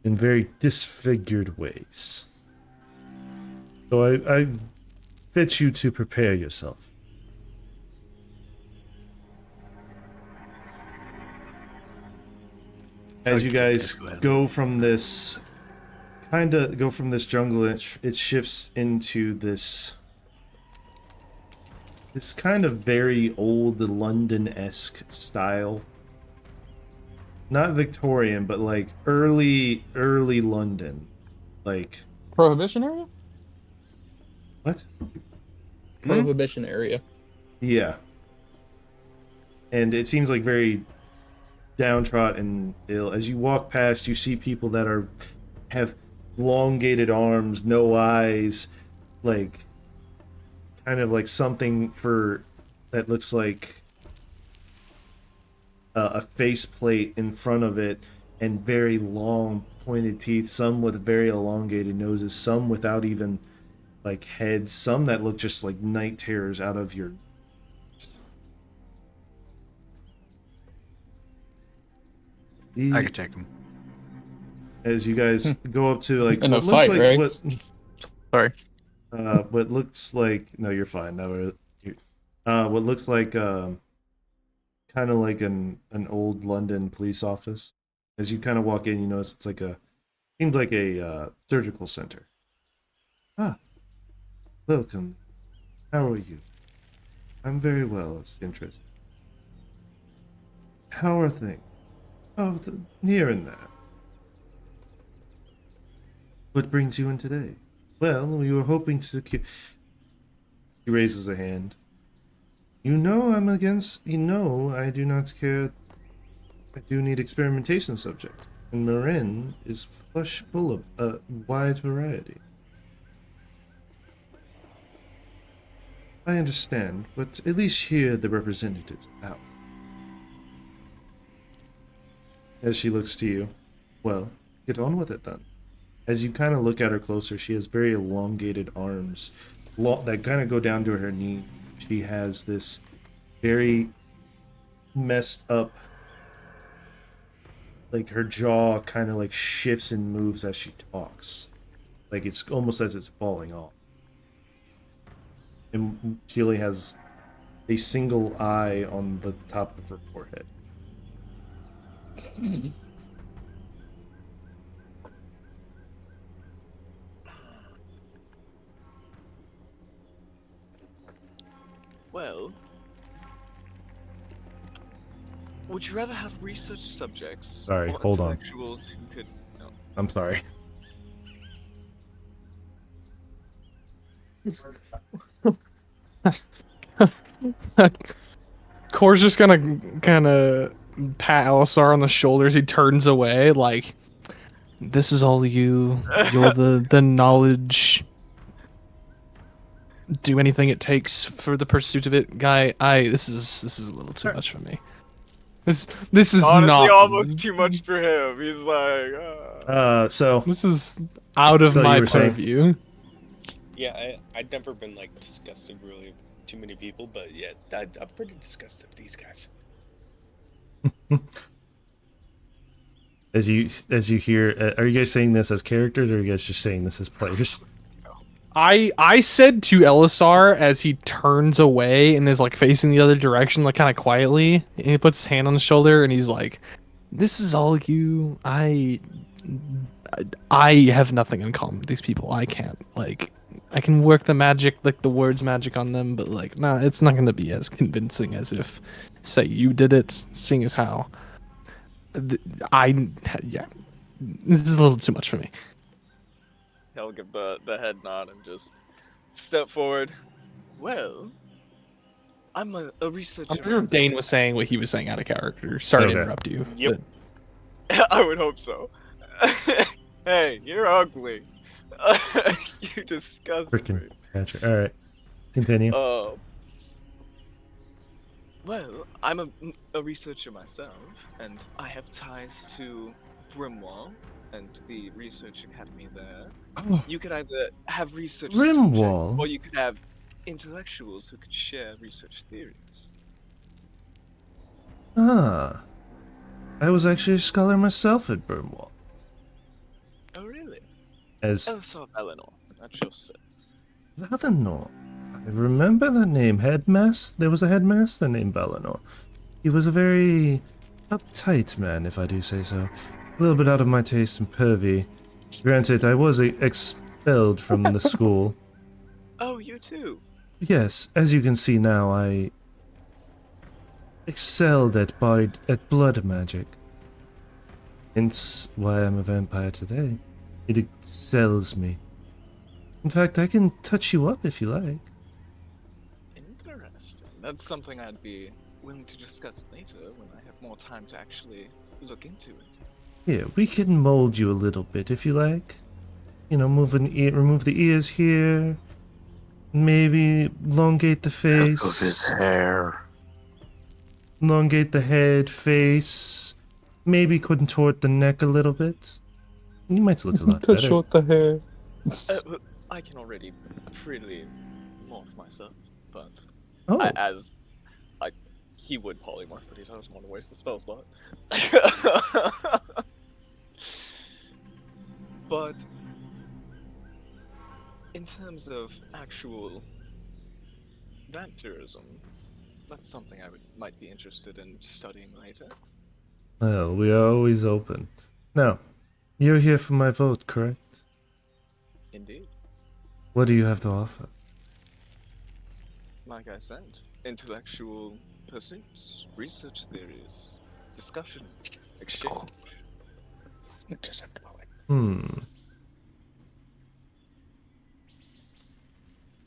in very disfigured ways. So I fit you to prepare yourself. As you guys go from this jungle, it shifts into this kind of very old London-esque style. Not Victorian, but like early London. Like Prohibition area? what? Prohibition area. Yeah. And it seems like very downtrodden and ill. As you walk past, you see people that have elongated arms, no eyes, like kind of like something for that looks like a faceplate in front of it, and very long pointed teeth, some with very elongated noses, some without even like heads, some that look just like night terrors out of your I could take him. as you guys go up to like In a what looks fight, like right? Sorry. what looks like no, you're fine. No, what looks like kind of like an old London police office. As you kind of walk in, you notice it's like seems like a surgical center. Ah, welcome. How are you? I'm very well, it's interesting. How are things? Oh, here and there. What brings you in today? Well, we were hoping to He raises a hand. You know I'm against... You know I do not care... I do need experimentation subject. And Marin is flush full of a wide variety. I understand, but at least hear the representatives out. As she looks to you. Well, get on with it then. As you kind of look at her closer, she has very elongated arms that kind of go down to her knee. She has this very messed up. Like her jaw kind of like shifts and moves as she talks. Like it's almost as it's falling off. And she only has a single eye on the top of her forehead. Well, would you rather have research subjects Sorry, or hold on. intellectuals who could? No. I'm sorry. Core's just gonna kind of pat Alisar on the shoulders. He turns away, like, "This is all you. You're the knowledge. Do anything it takes for the pursuit of it, guy. This is a little too much for me. This is Honestly, not almost too much for him. He's like, So This is out of So you my were saying? purview. Yeah, I'd never been like disgusted really with too many people, but yeah, I'm pretty disgusted with these guys. as you hear, are you guys saying this as characters, or are you guys just saying this as players? I said to Elisar as he turns away and is like facing the other direction, like kind of quietly, and he puts his hand on his shoulder and he's like, "This is all you. I have nothing in common with these people. I can't like I can work the magic, like the words magic on them, but like nah, it's not gonna be as convincing as if say you did it, seeing as how yeah, this is a little too much for me." he'll give the head nod and just step forward. Well, I'm a researcher. I'm sure Dane was saying what he was saying out of character. Sorry Okay. to interrupt you. Yep. I would hope so. Hey, you're ugly. You disgust me. Freaking Patrick. All right, continue. Well, I'm a researcher myself, and I have ties to Brimwall and the research academy there. Oh, You could either have research Brimwall? subjects, or you could have intellectuals who could share research theories. ah, I was actually a scholar myself at Burnwall. Oh, really? As Elsa of Eleanor, at your service. Valinor. I remember that name. There was a headmaster named Valinor. He was a very uptight man, if I do say so. A little bit out of my taste and pervy. Granted, I was expelled from the school. Oh, you too. Yes, as you can see now, I excelled at blood magic. Hence why I'm a vampire today. It excels me. In fact, I can touch you up if you like. Interesting. That's something I'd be willing to discuss later when I have more time to actually look into it. Here, we can mold you a little bit if you like. You know, remove the ears here. Maybe elongate the face. Of his hair. Elongate the head, face. Maybe contort the neck a little bit. You might look a lot To better. short the hair. But I can already freely morph myself, but Oh, he would polymorph, but he doesn't want to waste the spell slot. But in terms of actual vampirism, that's something I might be interested in studying later. well, we are always open. Now, you're here for my vote, correct? Indeed. What do you have to offer? Like I said, intellectual pursuits, research theories, discussion, exchange.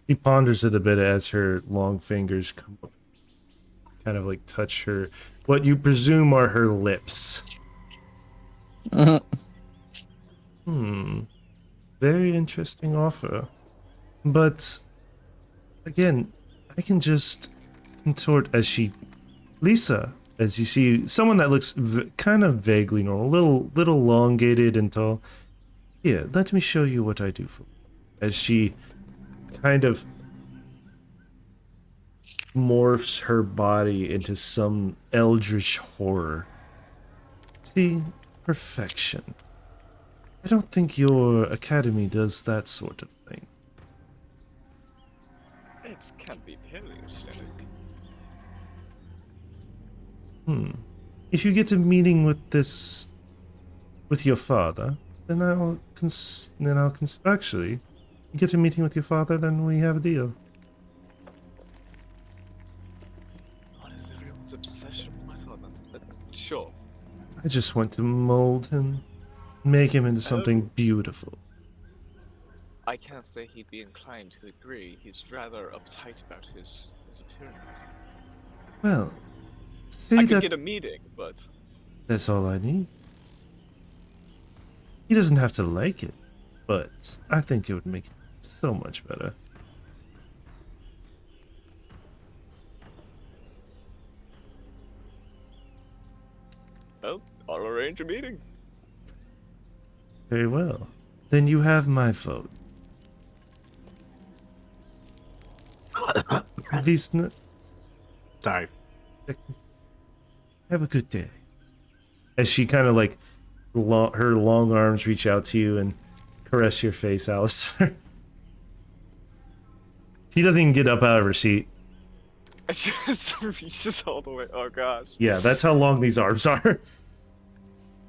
He ponders it a bit as her long fingers come up, kind of like touch her, what you presume are her lips. Very interesting offer. But, again, I can just contort as she... Lisa, as you see, someone that looks kind of vaguely normal, little elongated and tall. Here, let me show you what I do for... As she kind of morphs her body into some eldritch horror. See, perfection. I don't think your academy does that sort of thing. It can be very aesthetic. If you get a meeting with your father, then actually, you get a meeting with your father, then we have a deal. What is everyone's obsession with my father? Sure. I just want to mold him, make him into something beautiful. I can't say he'd be inclined to agree. He's rather uptight about his appearance. Well, say I could that get a meeting, but that's all I need. He doesn't have to like it, but I think it would make it so much better. well, I'll arrange a meeting. Very well. Then you have my vote. Visna, Sorry. have a good day. As she kind of like, her long arms reach out to you and caress your face, Alistair. She doesn't even get up out of her seat. It just reaches all the way. Oh gosh. Yeah, that's how long these arms are.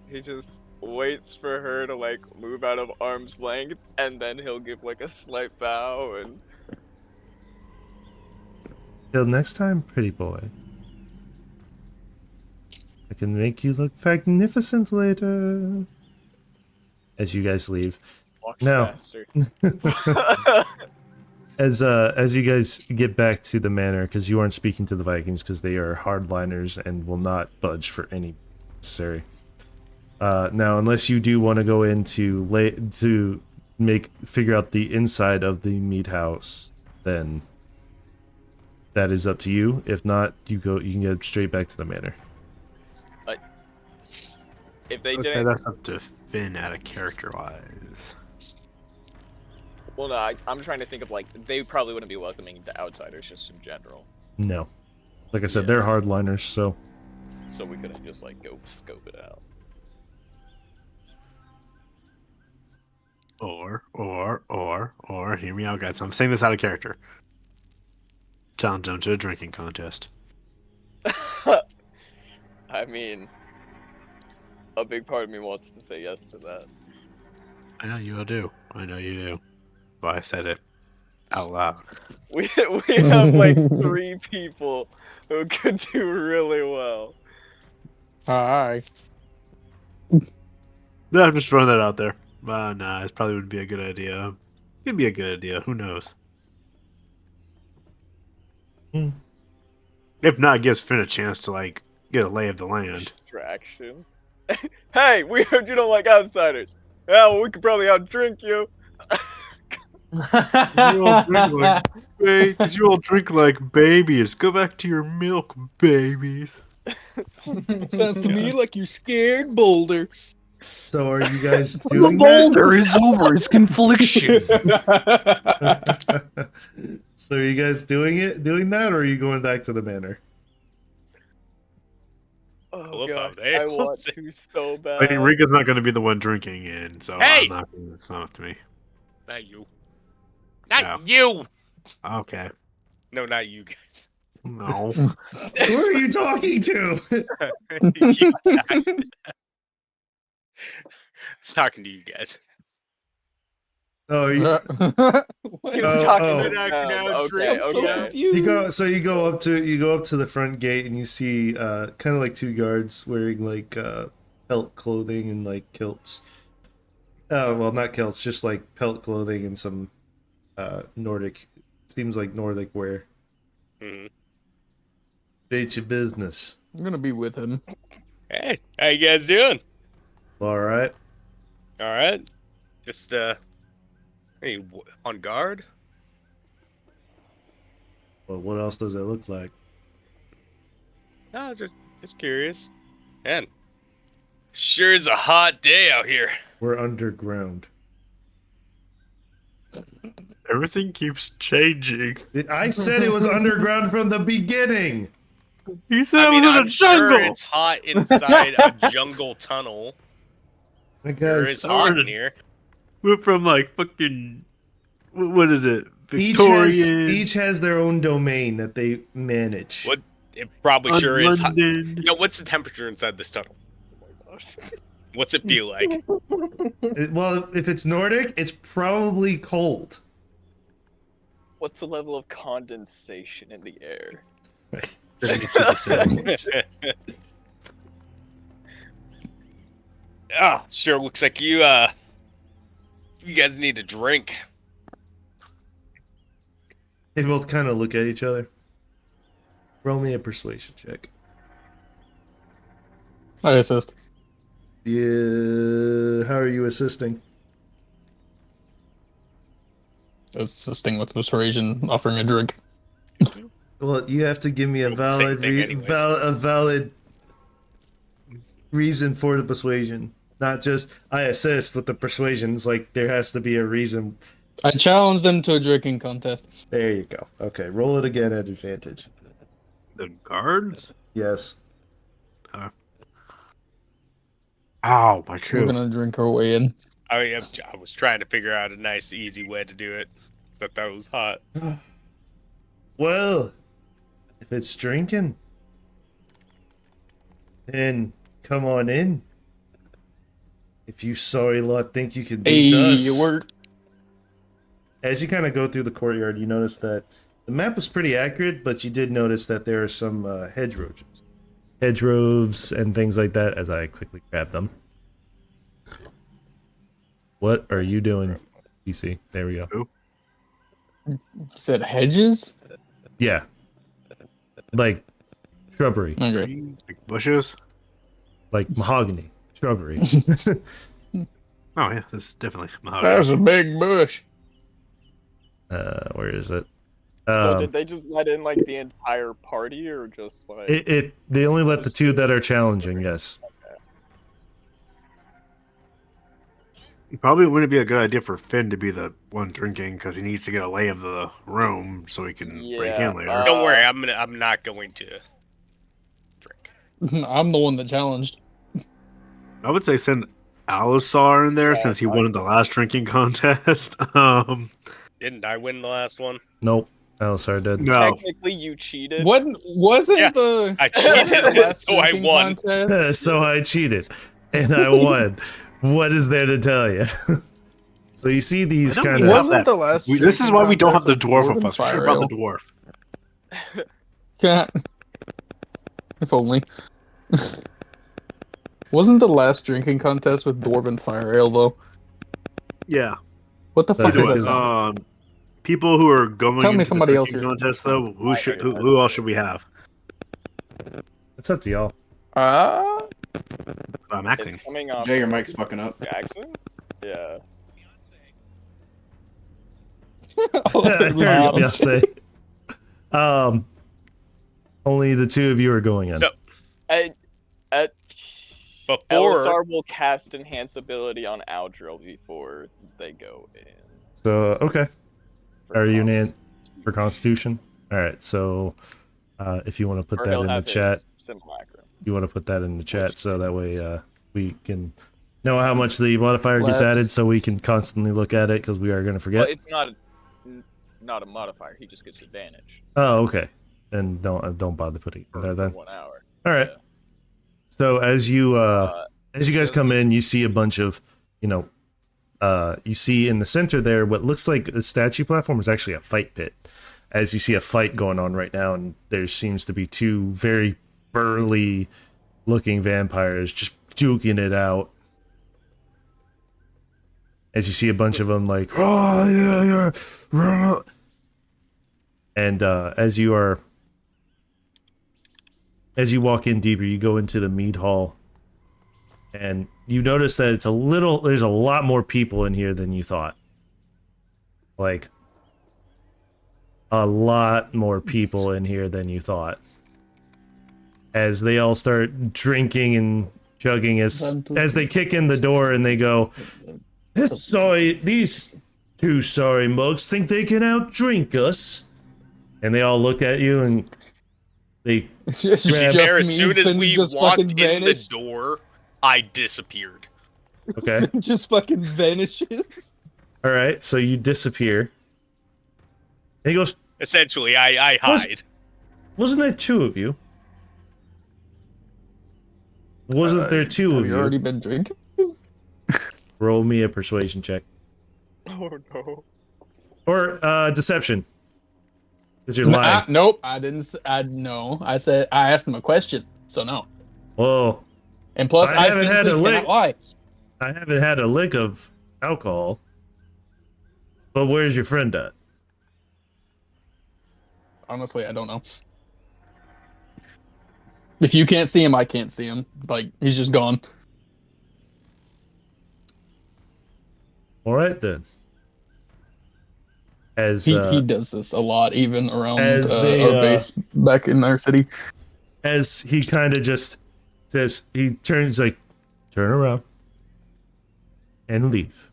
He just waits for her to like move out of arm's length, and then he'll give like a slight bow and. Till next time, pretty boy. I can make you look magnificent later. As you guys leave. Walks No. faster. As you guys get back to the manor, because you aren't speaking to the Vikings, because they are hardliners and will not budge for any necessary. Now, unless you do want to go in to figure out the inside of the meat house, then that is up to you. If not, you can get straight back to the manor. If they Okay, didn't, that's up to Finn out of character-wise. well, no, I'm trying to think of like they probably wouldn't be welcoming to outsiders just in general. No. Like I said, Yeah. they're hardliners, so So we couldn't just like go scope it out. Or, hear me out, guys. I'm saying this out of character. Challenge them to a drinking contest. I mean, a big part of me wants to say yes to that. I know you do. I know you do. But I said it out loud. We have like 3 people who could do really well. Hi. No, I'm just throwing that out there. Nah, it probably would be a good idea. It'd be a good idea. Who knows? Hmm. If not, it gives Finn a chance to like get a lay of the land. Distraction. Hey, we heard you don't like outsiders. Yeah, well, we could probably outdrink you. You all drink like babies. Go back to your milk, babies. Sounds to me like you're scared, Boulder. So are you guys The doing boulder is over its confliction. that? So are you guys doing that, or are you going back to the manor? Oh love god, how they I all want say- to so I bad. mean, Rika's not going to be the one drinking, and so Hey! it's not up to me. Not you. Not you. Okay. No, not you guys. No. Who are you talking to? You guys. I was talking to you guys. Oh, He was Oh, talking oh. to them. Okay, I'm so okay. confused. you go up to the front gate and you see kind of like 2 guards wearing like pelt clothing and like kilts. Well, not kilts, just like pelt clothing and some Nordic, seems like Nordic wear. Mhm. State your business. I'm gonna be with him. Hey, how you guys doing? All right. All right. Just hey, on guard. Well, what else does it look like? No, just curious. Man, sure is a hot day out here. We're underground. Everything keeps changing. I said it was underground from the beginning. You said I mean, it was in I'm a sure jungle. it's hot inside a jungle tunnel. That Sure, guy's it's hot in here. We're from like fucking. What is it? each has Victorian. each has their own domain that they manage. What? It probably sure is hot. London. Yo, what's the temperature inside this tunnel? Oh my gosh. What's it feel like? Well, if it's Nordic, it's probably cold. What's the level of condensation in the air? Ah, sure looks like you guys need a drink. They both kind of look at each other. Roll me a persuasion check. I assist. Yeah, how are you assisting? Assisting with persuasion, offering a drink. Well, you have to give me a Same valid, thing anyways. valid reason for the persuasion. Not just I assist with the persuasion. It's like there has to be a reason. I challenge them to a drinking contest. There you go. Okay, roll it again at advantage. The guards? Yes. Ow, my We're shoe. gonna drink our way in. I was trying to figure out a nice, easy way to do it, but that was hot. Well, if it's drinking, then come on in. If you sorry lot think you can beat us. we're As you kind of go through the courtyard, you notice that the map was pretty accurate, but you did notice that there are some hedgerows and things like that. As I quickly grab them. What are you doing, PC? There we go. said hedges. Yeah, like shrubbery, Okay. Big bushes? like mahogany shrubbery. Oh, yeah, this is definitely mahogany. That's a big bush. Where is it? So did they just let in like the entire party, or just like? They only let the two that are challenging. Yes. It probably wouldn't be a good idea for Finn to be the one drinking because he needs to get a lay of the room so he can break Yeah, in later. Don't worry, I'm not going to drink. I'm the one that challenged. I would say send Alisar in there Yeah, since he won the last drinking contest. Didn't I win the last one? Nope. Alisar did. No. Technically, you cheated. Wasn't Yeah, the I wasn't the cheated, last so I drinking won. contest? So I cheated, and I won. What is there to tell you? So you see these I don't kind know of. what- Wasn't the last? This is why we don't have the dwarf with with us. We should have brought the dwarf. Can't. If only. Wasn't the last drinking contest with Dwarven Fire Ale though? Yeah. What the fuck It is that? was, sound? People who are going Tell me into somebody the else drinking here. contest though, who else should we have? It's up to y'all. I'm acting. It's coming off Jay, your mic's fucking up. Jackson. Yeah. Oh, it was Beyonce. Beyonce. Only the two of you are going in. So- Before Elisar will cast Enhance ability on Aldril before they go in. So okay. for Are you const- for Constitution? All right. So if you want to put or that he'll in the have his chat, simulacrum. you want to put that in the chat so that way we can know how much the modifier gets Let's- added, so we can constantly look at it because we are going to forget. Well, it's not a modifier. He just gets advantage. Oh, okay. Then don't bother putting it in there For then. 1 hour. All right. Yeah. So as you guys come in, you see a bunch of, you see in the center there what looks like a statue platform is actually a fight pit. As you see a fight going on right now, and there seems to be two very burly looking vampires just duking it out. As you see a bunch of them like, oh yeah. And as you walk in deeper, you go into the mead hall, and you notice that there's a lot more people in here than you thought. Like, a lot more people in here than you thought. As they all start drinking and chugging as they kick in the door and they go, these Two sorry mugs think they can outdrink us. And they all look at you and they It's just Grab- There, as me, soon as Finn we just walked fucking in the vanished. door, I disappeared. okay. Finn just fucking vanishes. All right, so you disappear. And he goes, Essentially, I Was- hide. wasn't there two of you? Wasn't there two Have of you you? already been drinking? Roll me a persuasion check. Oh no. Or deception. Because you're lying. Nope, I didn't. No, I said I asked him a question, so no. Whoa. And plus, I I haven't had physically a lick. cannot lie. I haven't had a lick of alcohol. But where's your friend at? Honestly, I don't know. If you can't see him, I can't see him. Like, he's just gone. All right then. As He does this a lot, even around as they, our base back in our city. as he kind of just says, he turns like, turn around and leave.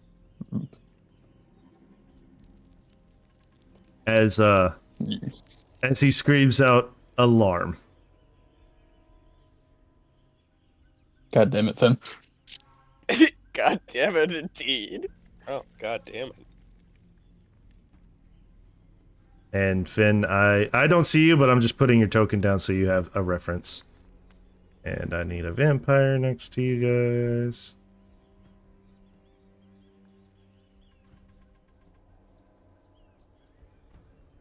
As he screams out alarm. God damn it, Finn. God damn it, indeed. Oh, god damn it. And Finn, I don't see you, but I'm just putting your token down so you have a reference. And I need a vampire next to you guys.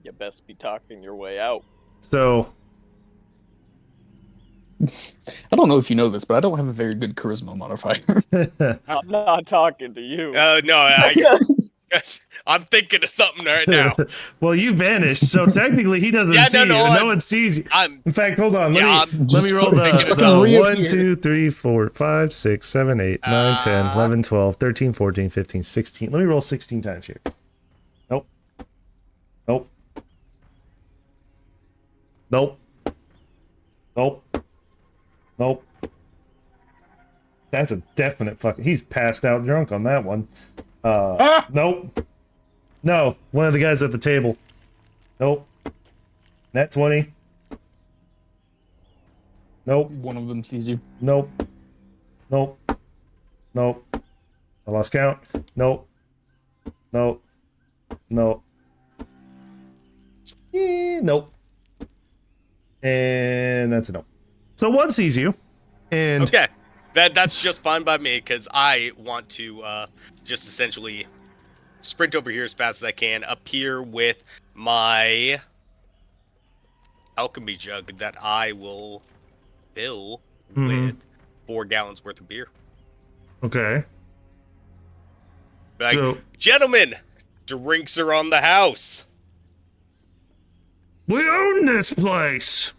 You best be talking your way out. So, I don't know if you know this, but I don't have a very good charisma modifier. I'm not talking to you. No, I'm thinking of something right now. well, you vanished, so technically he doesn't see you. No one sees you. In fact, hold on. Let me roll just the fucking 1, reappear. 2, 3, 4, 5, 6, 7, 8, 9, 10, 11, 12, 13, 14, 15, 16. Let me roll 16 times here. Nope. Nope. Nope. Nope. Nope. That's a definite fucking. He's passed out drunk on that one. Nope. No, one of the guys at the table. Nope. Nat 20. Nope. One of them sees you. Nope. Nope. Nope. I lost count. Nope. Nope. Nope. Nope. And that's a nope. So one sees you. And Okay. That's just fine by me, because I want to just essentially sprint over here as fast as I can, appear with my alchemy jug that I will fill with 4 gallons worth of beer. Okay. Like, So- gentlemen, drinks are on the house. We own this place.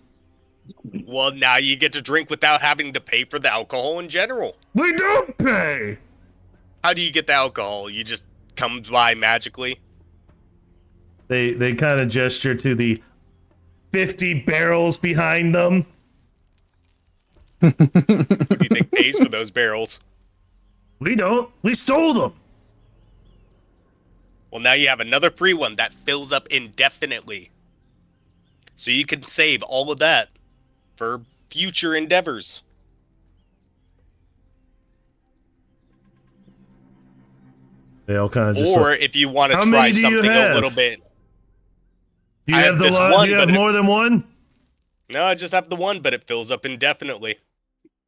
Well, now you get to drink without having to pay for the alcohol in general. We don't pay. How do you get the alcohol? You just comes by magically? They kind of gesture to the 50 barrels behind them. Who do you think pays for those barrels? We don't. We stole them. Well, now you have another free one that fills up indefinitely. So you can save all of that for future endeavors. They all kind of just. Or if you want to How try many do you something a have? little bit. Do you I have have the this lot? one, Do you have but more than one? No, I just have the one, but it fills up indefinitely.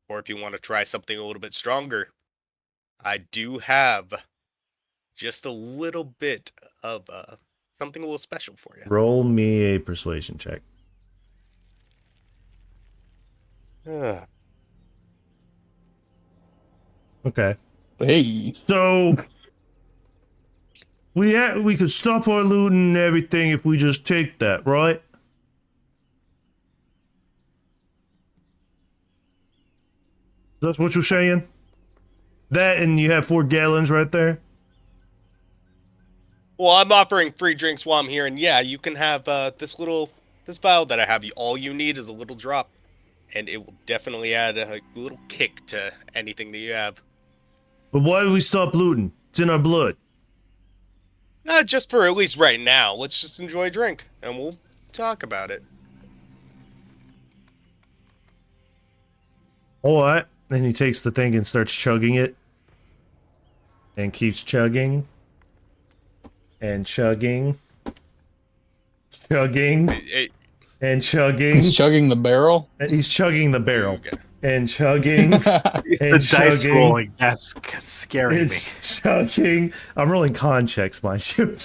Or if you want to try something a little bit stronger, I do have just a little bit of something a little special for you. Roll me a persuasion check. Okay. Hey. So we could stop our looting and everything if we just take that, right? That's what you're saying? That and you have 4 gallons right there? Well, I'm offering free drinks while I'm here, and yeah, you can have this vial that I have. All you need is a little drop, and it will definitely add a little kick to anything that you have. But why do we stop looting? It's in our blood. Not just for at least right now. Let's just enjoy a drink, and we'll talk about it. All right. Then he takes the thing and starts chugging it. And keeps chugging. And chugging. Chugging. And chugging. He's chugging the barrel. And he's chugging the barrel. Okay. And chugging. It's And the dice chugging. rolling. That's scaring me. It's chugging. I'm rolling con checks, mind you.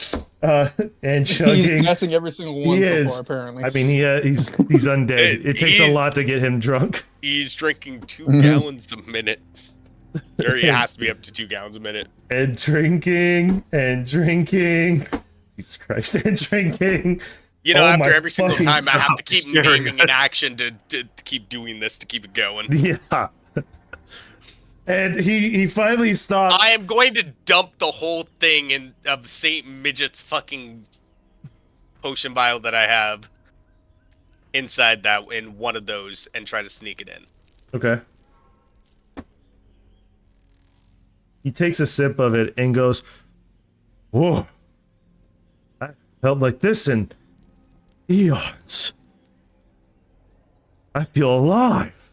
And He's chugging. guessing every single one He so is. far, apparently. I mean, he's undead. It takes a lot to get him drunk. He's drinking 2 Mhm. gallons a minute. Or he has to be up to 2 gallons a minute. And drinking. And drinking. Jesus Christ. And drinking. You know, Oh after my every single fucking time, I have to God, keep scaring naming an us. action to keep doing this, to keep it going. Yeah. And he finally stops. I am going to dump the whole thing of Saint Midget's fucking potion vial that I have inside that in one of those and try to sneak it in. Okay. He takes a sip of it and goes, "Whoa. I felt like this in eons. I feel alive."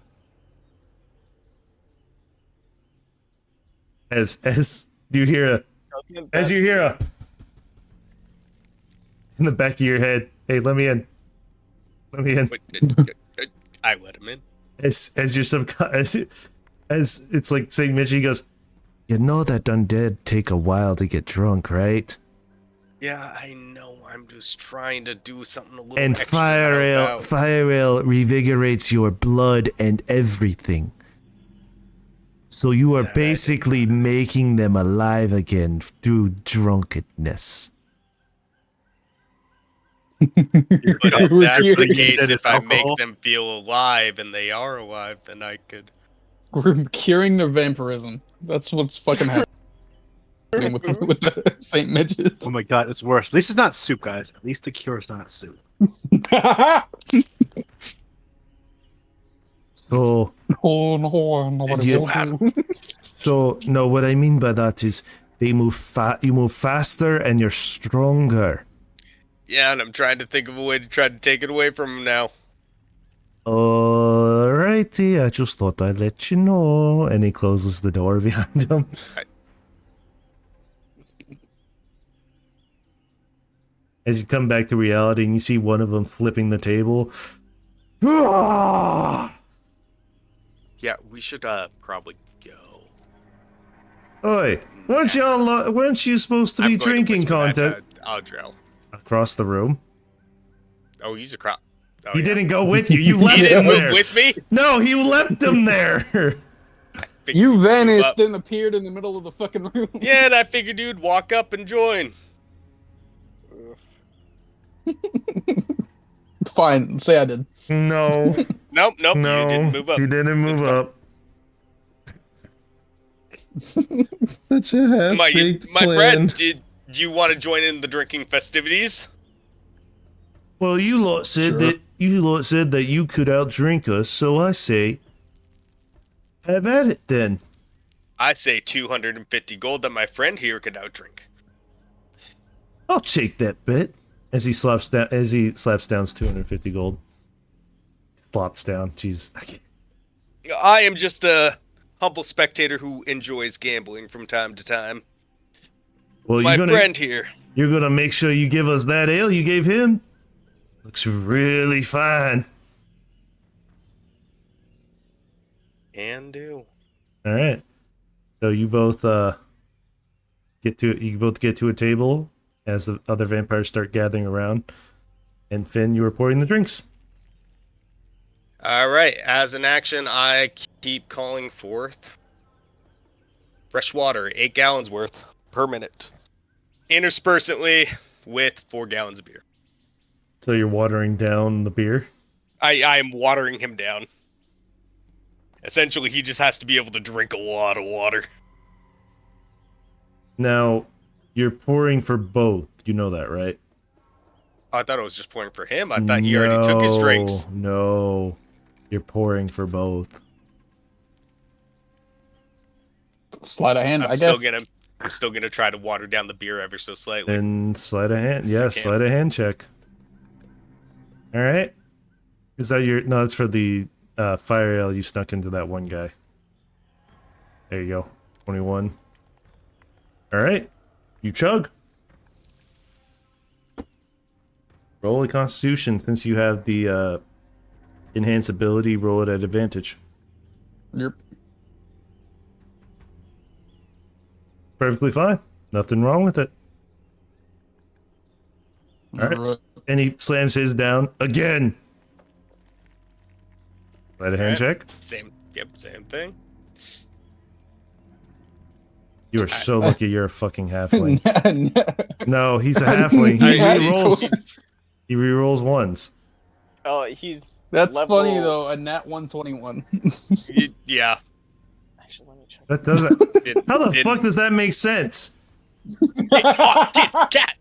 As you hear a in the back of your head, "Hey, let me in. Let me in." Wait, I let him in. As your as it's like Saint Mitch, he goes, "You know that undead take a while to get drunk, right? Yeah, I know. I'm just trying to do something a little And extra to help out. fire ale revigorates your blood and everything. So you are Yeah, basically making them alive again through drunkenness." But if We're that's the curing case, it if is I make alcohol. them feel alive and they are alive, then I could. We're curing their vampirism. That's what's fucking happening with the Saint Midget. Oh my god, it's worse. At least it's not soup, guys. At least the cure is not soup. So Oh no, nobody Yeah. will. so no, what I mean by that is you move faster and you're stronger. Yeah, and I'm trying to think of a way to try to take it away from him now. Alrighty, I just thought I'd let you know. And he closes the door behind him. As you come back to reality and you see one of them flipping the table. Ah! Yeah, we should probably go. Oi, weren't you supposed to I'm be going drinking whisper that content to Audrell. across the room? Oh, he's a crop. Oh, He yeah. didn't go with you. You He left didn't him move there. with me. No, he left him there. Figured You you'd move vanished, up. then appeared in the middle of the fucking room. Yeah, and I figured you'd walk up and join. Fine, say I did. No, Nope, no, you didn't move up. he didn't move It's fine. up. Such a half-baked My plan. friend, do you want to join in the drinking festivities? Well, you lot said Sure. that you could outdrink us, so I say, have at it then. I say 250 gold that my friend here could outdrink. I'll take that bet. As he slaps down 250 gold. Flops down. Jeez. I am just a humble spectator who enjoys gambling from time to time. Well, My friend here. you're gonna make sure you give us that ale you gave him. Looks really fine. And do. All right. So you both get to a table as the other vampires start gathering around. And Finn, you are pouring the drinks. All right. As an action, I keep calling forth fresh water, 8 gallons worth per minute, interspersantly with 4 gallons of beer. So you're watering down the beer. I am watering him down. Essentially, he just has to be able to drink a lot of water. Now, you're pouring for both. You know that, right? I thought I was just pouring for him. I thought he already took his drinks. No, you're pouring for both. Sleight of hand, I'm I still guess. I'm still gonna try to water down the beer ever so slightly. And sleight of hand. Yes, you Yeah, can. sleight of hand check. All right. Is that your? No, it's for the fire ale you snuck into that one guy. There you go. 21. All right. You chug. Roll a Constitution since you have the enhanced ability. Roll it at advantage. Yep. Perfectly fine. Nothing wrong with it. All right. And he slams his down again. Sleight of hand check. Same thing. You are so lucky you're a fucking halfling. No. No, he's a halfling. He rerolls. He rerolls ones. Oh, he's That's level... funny though. A nat 121. Yeah. Actually, let me check. That doesn't. Did- How the did- fuck does that make sense? Oh, cat.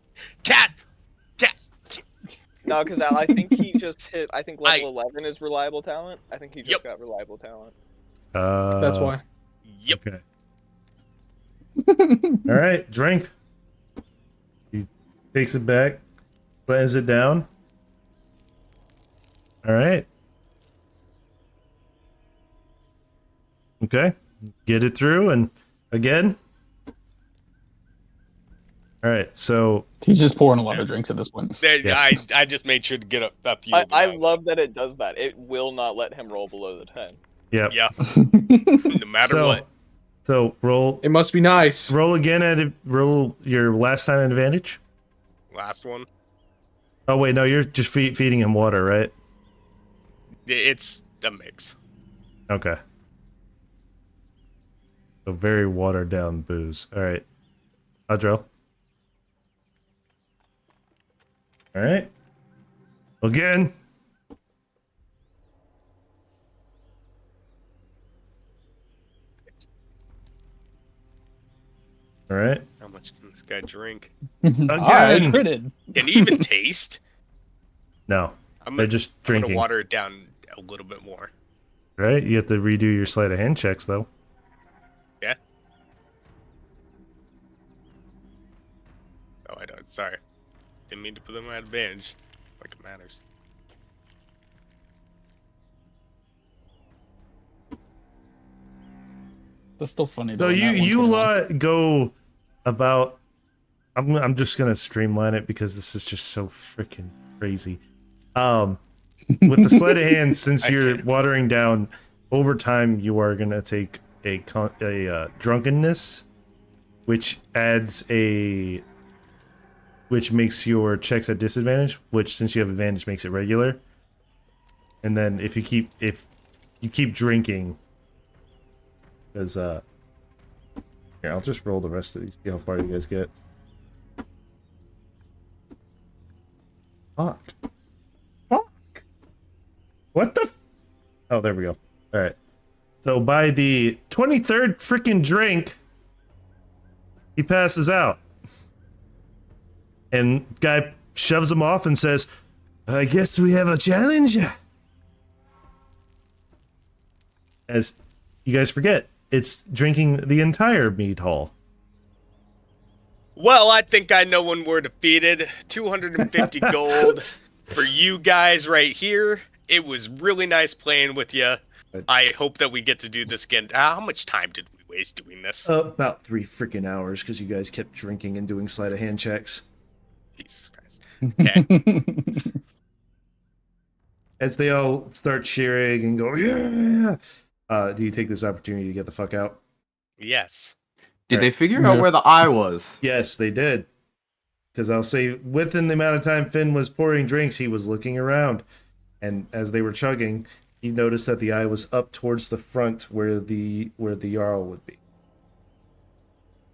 No, because I think he just hit. I think level 11 is reliable talent. I think he just Yep. got reliable talent. That's why. Yep. Okay. All right, drink. He takes it back, slams it down. All right. Okay. Get it through, and again. All right, so He's just pouring a lot of drinks at this point. Yeah. I just made sure to get up you. I love that it does that. It will not let him roll below the 10. yep. Yeah. No matter So, what. so roll It must be nice. roll again at roll your last time advantage. Last one. Oh wait, no, you're just feeding him water, right? It's a mix. Okay. So very watered down booze. All right. Adro. All right. Again. All right. How much can this guy drink? Alright, Again. critted. Can he even taste? No. I'm They're gonna, just I'm gonna drinking. water it down a little bit more. Right? You have to redo your sleight of hand checks though. Yeah. Oh, I don't. Sorry. Didn't mean to put them at advantage. Like it matters. That's still funny. So though, you nat you 121. lot go about. I'm just gonna streamline it because this is just so freaking crazy. With the sleight of hand, since I you're can't. watering down, over time you are gonna take a drunkenness, which adds which makes your checks at disadvantage. Which, since you have advantage, makes it regular. And then if you keep drinking, because here, I'll just roll the rest of these. See how far you guys get. Fuck. What the? Oh, there we go. All right. So by the 23rd freaking drink, he passes out. And guy shoves him off and says, "I guess we have a challenge." As you guys forget, it's drinking the entire mead hall. Well, I think I know when we're defeated. 250 gold for you guys right here. It was really nice playing with you. I hope that we get to do this again. How much time did we waste doing this? About 3 freaking hours because you guys kept drinking and doing sleight of hand checks. Jesus Christ. Okay. As they all start cheering and go, "Yeah!" Do you take this opportunity to get the fuck out? Yes. Did they Alright. figure out where the eye was? Yes, they did. Because I'll say, within the amount of time Finn was pouring drinks, he was looking around. And as they were chugging, he noticed that the eye was up towards the front where the Jarl would be.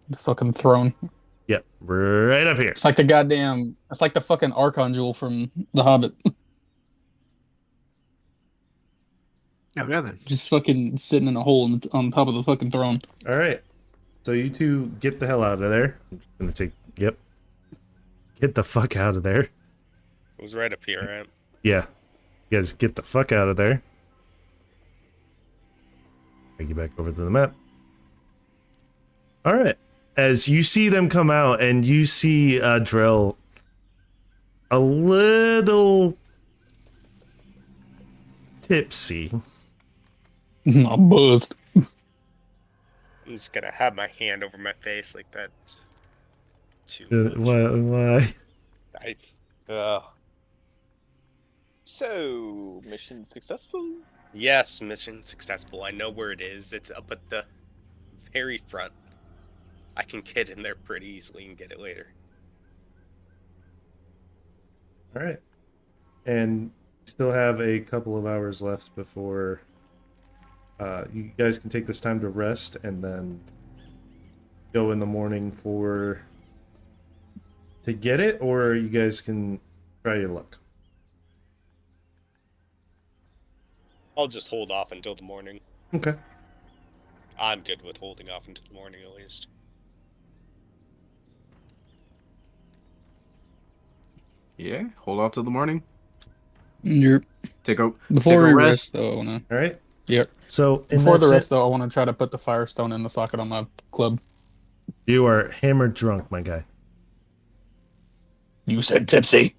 The fucking throne. Yep, right up here. It's like the goddamn. It's like the fucking Archon jewel from The Hobbit. Okay then. Just fucking sitting in a hole on top of the fucking throne. All right. So you two get the hell out of there. I'm just gonna take. Yep. Get the fuck out of there. It was right up here, right? Yeah. You guys get the fuck out of there. Take you back over to the map. All right. as you see them come out, and you see Drell a little tipsy. I'm buzzed. I'm just gonna have my hand over my face like that. Too much. Why? I, So, mission successful? yes, mission successful. I know where it is. It's up at the very front. I can get in there pretty easily and get it later. All right. And you still have a couple of hours left before you guys can take this time to rest and then go in the morning to get it, or you guys can try your luck. I'll just hold off until the morning. Okay. I'm good with holding off until the morning at least. Yeah, hold out till the morning. You're, Take a before we rest. rest, though, I wanna. All right. Yeah. So in Before that the rest, though, I want to try to put the firestone in the socket on my club. you are hammered drunk, my guy. You said tipsy.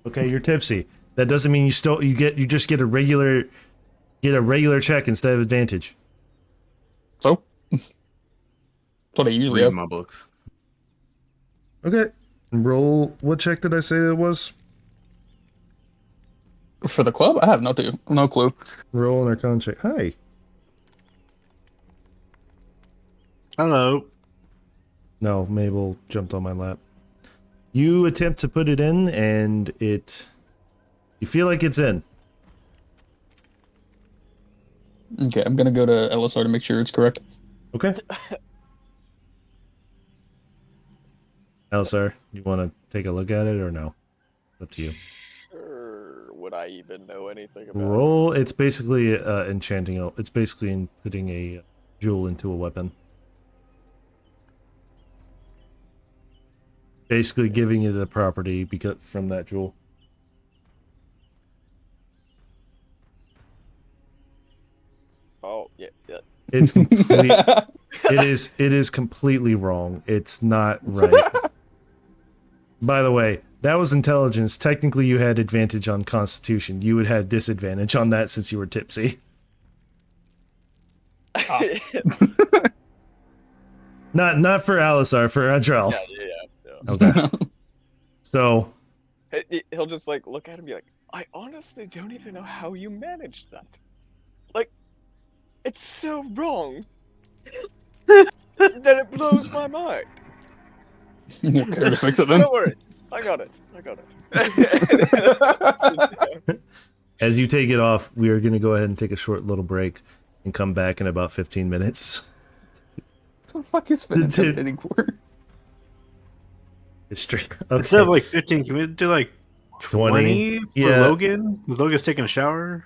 Okay, you're tipsy. That doesn't mean you just get a regular check instead of advantage. So, that's what I usually Read have. my books. Okay. Roll. What check did I say it was? For the club, I have no clue. Roll an Arcana check. Hi. Hello. No, Mabel jumped on my lap. You attempt to put it in, and you feel like it's in. Okay, I'm gonna go to LSR to make sure it's correct. Okay. Elsar, you want to take a look at it or no? It's up to you. Sure. Would I even know anything about it? Roll. It's basically enchanting. It's basically putting a jewel into a weapon. Basically giving it a property because from that jewel. Oh, yeah. It's complete. It is completely wrong. It's not right. By the way, that was intelligence. Technically, you had advantage on Constitution. You would have disadvantage on that since you were tipsy. Not for Alisar, for Adrel. Yeah. Okay. So, He'll just like look at him and be like, I honestly don't even know how you managed that. Like, it's so wrong that it blows my mind. You care to fix it then? Don't worry. I got it. as you take it off, we are going to go ahead and take a short little break and come back in about 15 minutes. What the fuck is Finn intimidating for? It's straight. Instead of like 15, can we do like 20 for Yeah. Logan? Because Logan's taking a shower.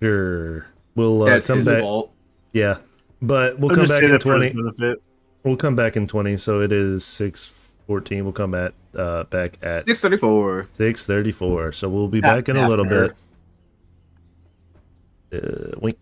Sure. We'll That's come his back. fault. Yeah. But we'll I'm come just back saying in that for his 20. benefit. We'll come back in 20, so it is 6:14. We'll come back at 6:34. 6:34. So we'll be Yeah, back in a little after. bit. Wink.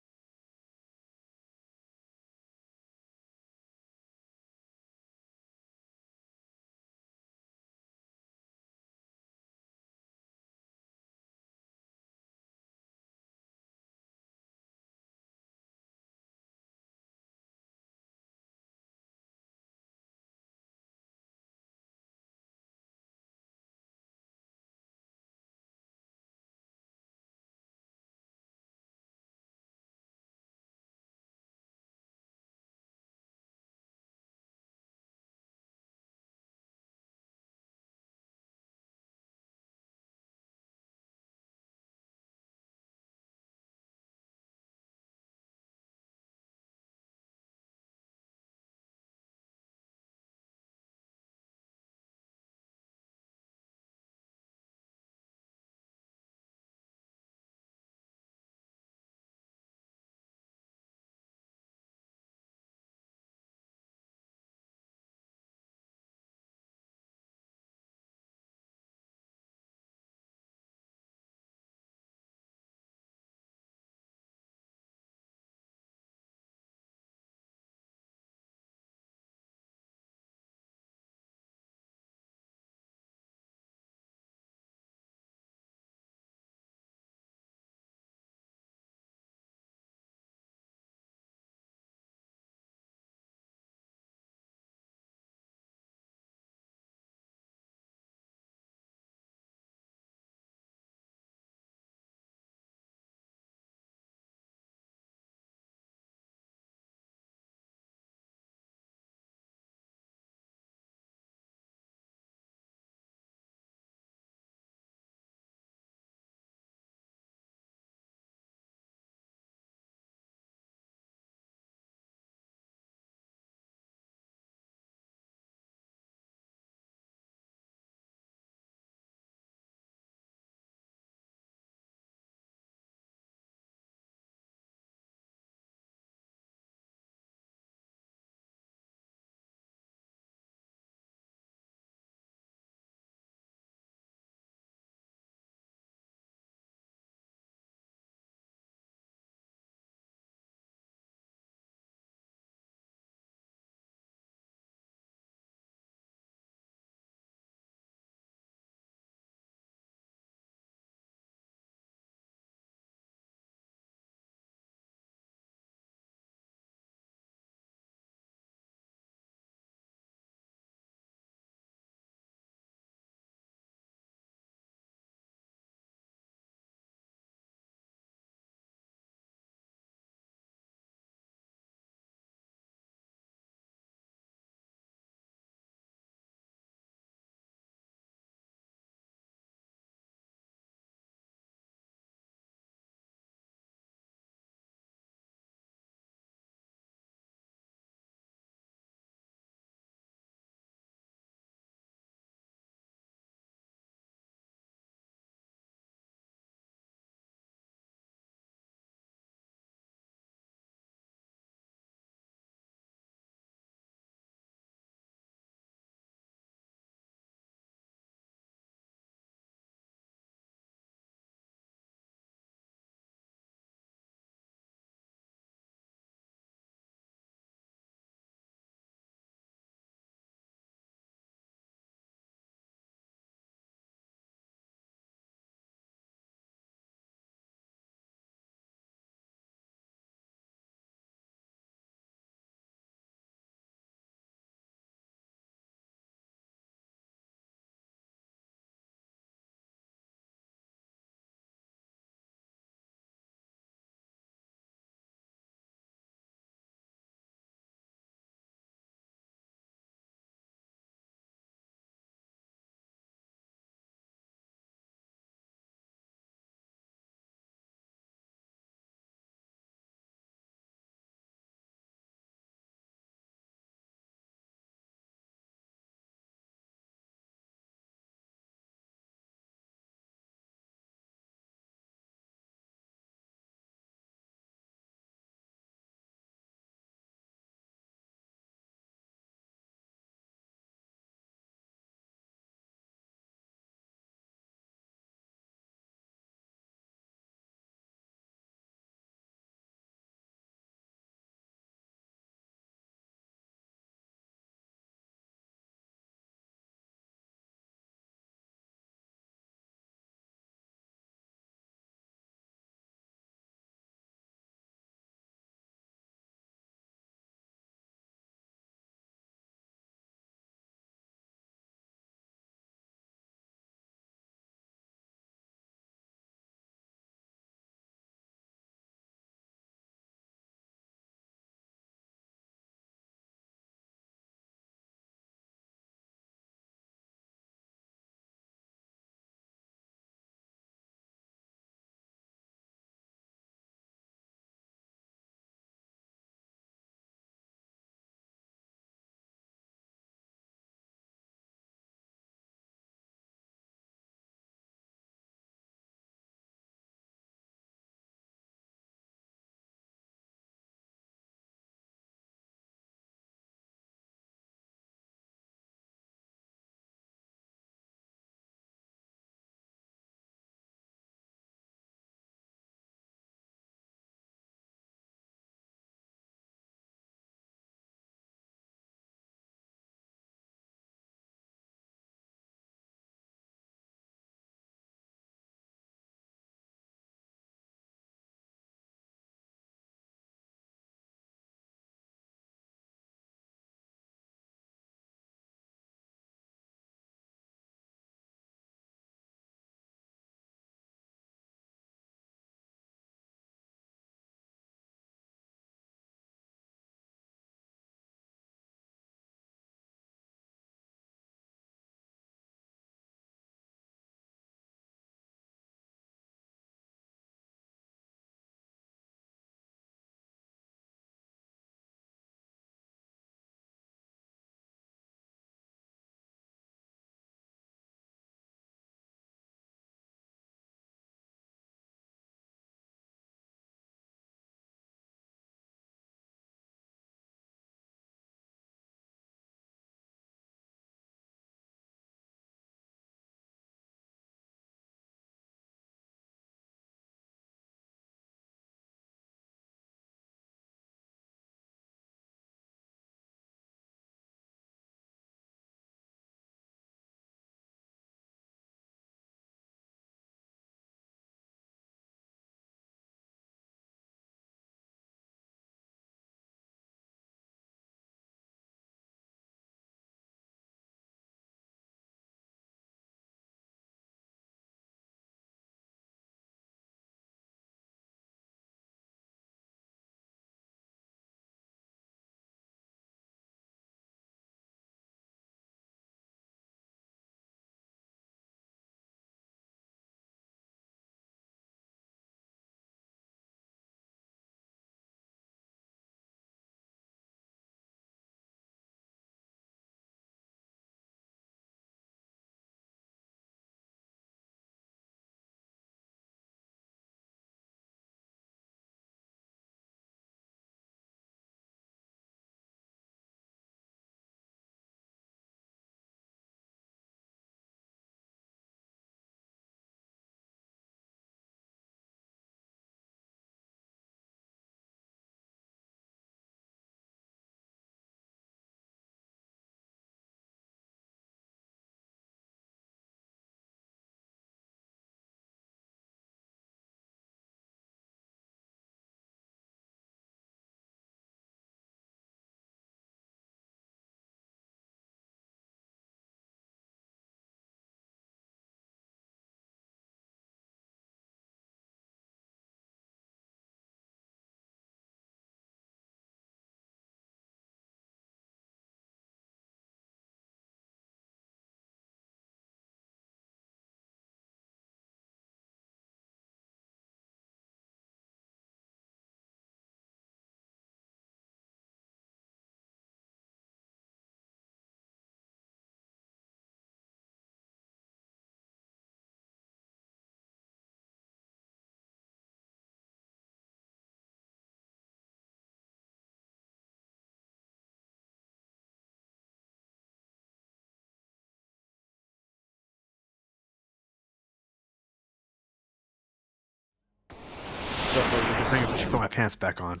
I guess I should put my pants back on.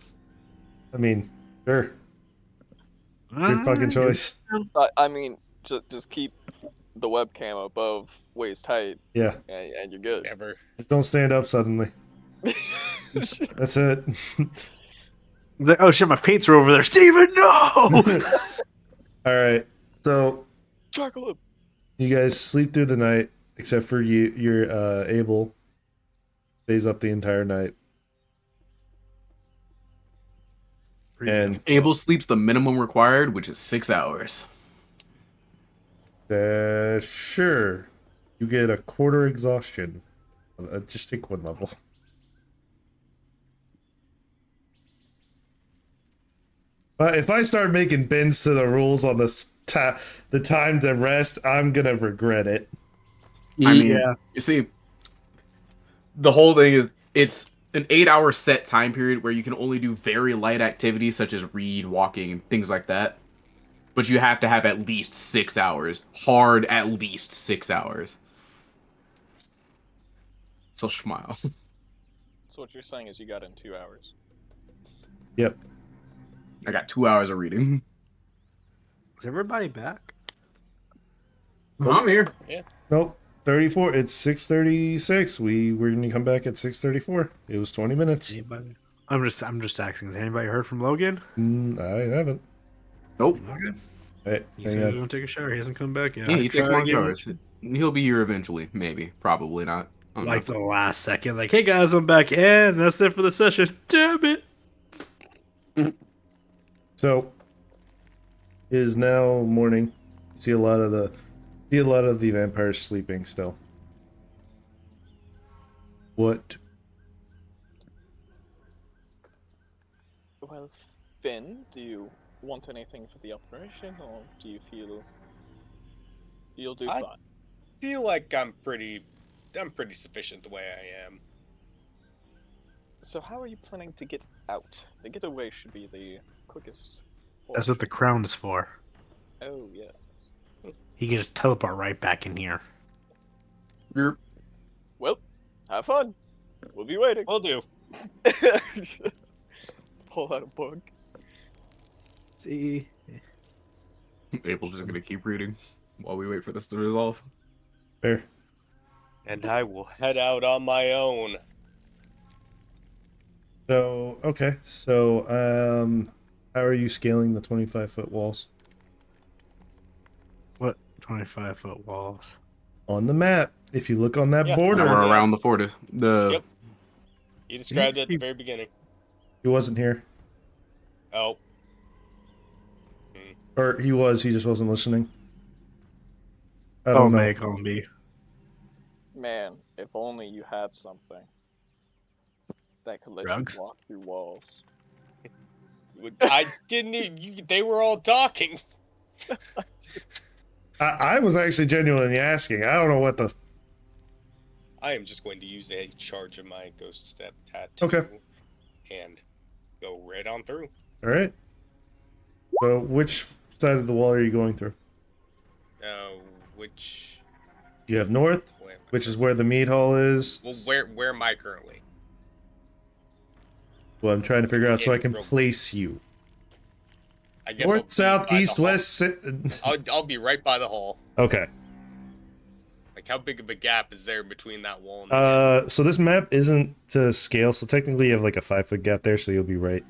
I mean, sure. Your fucking Alright. choice. I mean, just keep the webcam above waist height, Yeah. and you're good. Never. Just don't stand up suddenly. That's it. Oh shit, my paints are over there. Steven, no! All right. So Chocolate. you guys sleep through the night, except for you. You're Abel stays up the entire night, and Abel sleeps the minimum required, which is 6 hours. sure, you get a quarter exhaustion. Just take one level. But if I start making bends to the rules on this the time to rest, I'm gonna regret it. I mean, Yeah. you see, the whole thing is it's an 8-hour set time period where you can only do very light activities such as read, walking, and things like that. But you have to have at least 6 hours. Hard, at least 6 hours. So smile. So what you're saying is you got in 2 hours. Yep. I got 2 hours of reading. Is everybody back? I'm here. Nope. 34. It's 6:36. We're gonna come back at 6:34. It was 20 minutes. Anybody? I'm just asking. Has anybody heard from Logan? I haven't. Nope. Okay. Hey, He hang said he's on. gonna take a shower. He hasn't come back yet. Yeah, I he takes tried long again. showers. He'll be here eventually. Maybe. Probably not. I don't Like know. the last second, like, hey guys, I'm back, and that's it for the session. Damn it! So it is now morning. You see a lot of the vampires sleeping still. What? Well, Finn, do you want anything for the operation, or do you feel you'll do I- fine? Feel like I'm pretty sufficient the way I am. So how are you planning to get out? The getaway should be the quickest. That's what the crown is for. Oh yes. He can just teleport right back in here. Well, have fun. We'll be waiting. Will do. Just pull out a book. See, Abel's just gonna keep reading while we wait for this to resolve. Fair. And I will head out on my own. So okay. So how are you scaling the 25-foot walls? what 25-foot walls? On the map, if you look on that Yeah. border, Or Yes. around the fort. Yep. You described it at the see- very beginning. he wasn't here, Oh, or he was. He just wasn't listening. I Oh, don't know. make on me. Man, if only you had something that could let Drugs? you walk through walls. I didn't. They were all talking. I was actually genuinely asking. I don't know what the. I am just going to use a charge of my ghost step tattoo. Okay. And go right on through. All right. So which side of the wall are you going through? Which? You have north, Where, which is where the meat hall is. well, where am I currently? Well, I'm trying to figure out so I can Real- place you. I guess I'll North, be south, by the east, hall. west. I'll be right by the hall. Okay. Like, how big of a gap is there between that wall and the So this map isn't to scale, so technically you have like a 5-foot gap there, so you'll be right.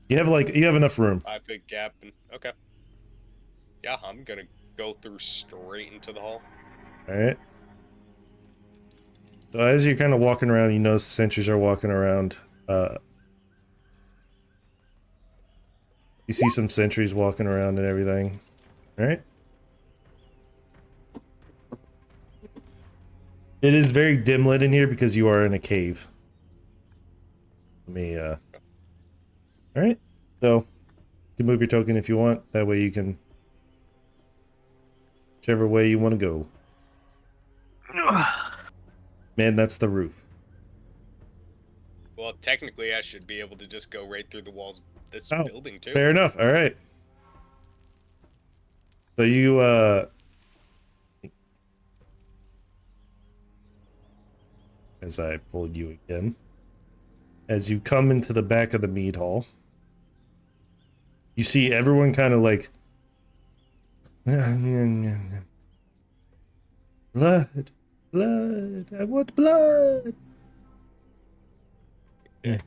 You have enough room. 5-foot gap? And okay. Yeah, I'm gonna go through straight into the hall. All right. So as you're kind of walking around, you notice the sentries are walking around. You see some sentries walking around and everything. All right. It is very dim lit in here because you are in a cave. Let me. All right. So you can move your token if you want. That way you can. Whichever way you want to go. Man, that's the roof. Well, technically, I should be able to just go right through the walls of this Oh, building, too. Fair enough. All right. So you as I pulled you again. as you come into the back of the mead hall, you see everyone kind of like, blood, blood, I want blood. Yeah.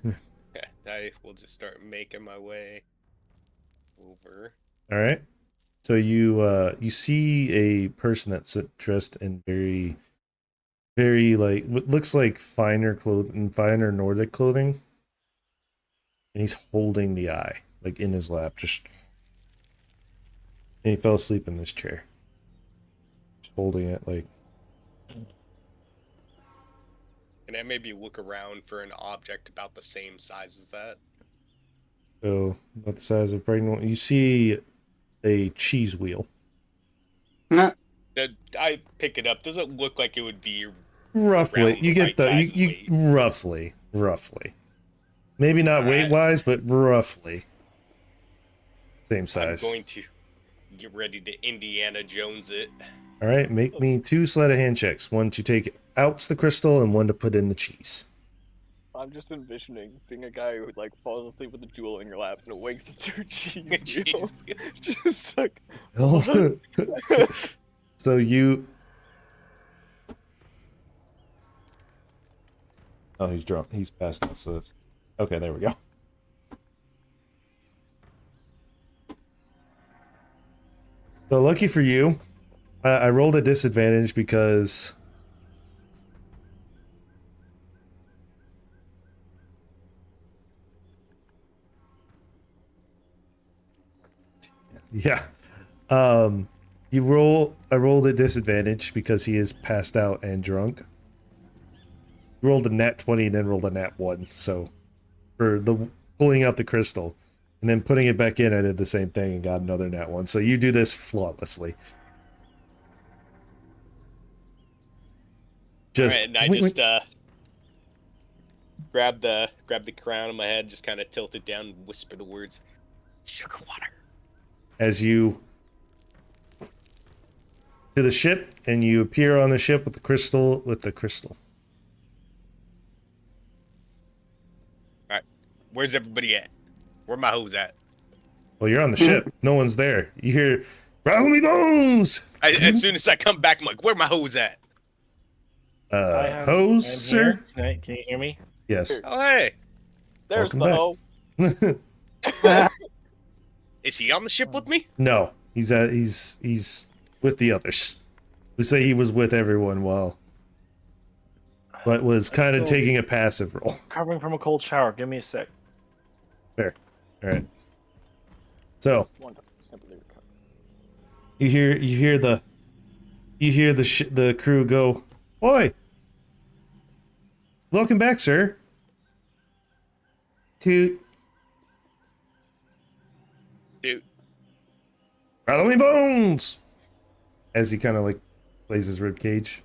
I will just start making my way over. All right. So you see a person that's dressed in very, very like what looks like finer clothing, finer Nordic clothing, and he's holding the eye like in his lap, just. And he fell asleep in this chair, just holding it like. And I maybe look around for an object about the same size as that. So about the size of pregnant. You see a cheese wheel. Nah. I pick it up. Does it look like it would be Roughly, around you the get right the size and you weight? roughly. Maybe not All right. weight wise, but roughly same I'm size. going to get ready to Indiana Jones it. All right, make me 2 sleight of hand checks. One to take out the crystal and one to put in the cheese. I'm just envisioning being a guy who like falls asleep with a jewel in your lap and wakes up to a cheese wheel. Just like So you. Oh, he's drunk. He's passed out. So that's okay. There we go. So lucky for you, I rolled a disadvantage because yeah. I rolled a disadvantage because he is passed out and drunk. You rolled a nat 20 and then rolled a nat 1. So for the pulling out the crystal and then putting it back in, I did the same thing and got another nat 1. So you do this flawlessly. Just All right, and I just grab the crown in my head, just kind of tilt it down, and whisper the words, "Sugar water." as you to the ship, and you appear on the ship with the crystal. All right, where's everybody at? Where my hoes at? Well, you're on the ship. No one's there. You hear, "Rattle me bones!" As soon as I come back, I'm like, "Where my hoes at?" Hose, I'm sir? here. Can you hear me? Yes. Oh, hey, there's Welcome the back. hoe. is he on the ship with me? No, he's with the others. We say he was with everyone but was kind of still- taking a passive role. Recovering from a cold shower. Give me a sec. Fair. All right. So 100% recover. you hear the crew go, "Oi! Welcome back, sir." Toot. Dude, Rattle me bones! As he kind of like plays his rib cage.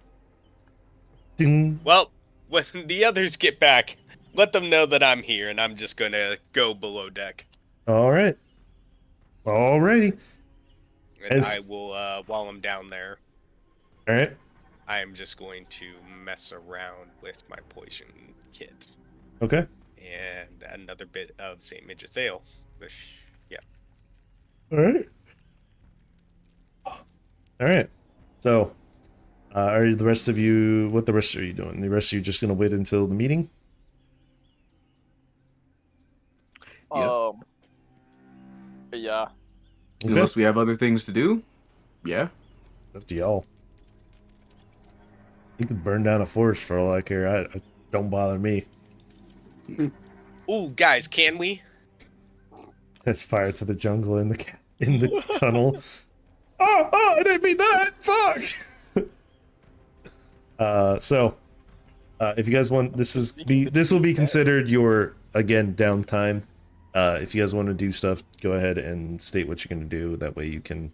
Ding. well, when the others get back, let them know that I'm here, and I'm just gonna go below deck. All right. Alrighty. And As- I will, while I'm down there, All right. I am just going to mess around with my poison kit Okay. and another bit of St. Midget's Ale. Yeah. All right. All right. So, are the rest of you? What the rest are you doing? The rest of you just gonna wait until the meeting? Yeah. Yeah. Okay. Unless we have other things to do. Yeah. Up to y'all. You can burn down a forest for all I care. I don't bother me. Ooh, guys, can we? Sets fire to the jungle in the tunnel. Oh, I didn't mean that. Fuck. If you guys want, this will be considered your again downtime. If you guys want to do stuff, go ahead and state what you're gonna do. That way you can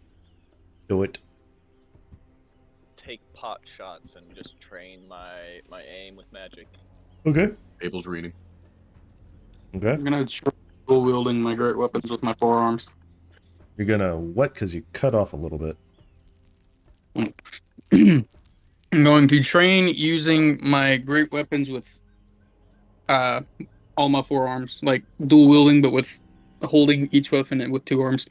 do it. Take pot shots and just train my aim with magic. Okay. Abel's reading. Okay. I'm gonna try dual wielding my great weapons with my forearms. You're gonna what? Because you cut off a little bit. I'm going to train using my great weapons with all my 4 arms, like dual wielding, but with holding each weapon and with 2 arms.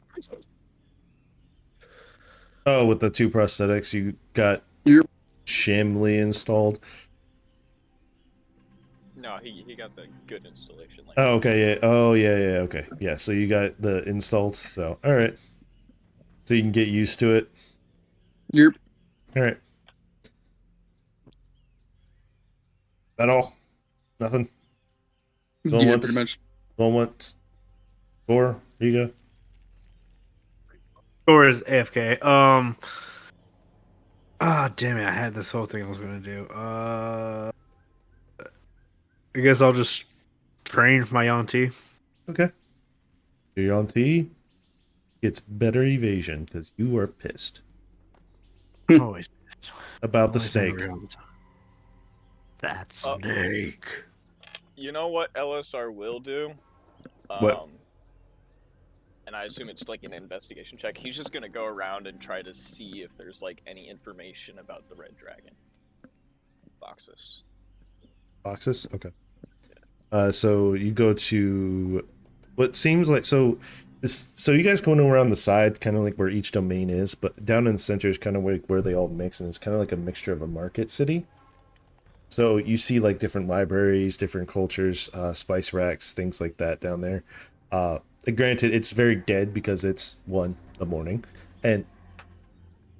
Oh, with the 2 prosthetics, you got Yep. Shamley installed. No, he got the good installation. Like, Oh, okay, yeah. Oh, yeah, yeah, okay. Yeah, so you got the installed, so, alright. So you can get used to it. Yep. Alright. That all? Nothing? Going Yeah, once? pretty much. Going once? 4? Here you go. Or is AFK? Ah, damn it! I had this whole thing I was gonna do. I guess I'll just train for my auntie. Okay. Your auntie gets better evasion, because you are pissed Always pissed. about the Always snake. angry all the time. That snake. you know what LSR will do? What? And I assume it's like an investigation check. He's just gonna go around and try to see if there's like any information about the red dragon. Foxus. Boxes? Okay. So you go to what seems like so you guys going around the side, kind of like where each domain is, but down in the center is kind of where they all mix, and it's kind of like a mixture of a market city. So you see like different libraries, different cultures, spice racks, things like that down there. Granted, it's very dead because it's the morning, and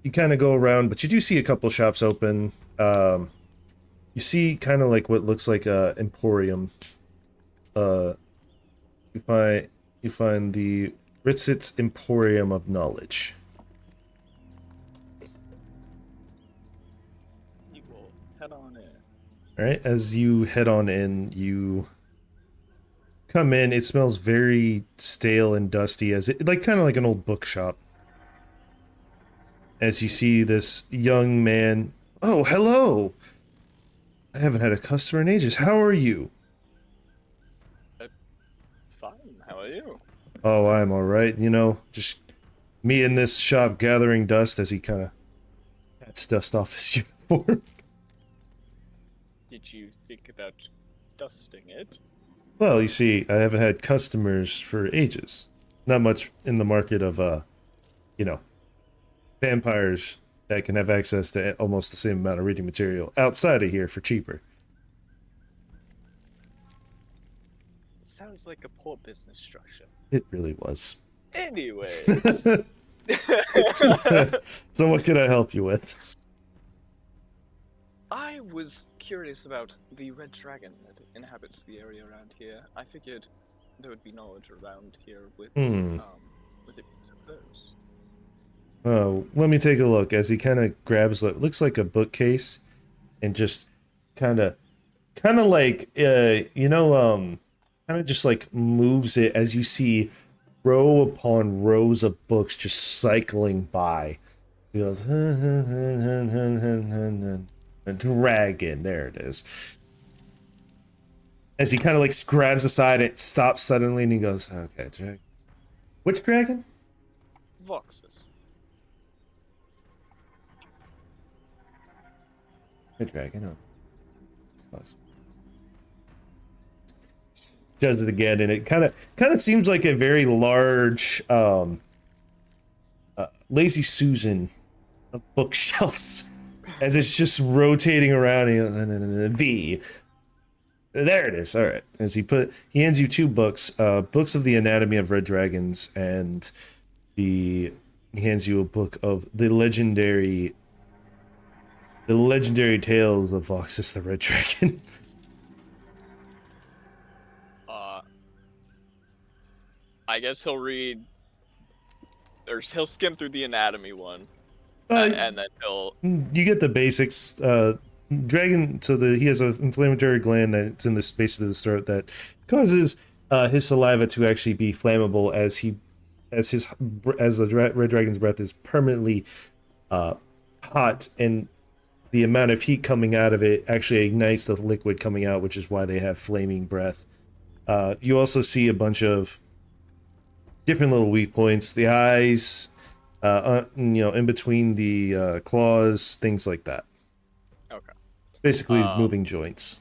you kind of go around, but you do see a couple shops open. You see kind of like what looks like a emporium. You find the Ritzit's Emporium of Knowledge. You will head on in. All right, as you head on in, you come in. It smells very stale and dusty, as it like kind of like an old bookshop. As you see this young man. Oh, hello. I haven't had a customer in ages. How are you? Fine. How are you? Oh, I'm all right. You know, just me in this shop gathering dust, as he kind of pats dust off his uniform. Did you think about dusting it? Well, you see, I haven't had customers for ages. Not much in the market of, vampires that can have access to almost the same amount of reading material outside of here for cheaper. Sounds like a poor business structure. It really was. Anyways. So what can I help you with? I was curious about the red dragon that inhabits the area around here. I figured there would be knowledge around here with it being so close. Oh, let me take a look. As he kind of grabs what looks like a bookcase, and just kind of like kind of just like moves it as you see row upon rows of books just cycling by. He goes, a dragon. There it is. As he kind of like grabs aside, it stops suddenly, and he goes, "Okay, dragon. Which dragon?" Voxus. A dragon. Oh, it's close. Does it again, and it kind of seems like a very large, Lazy Susan of bookshelves, as it's just rotating around. And a V. There it is. All right. As he hands you 2 books, books of the anatomy of red dragons, and he hands you a book of the legendary tales of Voxus the Red Dragon. I guess he'll read, or he'll skim through the anatomy one, and then he'll. You get the basics. Dragon. So he has an inflammatory gland that's in the space of his throat that causes his saliva to actually be flammable as the red dragon's breath is permanently hot, and the amount of heat coming out of it actually ignites the liquid coming out, which is why they have flaming breath. You also see a bunch of different little weak points, the eyes, in between the claws, things like that. Okay. Basically, moving joints.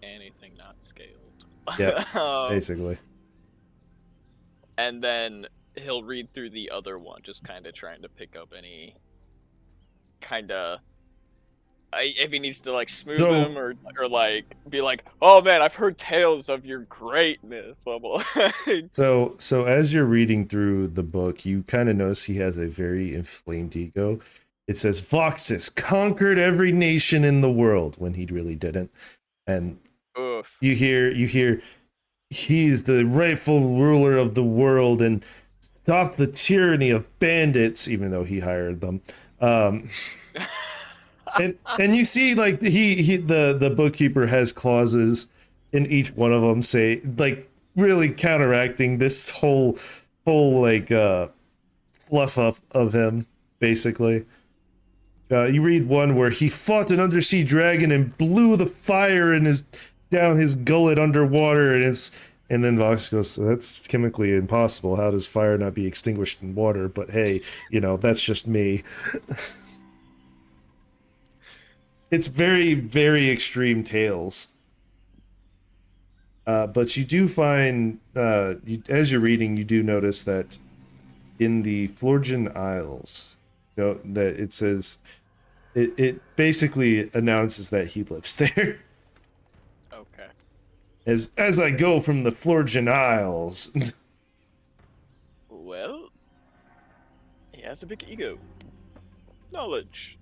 Anything not scaled. Yeah, Um, basically. and then he'll read through the other one, just kind of trying to pick up any kind of if he needs to like smooth So- him or like be like, oh man, I've heard tales of your greatness. Blah, blah. So as you're reading through the book, you kind of notice he has a very inflamed ego. It says Voxus conquered every nation in the world when he really didn't. And Oof. you hear he's the rightful ruler of the world and stopped the tyranny of bandits, even though he hired them. And you see like the bookkeeper has clauses in each one of them say like really counteracting this whole like fluff up of him basically. You read one where he fought an undersea dragon and blew the fire in his down his gullet underwater, and then Vox goes, so that's chemically impossible. How does fire not be extinguished in water? But hey, that's just me. It's very, very extreme tales. But you do find, as you're reading, you do notice that in the Florgian Isles, that it says, it basically announces that he lives there. Okay. As I go from the Florgian Isles. Well, he has a big ego. Knowledge.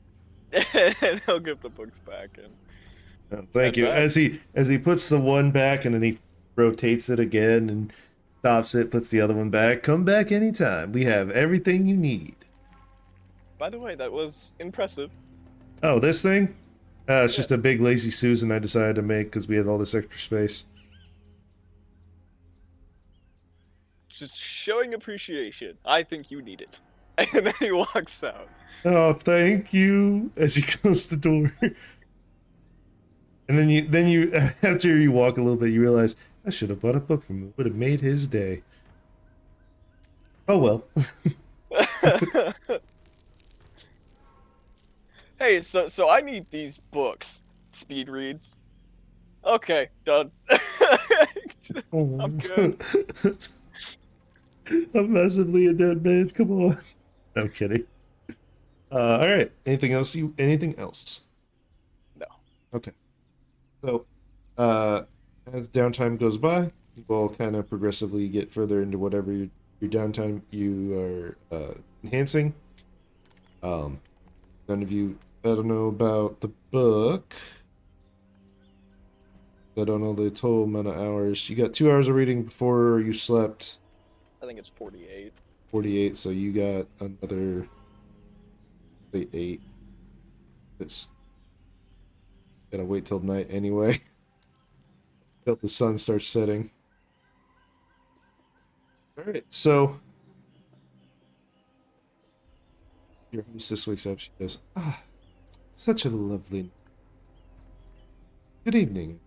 And he'll give the books back and Thank you. back. As he puts the one back and then he rotates it again and stops it, puts the other one back. Come back anytime. We have everything you need. By the way, that was impressive. Oh, this thing? It's just a big lazy Susan I decided to make because we had all this extra space. Just showing appreciation. I think you need it. And then he walks out. Oh, thank you. As he closes the door. And then you after you walk a little bit, you realize I should have bought a book from him. It would have made his day. Oh well. Hey, so I need these books. Speed reads. Okay, done. I'm good. I'm massively a dead man. Come on. I'm kidding. All right. Anything else? Anything else? No. Okay. So, as downtime goes by, you all kind of progressively get further into whatever your downtime you are enhancing. None of you. I don't know about the book. I don't know the total amount of hours. You got 2 hours of reading before you slept. I think it's 48. 48, so you got another, say, 8. It's gonna wait till night anyway. Till the sun starts setting. Alright, so your hostess wakes up, she goes, such a lovely... Good evening.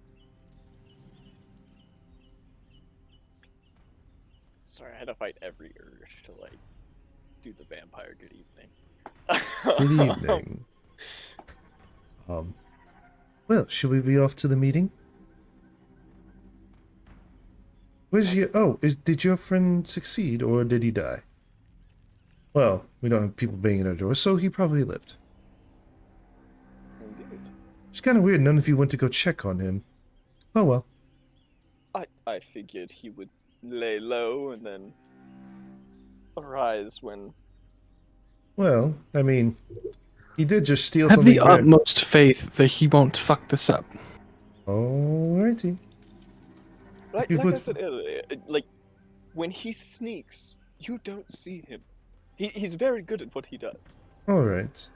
Sorry, I had to fight every urge to like do the vampire good evening. Good evening. Well, should we be off to the meeting? Where's your... Oh, did your friend succeed, or did he die? Well, we don't have people banging at our door, so he probably lived. Indeed. It's kind of weird none of you went to go check on him. Oh well. I figured he would lay low and then arise when... Well, I mean, he did just steal Have something. the utmost faith that he won't fuck this up. Alrighty. Like You I would- said earlier, like, when he sneaks, you don't see him. He's very good at what he does. Alright.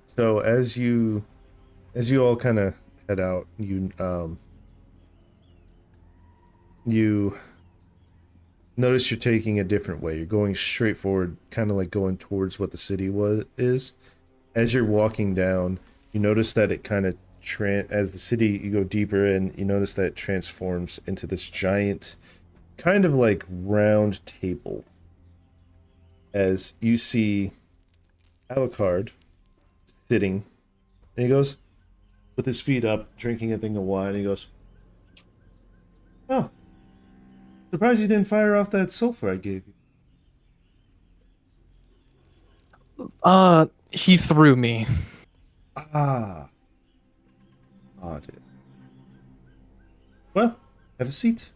So as you all kind of head out, you notice you're taking a different way. You're going straight forward, kind of like going towards what the city is. As you're walking down, you notice that it kind of as the city, you go deeper in, you notice that it transforms into this giant, kind of like round table. As you see Alucard sitting, and he goes with his feet up, drinking a thing of wine. And he goes, Oh. Surprised you didn't fire off that sulfur I gave you. He threw me. Ah. Oh, dear. Well, have a seat.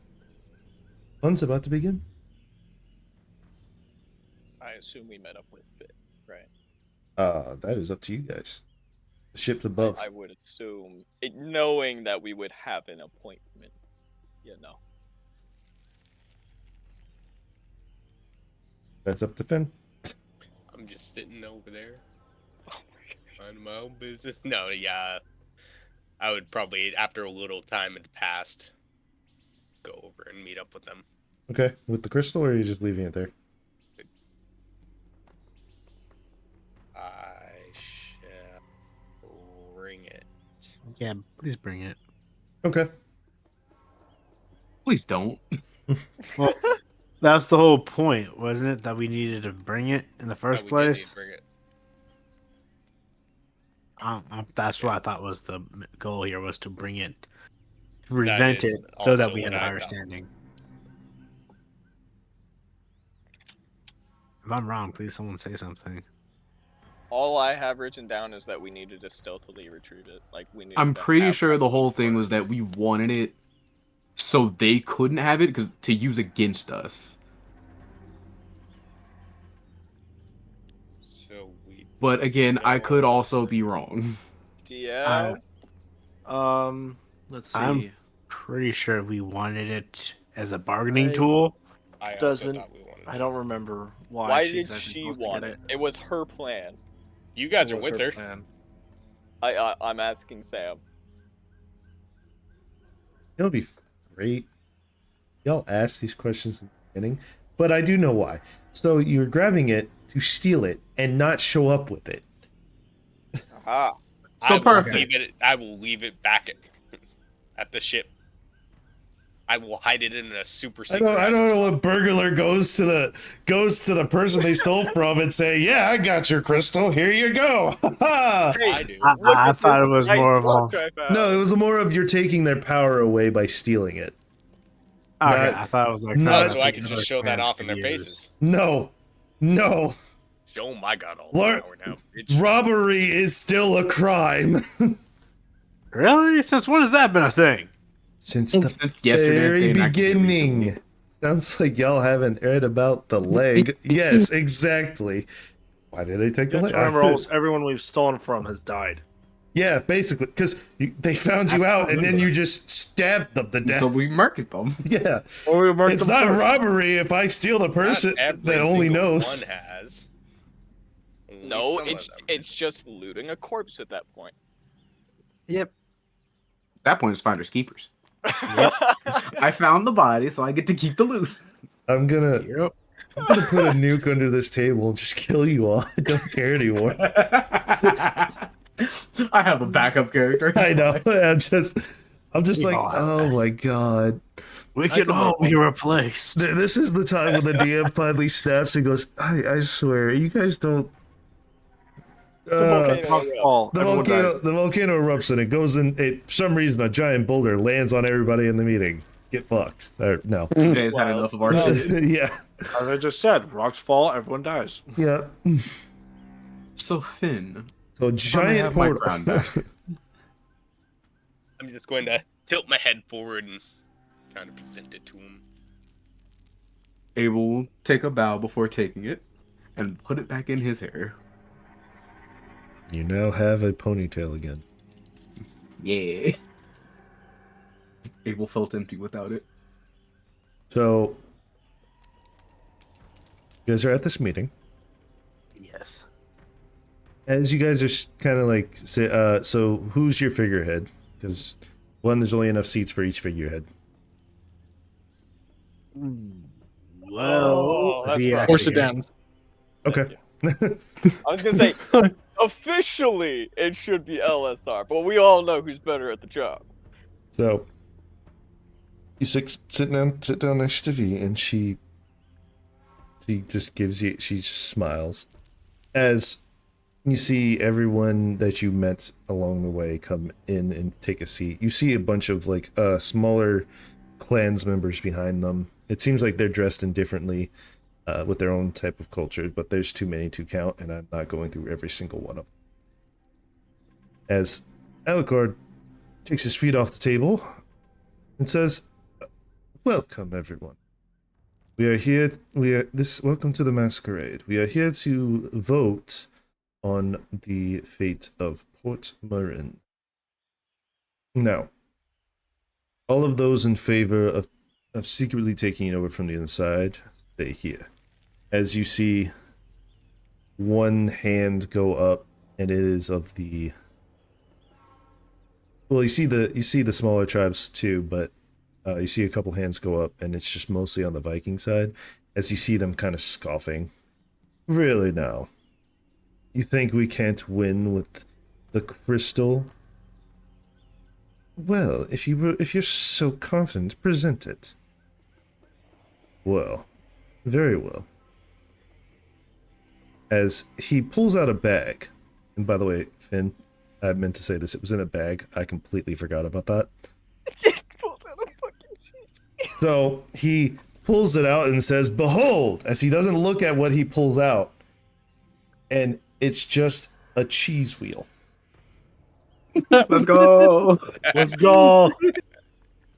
Fun's about to begin. I assume we met up with Fit, right? That is up to you guys. The ship's above. I would assume, knowing that we would have an appointment, you know. That's up to Finn. I'm just sitting over there. Oh my god. Minding my own business. No, yeah. I would probably, after a little time had passed, go over and meet up with them. Okay, with the crystal, or are you just leaving it there? I shall bring it. Yeah, please bring it. Okay. Please don't. Well, that's the whole point, wasn't it? That we needed to bring it in the first No, we did need place. to bring it. That's what I thought was the goal here, was to bring it, to present is it, so that also we had what an I thought. understanding. If I'm wrong, please someone say something. All I have written down is that we needed to stealthily retrieve it. Like we needed. I'm to pretty have sure one the whole thing first. was that we wanted it so they couldn't have it because to use against us. So we. But again, I No. could also be wrong. DL. Let's see. I'm pretty sure we wanted it as a bargaining I- tool. I also Doesn't- thought we wanted I it. don't remember why. Why she did exactly she supposed to want get it? It was her plan. You guys It are was with her her. plan. I'm asking Sam. It'll be great. Y'all ask these questions in the beginning, but I do know why. So you're grabbing it to steal it and not show up with it. Aha. So perfect. I will leave it back at the ship. I will hide it in a super secret. I don't know what burglar goes to the person they stole from and say, "Yeah, I got your crystal. Here you go." I do. Look I at thought this it was nice more of watch a. I found. No, it was more of you're taking their power away by stealing it. Okay, Not- I thought it was like. not- So I can just show that off in their faces. No. Show them I got all Lar- the power now, bitch. Robbery is still a crime. Really? Since when has that been a thing? Since the Since yesterday, very they enacted it beginning. recently. Sounds like y'all haven't read about the leg. Yes, exactly. Why did they take the Just leg? remember, almost everyone we've stolen from has died. Yeah, basically, because they found you out and then you just stabbed them to death. So we market them. Yeah, Or we marked it's them not first. robbery if I steal the person Not every that only single knows. One has. Only No, some of them. it's just looting a corpse at that point. Yep. At that point, it's finders keepers. I found the body, so I get to keep the loot. I'm gonna Yep. put a nuke under this table and just kill you all. I don't care anymore. I have a backup character. I know. I'm just We like, all have oh my god. We can all be replaced. This is the time when the DM finally snaps and goes, I swear, you guys don't. The volcano. All, The everyone volcano, dies. the volcano erupts and it goes in. For some reason, a giant boulder lands on everybody in the meeting. Get fucked. Or, no. You guys had Wild. enough of our shit. Yeah. As I just said, rocks fall, everyone dies. Yeah. So Finn, So I giant have my portal. crown back. I'm just going to tilt my head forward and kind of present it to him. Abel will take a bow before taking it and put it back in his hair. You now have a ponytail again. Yeah. Abel felt empty without it. So you guys are at this meeting. Yes. As you guys are kind of like, so who's your figurehead? Because one, there's only enough seats for each figurehead. Oh, that's yeah, rough. Or sedans. Okay. I was gonna say, officially it should be LSR, but we all know who's better at the job. So you sit down next to V, and she just gives you, she just smiles as you see everyone that you met along the way come in and take a seat. You see a bunch of like smaller clans members behind them. It seems like they're dressed indifferently with their own type of culture, but there's too many to count, and I'm not going through every single one of them. As Alucard takes his feet off the table and says, "Welcome, everyone. We are here. Welcome to the masquerade. We are here to vote on the fate of Port Marin. Now, all of those in favor of secretly taking it over from the inside, stay here. As you see one hand go up, and it is of the... Well, you see the smaller tribes too, but you see a couple hands go up, and it's just mostly on the Viking side, as you see them kind of scoffing. Really now? You think we can't win with the crystal? Well, if you're so confident, present it. Well, very well. As he pulls out a bag, and by the way, Finn, I meant to say this, it was in a bag. I completely forgot about that. Pulls out a fucking cheese. So he pulls it out and says, "Behold," as he doesn't look at what he pulls out. And it's just a cheese wheel. Let's go. Let's go.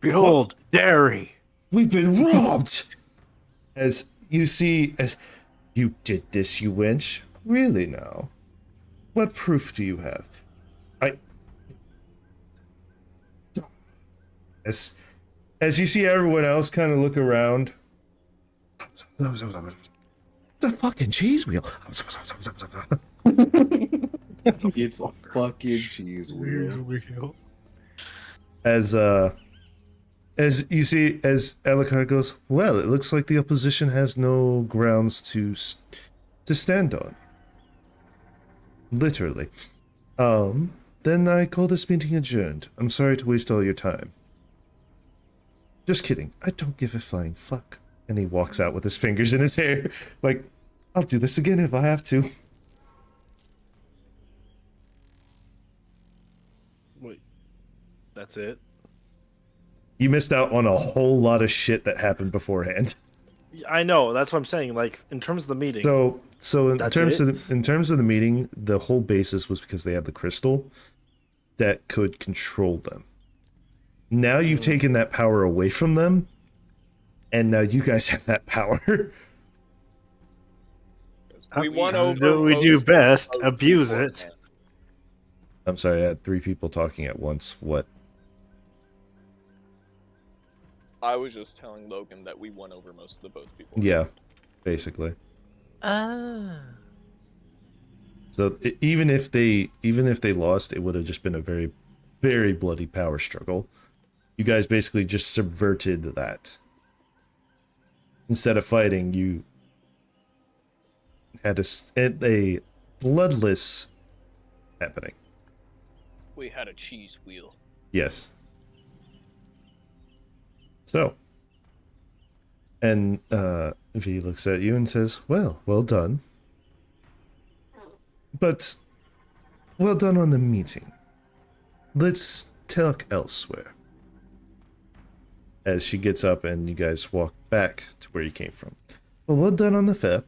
Behold, dairy. We've been robbed! As you see, as you did this, you wench. Really now? What proof do you have? As you see everyone else kind of look around. The fucking cheese wheel. It's a fucking cheese wheel. As you see, as Alucard goes, well, it looks like the opposition has no grounds to stand on. Literally. Then I call this meeting adjourned. I'm sorry to waste all your time. Just kidding. I don't give a flying fuck. And he walks out with his fingers in his hair. Like, I'll do this again if I have to. Wait, that's it? You missed out on a whole lot of shit that happened beforehand. I know. That's what I'm saying. Like, in terms of the meeting. So in That's terms it? of the meeting, the whole basis was because they had the crystal that could control them. Now you've taken that power away from them, and now you guys have that power. We won over. We do most best. of Abuse the it. I'm sorry, I had 3 people talking at once. What? I was just telling Logan that we won over most of the votes before. Yeah, basically. So even if they lost, it would have just been a very, very bloody power struggle. You guys basically just subverted that. Instead of fighting, you had a bloodless happening. We had a cheese wheel. Yes. So, and V looks at you and says, well done. But, well done on the meeting. Let's talk elsewhere. As she gets up and you guys walk back to where you came from. Well done on the 5th.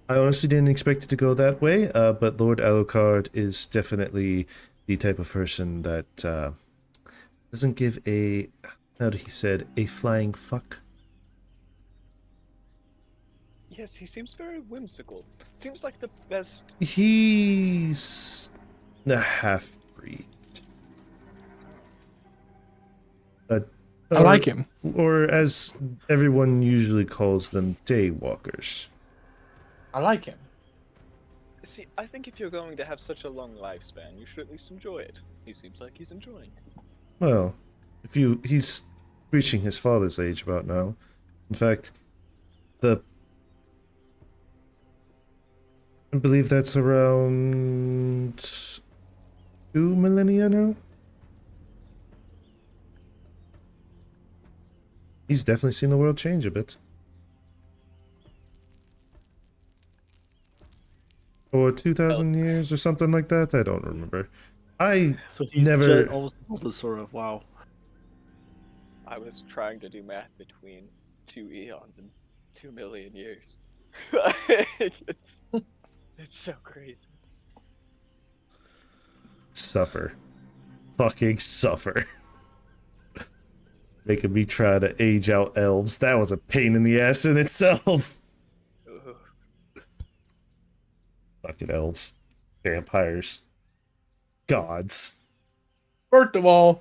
I honestly didn't expect it to go that way, but Lord Alucard is definitely the type of person that doesn't give a, how did he said, a flying fuck. Yes, he seems very whimsical. Seems like the best. He's a half-breed. I like him. Or as everyone usually calls them, daywalkers. I like him. See, I think if you're going to have such a long lifespan, you should at least enjoy it. He seems like he's enjoying it. Well, he's reaching his father's age about now. In fact, I believe that's around 2 millennia now. He's definitely seen the world change a bit. Or 2,000 years or something like that. I don't remember. I So he's never. almost told us sort of. Wow. I was trying to do math between 2 eons and 2 million years. it's so crazy. Suffer. Fucking suffer. Making me try to age out elves. That was a pain in the ass in itself. Ugh. Fucking elves. Vampires. Gods. First of all,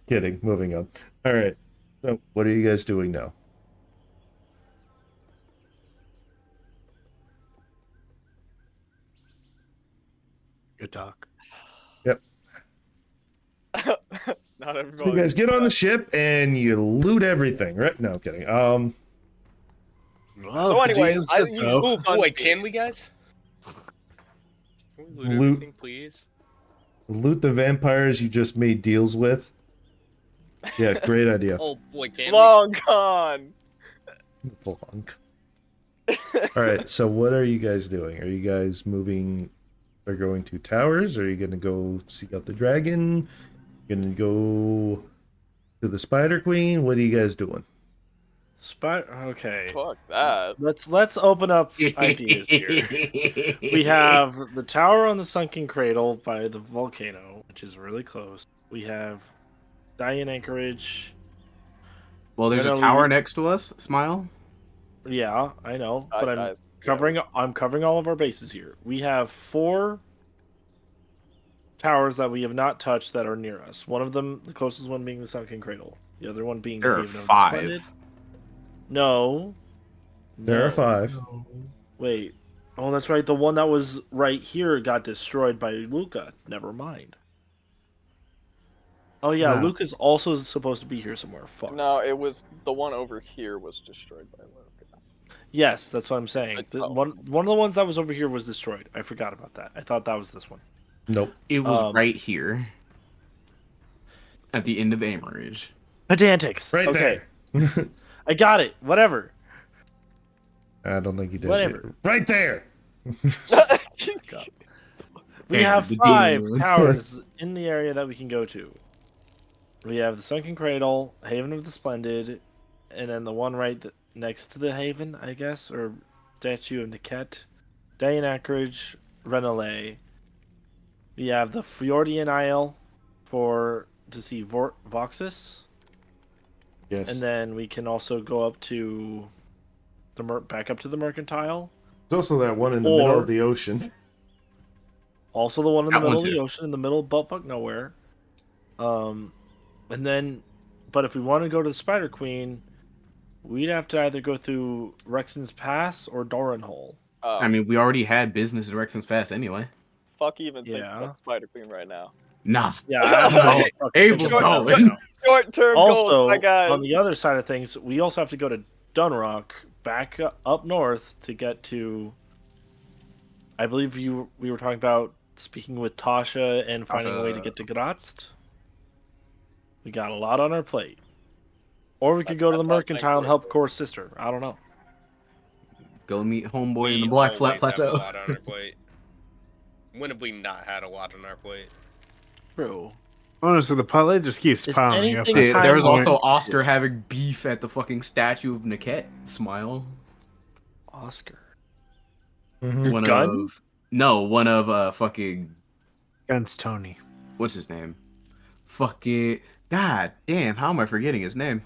Kidding. Moving on. Alright. So, what are you guys doing now? Good talk. Yep. Not everybody. So you guys get on the ship and you loot everything, right? No, I'm kidding. So anyways, I use Oh boy, Sunbeam. can we, guys? Can we loot Loot. everything, please? Loot the vampires you just made deals with. Yeah, great idea. Oh boy, can Long gone. Long. All right, so what are you guys doing? Are you guys moving or going to towers? Are you going to go seek out the dragon? Going to go to the Spider Queen? What are you guys doing? Okay. Fuck that. Let's open up ideas here. We have the tower on the sunken cradle by the volcano, which is really close. We have Diane Anchorage. Well, there's a Gonna tower leave- next to us. Smile. Yeah, I know, but I'm Guys, covering. I'm covering all of our bases here. We have 4 towers that we have not touched that are near us. One of them, the closest one, being the sunken cradle. The other one being There the are Haven of the 5. Splendid. No. There are 5. Wait. Oh, that's right. The one that was right here got destroyed by Luca. Never mind. Oh yeah, No. Luca's also supposed to be here somewhere. Fuck. No, it was the one over here was destroyed by Luca. Yes, that's what I'm saying. One of the ones that was over here was destroyed. I forgot about that. I thought that was this one. Nope. It was right here. At the end of Amerage. Pedantics. Right okay. there. I got it. Whatever. I don't think you did. Whatever. Right there. We And have the 5 demon. towers in the area that we can go to. We have the Sunken Cradle, Haven of the Splendid, and then the one right next to the Haven, I guess, or Statue of Niket, Diane Anchorage, Renelay. We have the Fjordian Isle to see Voxus, Yes. and then we can also go up to back up to the Mercantile. There's also that one in the middle Or- of the ocean. Also, the one in the That one middle of the too. ocean, in the middle of buttfuck nowhere. And then, but if we want to go to the Spider Queen, we'd have to either go through Rexon's Pass or Doranhole. I mean, we already had business at Rexon's Pass anyway. Fuck even think Yeah. about Spider Queen right now. Nah. Yeah, I have no fucking Abel's think about that going. right now. Short-term Also, goals, my guys. on the other side of things, we also have to go to Dunrock, back up north to get to. I believe we were talking about speaking with Tasha and finding a way to Tasha. get to Grazzt. We got a lot on our plate. Or we could go to the That sounds Mercantile and like help Core's sister. I don't know. Go meet homeboy in We the Black Flat always have Plateau. a lot on our plate. When have we not had a lot on our plate? Bro. Honestly, the plate just keeps Is piling up. anything There was time also limited? Oscar having beef at the fucking statue of Niket. Smile. Oscar. Mhm. One gun? of one of fucking Guns Tony. what's his name? Fucking God damn! How am I forgetting his name?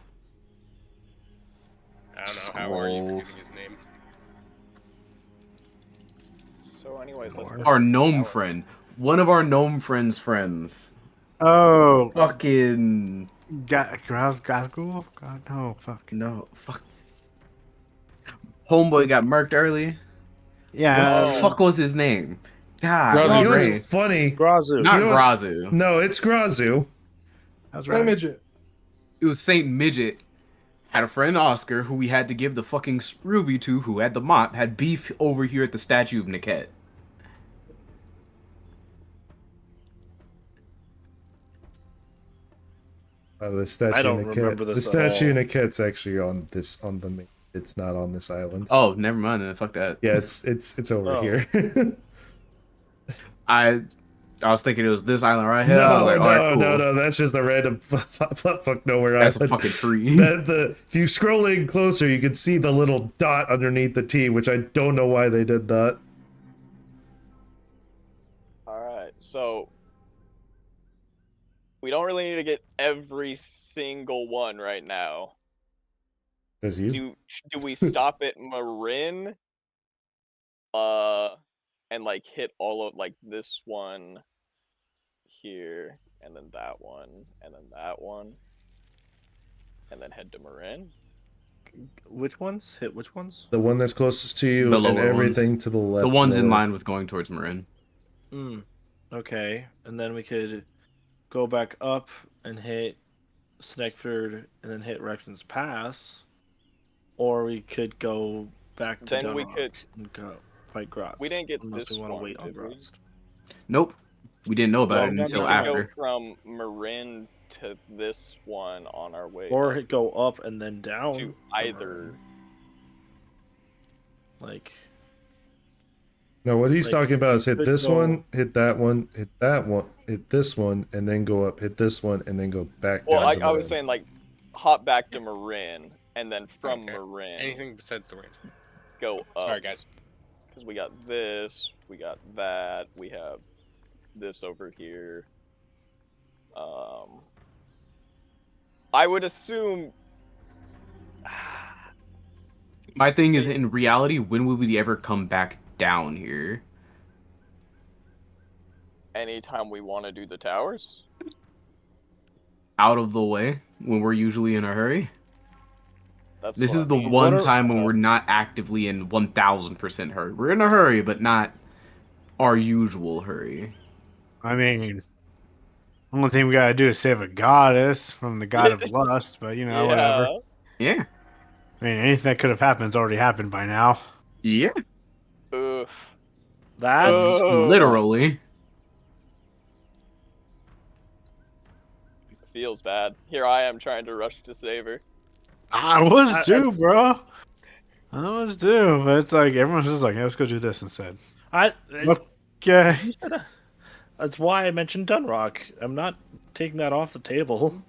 I don't know. How are you Scrolls. forgetting his name? So, anyways, let's go Our to the gnome tower. friend. One of our gnome friends' friends. Oh, Fucking Gazgul? God, no, fuck. no. Fuck. Homeboy got murked early. Yeah, What the fuck was his name? God, Grazu. my You know brain. what's funny? Grazu. Not You know what's- Grazu. No, it's Grazu. that was Same right. midget. It was Saint Midget. Had a friend Oscar who we had to give the fucking Ruby to, who had the mop, had beef over here at the statue of Niket. The statue I don't Niket. remember The this at statue all. Niket's actually on the main. It's not on this island. Oh, never mind then. Fuck that. Yeah, it's over Oh. here. I was thinking it was this island right here. I was No, like, no, all right, cool. no, no. That's just a random fuck nowhere That's a island. fucking tree. If you scroll in closer, you can see the little dot underneath the T, which I don't know why they did that. Alright, so we don't really need to get every single one right now. As you. Do we stop at Marin? And like hit all of like this one here, and then that one, and then that one, and then head to Marin. Which ones? Hit which ones? The one that's closest to you The and lower everything ones. to the left. The ones in lower. line with going towards Marin. Okay, and then we could go back up and hit Snackford and then hit Rexon's Pass, or we could go back to Then we Dunrock could- and go fight Grost. We didn't get unless this we want to one, wait on did we? Grost. Nope. We didn't know about So it we until could after. go from Marin to this one on our way Or up hit go up and then down to either. like No, what he's Like, talking about is hit could this go- one, hit that one, hit that one, hit this one, and then go up, hit this one, and then go back Well, down. to I was Marin. saying like hop back to Marin, and then from Okay. Marin Anything besides the range. go up. Sorry, guys. Because we got this, we got that, we have this over here. I would assume. My thing is, in reality, when will we ever come back down here? Anytime we want to do the towers. Out of the way when we're usually in a hurry? That's This what is I the mean. one What are- time when we're not actively in 1000% hurry. We're in a hurry, but not our usual hurry. I mean, only thing we gotta do is save a goddess from the god of lust, but you know, whatever. Yeah. I mean, anything that could have happened's already happened by now. Yeah. Oof. that's Ugh. Literally. Feels bad. Here I am trying to rush to save her. I was too, bro. I was too, but it's like everyone's just like, yeah, let's go do this instead. Okay. That's why I mentioned Dunrock. I'm not taking that off the table.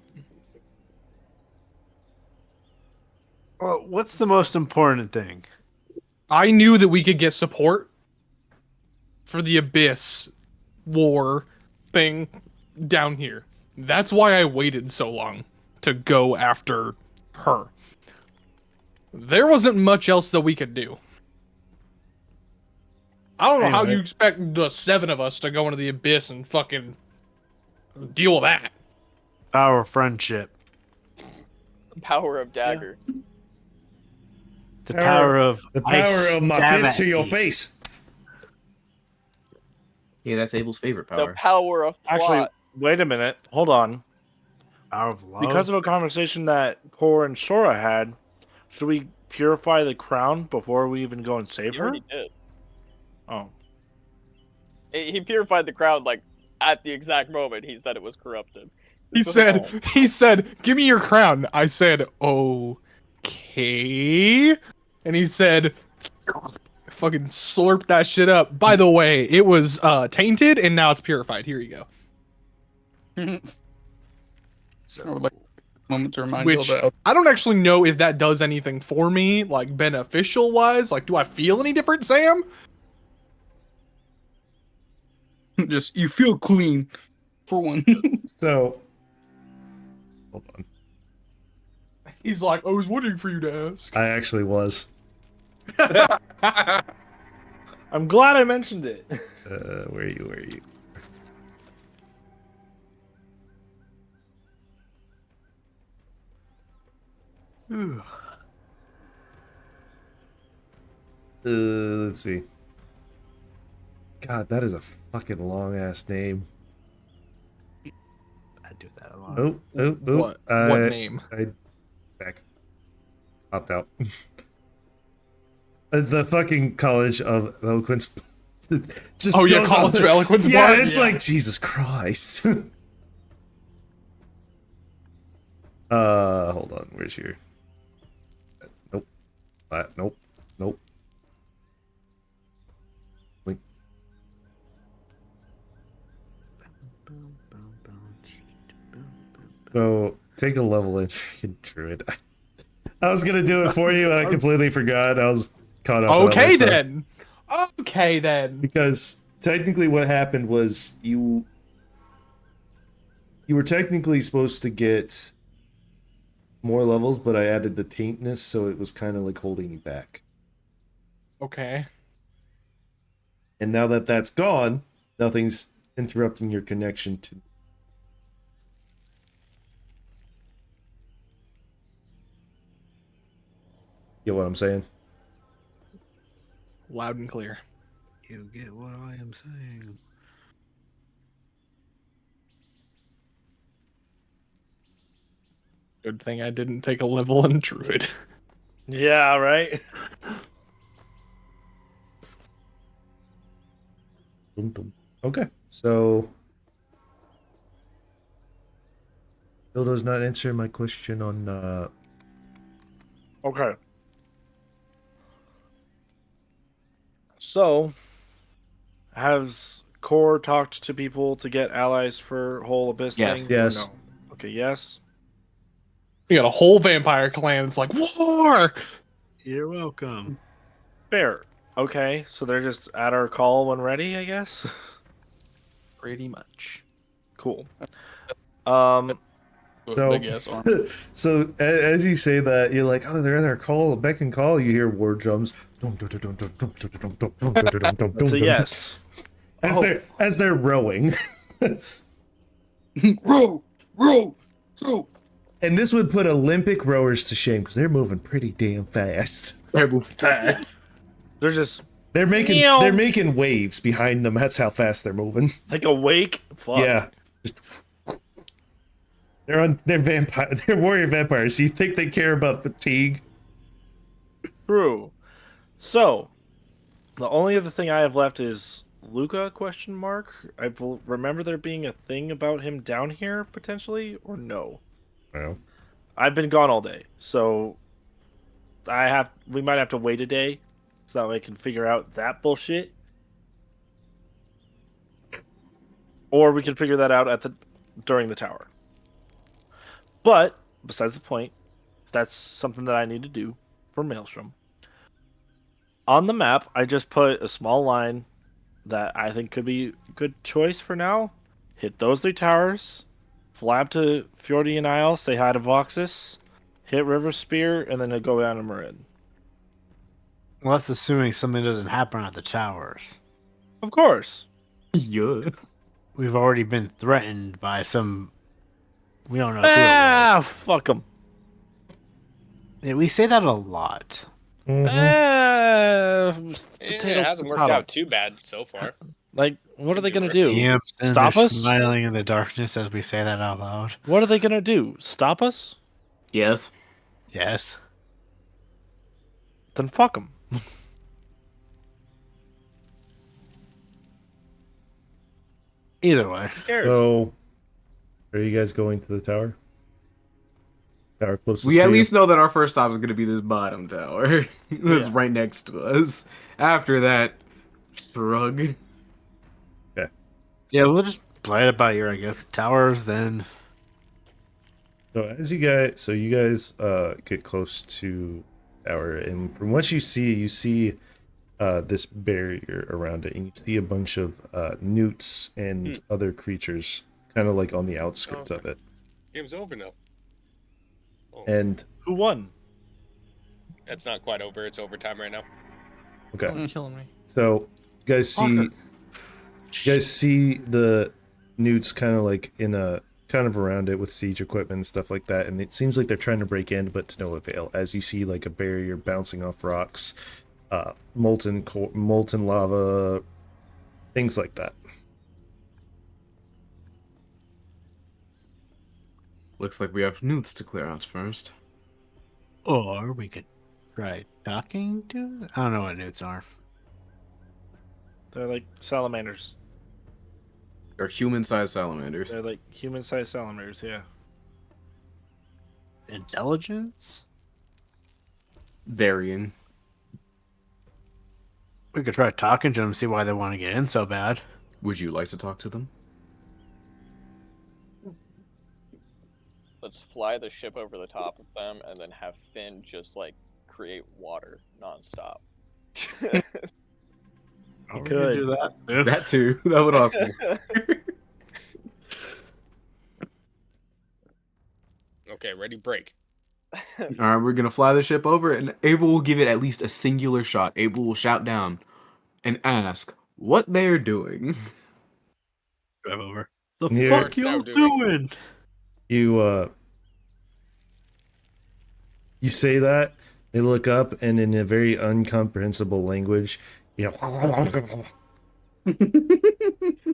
Well, what's the most important thing? I knew that we could get support for the Abyss war thing down here. That's why I waited so long to go after her. There wasn't much else that we could do. I don't know how Anyway. you expect the 7 of us to go into the Abyss and fucking deal with that. Our friendship. Power of dagger. The power of the I power of my stab fist to at your you. face. Yeah, that's Abel's favorite The power. power of plot. Actually, wait a minute. Hold on. Power of love. Because of a conversation that Cor and Sora had, should we purify the crown before we even go and save He her? already did. Oh. He purified the crowd like at the exact moment he said it was corrupted. He said, "Give me your crown." I said, "Okay." And he said, "Fucking slurp that shit up." By the way, it was tainted and now it's purified. Here you go. I would like a moment to remind Which you that. I don't actually know if that does anything for me, like beneficial wise. Like, do I feel any different, Sam? Just you feel clean, for one. So, hold on. He's like, I was waiting for you to ask. I actually was. I'm glad I mentioned it. Where are you? Where are you? Let's see. God, that is a fucking long ass name. I do that a lot. Oh. What name? I back. Opt out. The fucking College of Eloquence. Just Oh yeah, goes College on- of Eloquence. Yeah, Bard? it's like Jesus Christ. Hold on. Where's your? Nope. Nope. Nope. Link. So take a level in freaking druid. I was gonna do it for you, and I completely forgot. I was caught up. in other Okay stuff. then. Okay then. Because technically, what happened was you were technically supposed to get more levels, but I added the taintness, so it was kind of like holding you back. Okay. And now that that's gone, nothing's interrupting your connection to. You know what I'm saying? Loud and clear. You get what I am saying. Good thing I didn't take a level in druid. Yeah, right? Boom, boom. Okay, so still does not answer my question on. Okay. So, has Core talked to people to get allies for whole Abyss Yes. thing? or Yes. no? Okay, yes. We got a whole vampire clan. It's like war. You're welcome. Fair. Okay, so they're just at our call when ready, I guess? Pretty much. Cool. So, Big ass arm. so as you say that, you're like, oh, they're in their call, beck and call. You hear war drums. That's a yes. As they're rowing. Row, row, row. And this would put Olympic rowers to shame because they're moving pretty damn fast. They're just They're making Meow. they're making waves behind them. That's how fast they're moving. like a wake. Fuck. Yeah. Just, they're warrior vampires. So you think they care about fatigue? True. So, the only other thing I have left is Luca ? I remember there being a thing about him down here potentially, or no? Well, I've been gone all day, so we might have to wait a day so that way I can figure out that bullshit. Or we can figure that out during the tower. But besides the point, that's something that I need to do for Maelstrom. On the map, I just put a small line that I think could be a good choice for now. Hit those 3 towers, flap to Fjordian Isle, say hi to Voxus, hit River Spear, and then go down to Marin. Well, that's assuming something doesn't happen at the towers. Of course. Yeah. We've already been threatened by some. We don't know who it was. Fuck them. Yeah, we say that a lot. It hasn't worked out too bad so far. Like, what are they gonna Could be do? And Stop they're us? smiling in the darkness as we say that out loud. What are they gonna do? Stop us? Yes. Yes. Then fuck them. Either way. Who cares? so are you guys going to the tower? Tower closest We to at you? least know that our first stop is going to be this bottom tower. That's right next to us. After that, shrug. Yeah, we'll just play it by ear, I guess. Towers, then. So as you guys get close to tower, and from what you see this barrier around it, and you see a bunch of newts and other creatures kind of like on the outskirts of it. Game's over now. Oh, And Who won? that's not quite over. It's overtime right now. okay, Oh, you're killing me. so you guys see the newts kind of like in a kind of around it with siege equipment and stuff like that, and it seems like they're trying to break in, but to no avail. As you see like a barrier bouncing off rocks, molten lava, things like that. Looks like we have newts to clear out first. Or we could try talking to. I don't know what newts are. They're like salamanders. They're human-sized salamanders. They're like human-sized salamanders, yeah. Intelligence? Varying. We could try talking to them, see why they want to get in so bad. Would you like to talk to them? Let's fly the ship over the top of them and then have Finn just like create water nonstop. How are we gonna could. do that? Biff? That too. That would also. Okay, ready, break. All right, we're gonna fly the ship over, and Abel will give it at least a singular shot. Abel will shout down and ask what they're doing. Drive over. The Yeah. fuck What's y'all now doing? You you say that, they look up, and in a very incomprehensible language, you know,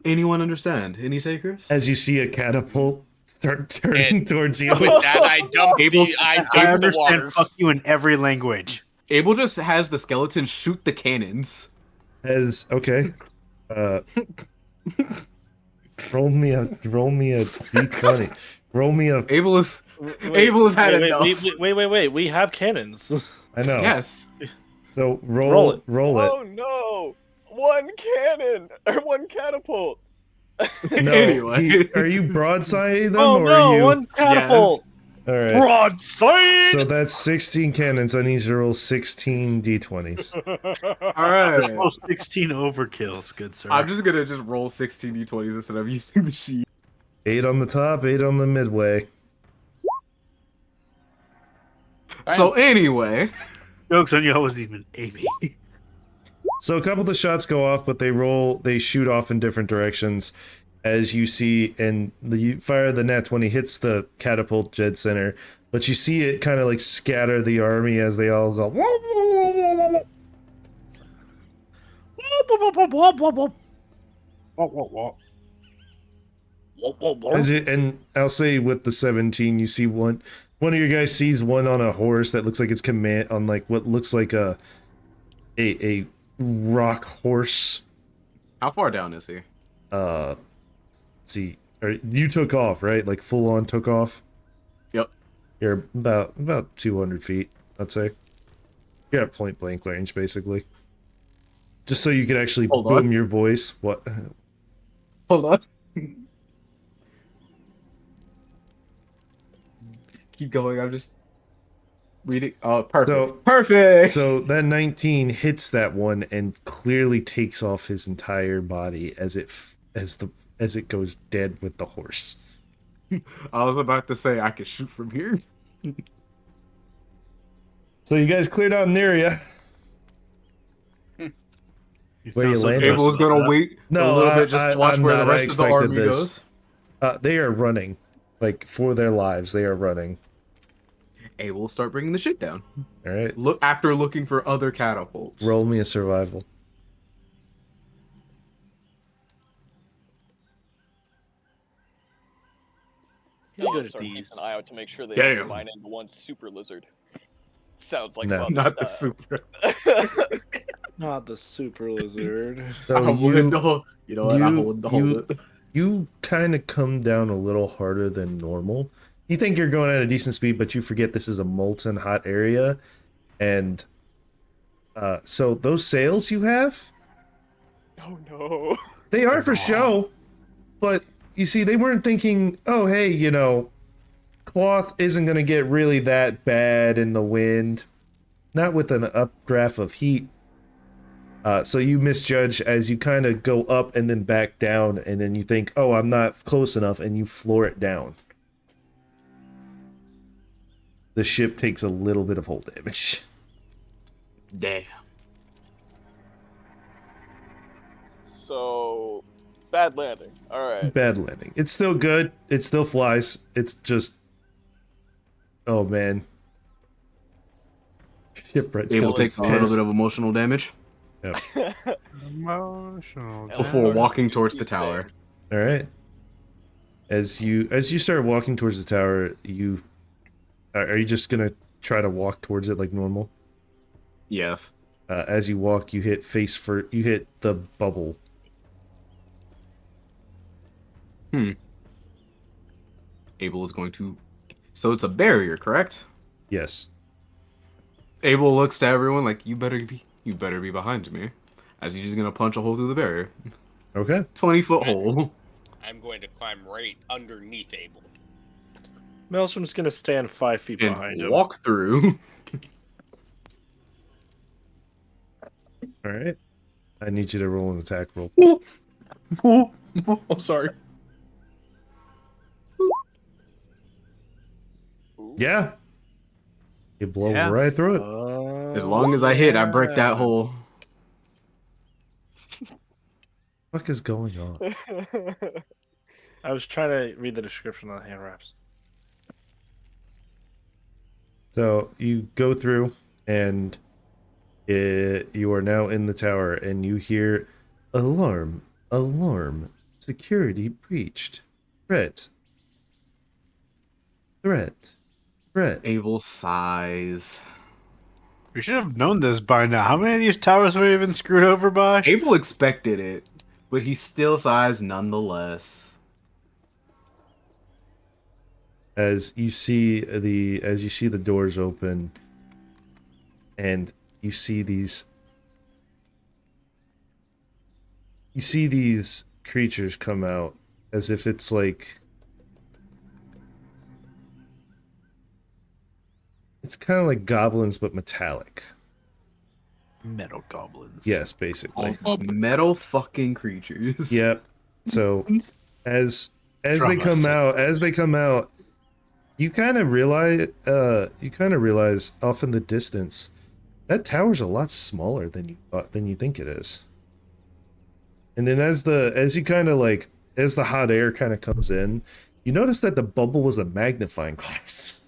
Anyone understand? Any takers? as you see a catapult start turning And- towards you. With that, I dumped Abel- I I dumped the understand water. fuck you in every language. Abel just has the skeleton shoot the cannons. As okay, roll me a d20. Roll me a. Abel is. Wait, Abel has had wait, enough. wait. We have cannons. I know. Yes. So Roll roll it. roll it. Oh no! One cannon or one catapult. No, Anyway. are you broadsiding them Oh or no! are you? One catapult. All right. Broadside. So that's 16 cannons. I need you to roll 16 d20s. All right. Just roll 16 overkills, good sir. I'm just gonna just roll 16 d20s instead of using the sheet. 8 on the top, 8 on the midway. So anyway, Jokes on you, I was even aiming. So a couple of the shots go off, but they shoot off in different directions. As you see, and you fire the net when he hits the catapult dead center, but you see it kind of like scatter the army as they all go. And I'll say with the 17, you see one of your guys sees one on a horse that looks like it's command on like what looks like a rock horse. how far down is he? Let's see, you took off, right? Like full on took off. Yep. You're about 200 feet, I'd say. You're at point blank range, basically. Just so you could actually Hold boom on. your voice. What? Hold on. Keep going. I'm just reading. Oh, perfect. So- Perfect. So that 19 hits that one and clearly takes off his entire body as it goes dead with the horse. I was about to say I could shoot from here. So you guys cleared out an area. Where you landed? Abel's gonna wait a little bit just to watch I'm where the not- I rest of the expected army this. goes. They are running, like for their lives. They are running. Abel will start bringing the shit down. All right, Look after looking for other catapults. roll me a survival. He's I'll good at start keeping these. an eye out to make sure they Damn. don't mine in the one super lizard. Sounds like No, fun Not the stuff. super. Not the super lizard. So I'm willing to hold. You know what? I'm you- willing to hold it. You kind of come down a little harder than normal. You think you're going at a decent speed, but you forget this is a molten hot area, and so those sails you have, Oh no. they are for show, but you see, they weren't thinking, oh, hey, you know, cloth isn't going to get really that bad in the wind. Not with an updraft of heat. So you misjudge as you kind of go up and then back down, and then you think, oh, I'm not close enough, and you floor it down. The ship takes a little bit of hull damage. Damn. So bad landing. All right. Bad landing. It's still good. It still flies. It's just... Oh, man. Shipwreck's Abel gonna be takes a little pissed. bit of emotional damage Emotional. before walking towards the tower. All right. As you start walking towards the tower, are you just gonna try to walk towards it like normal? Yes. As you walk, you hit you hit the bubble. Abel is going to. So it's a barrier, correct? Yes. Abel looks to everyone like, you better be behind me, as he's just gonna punch a hole through the barrier. Okay. 20-foot hole. I'm going to climb right underneath Abel. Maelstrom's gonna stand 5 feet behind and him. walk through. All right. I need you to roll an attack roll. I'm sorry. Yeah. You blow Yeah. right through it. As long as I hit, I break that hole. What is going on? I was trying to read the description on the hand wraps. So you go through, and you are now in the tower, and you hear alarm, alarm, security breached, threat, threat, threat. Abel sighs. We should have known this by now. How many of these towers were we even screwed over by? Abel expected it, but he still sighs nonetheless. As you see the doors open, and you see these creatures come out as if it's like it's kind of like goblins but metallic. Metal goblins. Yes, basically. Metal fucking creatures. Yep. So as they Drama come set. out, you kind of realize off in the distance that tower's a lot smaller than you think it is. And then as the hot air kind of comes in, you notice that the bubble was a magnifying glass.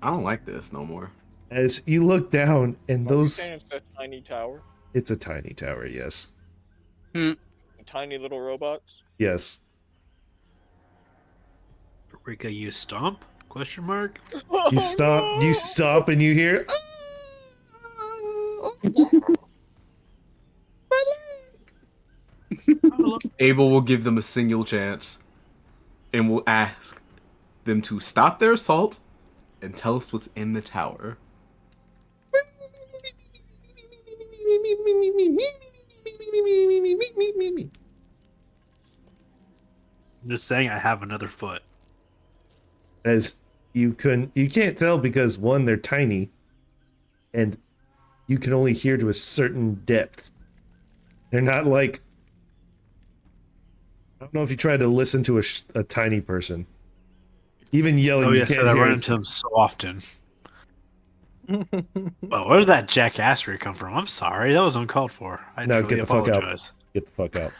I don't like this no more. As you look down, and Are we saying it's a tiny tower? it's a tiny tower, yes. Tiny little robots? Yes. Rika, you stomp? Question mark? You stop and you hear Abel will give them a single chance and will ask them to stop their assault and tell us what's in the tower. I'm just saying I have another foot. as you can't tell because one, they're tiny, and you can only hear to a certain depth. They're not like, I don't know if you try to listen to a tiny person. Even yelling, Oh you yes, can't I hear run it. into them so often. Well, where did that jackassery come from? I'm sorry, that was uncalled for. I No, truly get the fuck out. apologize. Get the fuck out.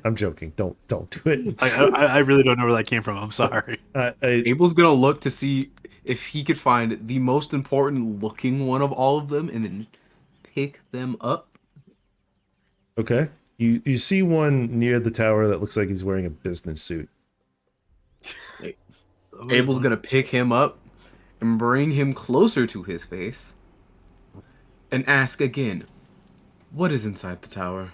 I'm joking. Don't do it. I really don't know where that came from. I'm sorry. Abel's gonna look to see if he could find the most important looking one of all of them and then pick them up. Okay. You see one near the tower that looks like he's wearing a business suit. Abel's gonna pick him up and bring him closer to his face and ask again, what is inside the tower?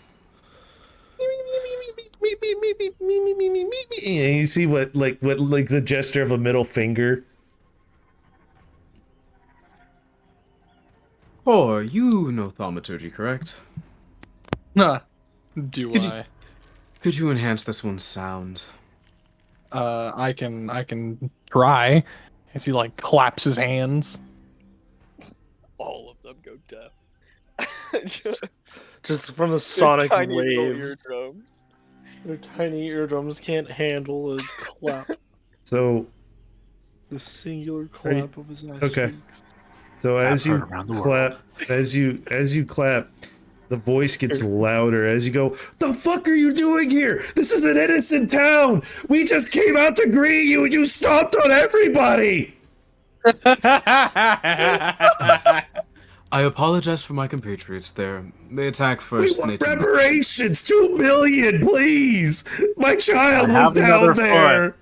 And you see what the gesture of a middle finger. Oh, you know thaumaturgy, correct? Nah. Do Could you- I? Could you enhance this one's sound? I can try. As he like claps his hands. All of them go deaf. Just from the Their sonic tiny little waves. eardrums. Their tiny eardrums can't handle a clap. So The singular clap of his ass okay. cheeks. So I've as you heard around the clap, as you clap, the voice gets louder as you go, "The fuck are you doing here? This is an innocent town. We just came out to greet you and you stomped on everybody." I apologize for my compatriots there. They attack We first and they want take reparations, 2 million, please. My child I was have another down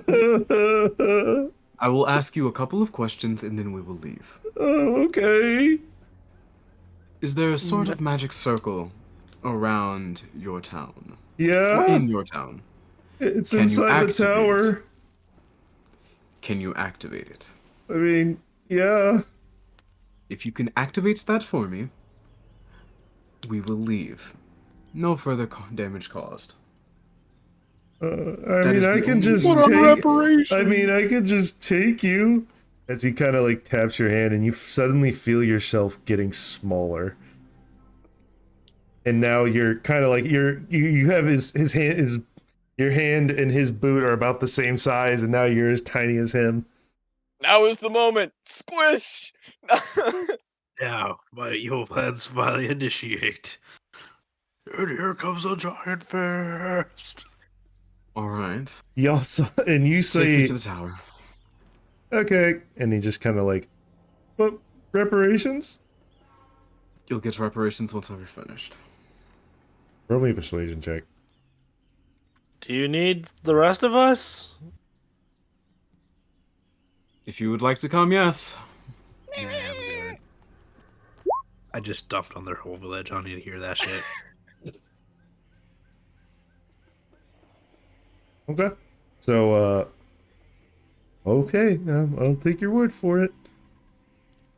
there. I will ask you a couple of questions and then we will leave. Oh, okay. Is there a sort of magic circle around your town? Or Yeah, in your town? it's Can you inside the activate tower. Can you activate it? I mean, yeah. If you can activate that for me, we will leave. No further damage caused. I That mean, is I the can only- just What are take. reparations? I mean, I could just take you. As he kind of like taps your hand, and you suddenly feel yourself getting smaller. And now you're kind of like you have his hand your hand and his boot are about the same size, and now you're as tiny as him. Now is the moment. Squish. Now, my evil plans finally initiate. And here comes a giant fist. All right. You also and you Take me say to the tower. okay, and he just kind of like, but reparations? You'll get reparations once I'm finished. Roll me a persuasion check. Do you need the rest of us? If you would like to come, yes. Yeah, I'm good. I just dumped on their whole village. I don't need to hear that shit. Okay. So, okay, I'll take your word for it.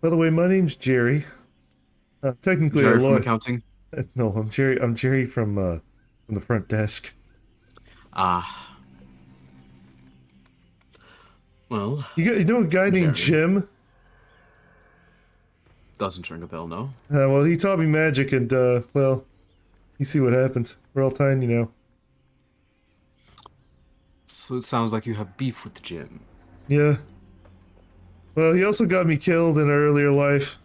By the way, my name's Jerry. Technically, Jerry a from lawyer. accounting. No, I'm Jerry. I'm Jerry from the front desk. Ah. Well, You know a guy named Jerry. Jim? Doesn't ring a bell, no. Well, he taught me magic, and well, you see what happened. We're all tiny now. So it sounds like you have beef with Jim. Yeah. Well, he also got me killed in an earlier life.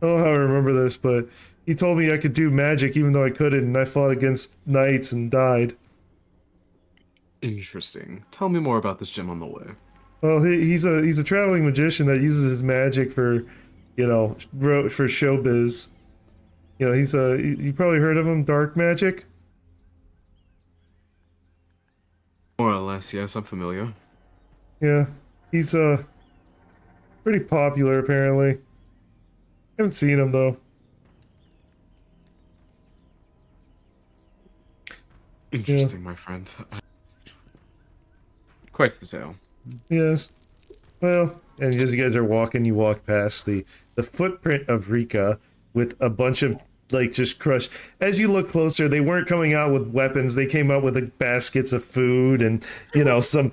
I don't know how I remember this, but he told me I could do magic even though I couldn't, and I fought against knights and died. Interesting. Tell me more about this Jim on the way. Well, he's a traveling magician that uses his magic for, you know, for showbiz. You know, you probably heard of him, dark magic. More or less, yes, I'm familiar. Yeah, he's pretty popular apparently. Haven't seen him though. Interesting, my friend. Quite the tale. Yes. Well, and as you guys are walking, you walk past the footprint of Rika with a bunch of like just crushed. As you look closer, they weren't coming out with weapons. They came out with like baskets of food and you know some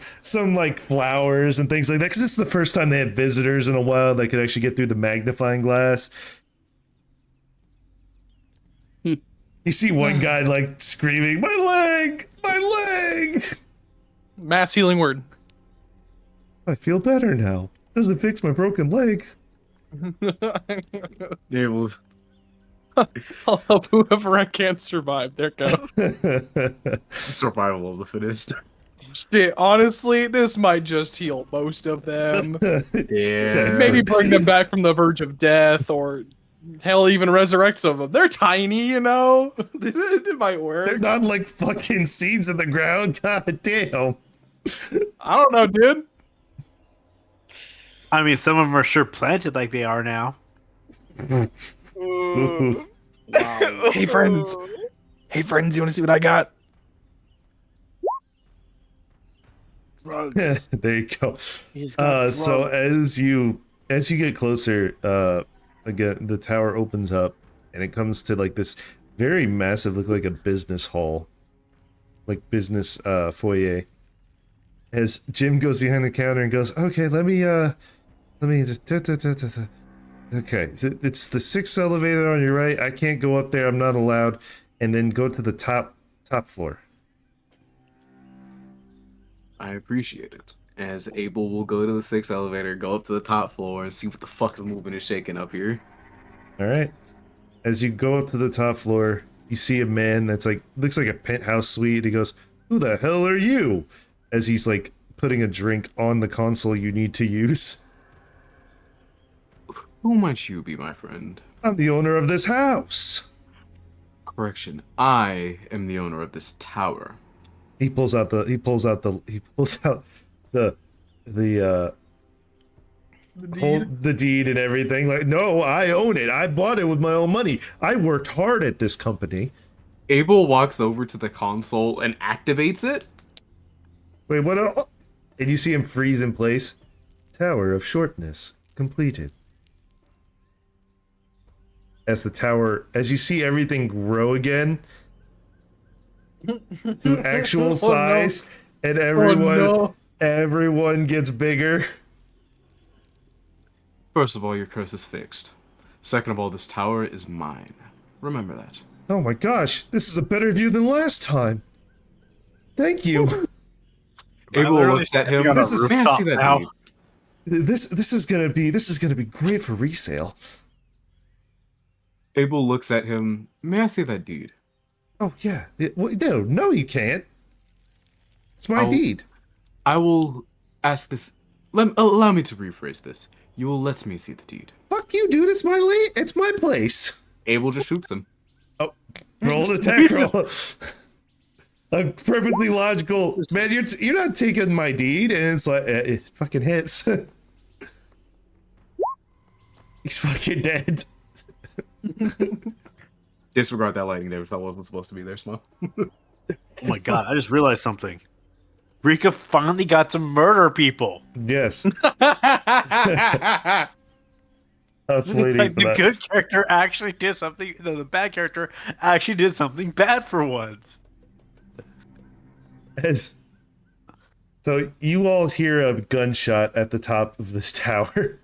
like flowers and things like that. Because this is the first time they had visitors in a while that could actually get through the magnifying glass. You see one guy like screaming, "My leg! My leg!" Mass healing word. I feel better now. Doesn't fix my broken leg. Nables. I'll help whoever I can't survive. There go. Survival of the fittest. Shit, honestly, this might just heal most of them. Yeah. Maybe bring them back from the verge of death, or hell, even resurrect some of them. They're tiny, you know? It might work. They're not like fucking seeds in the ground. God damn. I don't know, dude. I mean, some of them are sure planted like they are now. Ooh. Hey, friends. Hey, friends, you want to see what I got? Drugs. There you go. He's got So drugs. as you get closer, again the tower opens up and it comes to like this very massive, look like a business hall, like business foyer. As Jim goes behind the counter and goes, okay, let me just okay, so it's the 6th elevator on your right. I can't go up there, I'm not allowed. And then go to the top floor. I appreciate it. As Abel will go to the 6th elevator, go up to the top floor, and see what the fuck's moving and shaking up here. All right. As you go up to the top floor, you see a man that's like looks like a penthouse suite. He goes, "Who the hell are you?" As he's like putting a drink on the console you need to use. Who might you be, my friend? I'm the owner of this house. Correction, I am the owner of this tower. He pulls out the the deed and everything. Like, no, I own it. I bought it with my own money. I worked hard at this company. Abel walks over to the console and activates it. Wait, what? And you see him freeze in place. Tower of Shortness completed. As you see everything grow again, to actual no. size, and everyone gets bigger. First of all, your curse is fixed. Second of all, this tower is mine. Remember that. Oh my gosh, this is a better view than last time. Thank you. Abel looks at him. This is- May I see that now. deed? This is gonna be great for resale. Abel looks at him. May I see that deed? Oh yeah. No, you can't. It's my Oh. deed. I will ask this. Allow me to rephrase this. You will let me see the deed. Fuck you, dude. It's my place. Abel just shoots him. Roll an attack roll. A perfectly logical man. You're not taking my deed, and it's like it fucking hits. He's fucking dead. Disregard that lightning damage. That wasn't supposed to be there, Smo. Oh my god, I just realized something. Rika finally got to murder people. Yes. I was waiting Like for the that. good character actually did something. No, the bad character actually did something bad for once. So you all hear a gunshot at the top of this tower.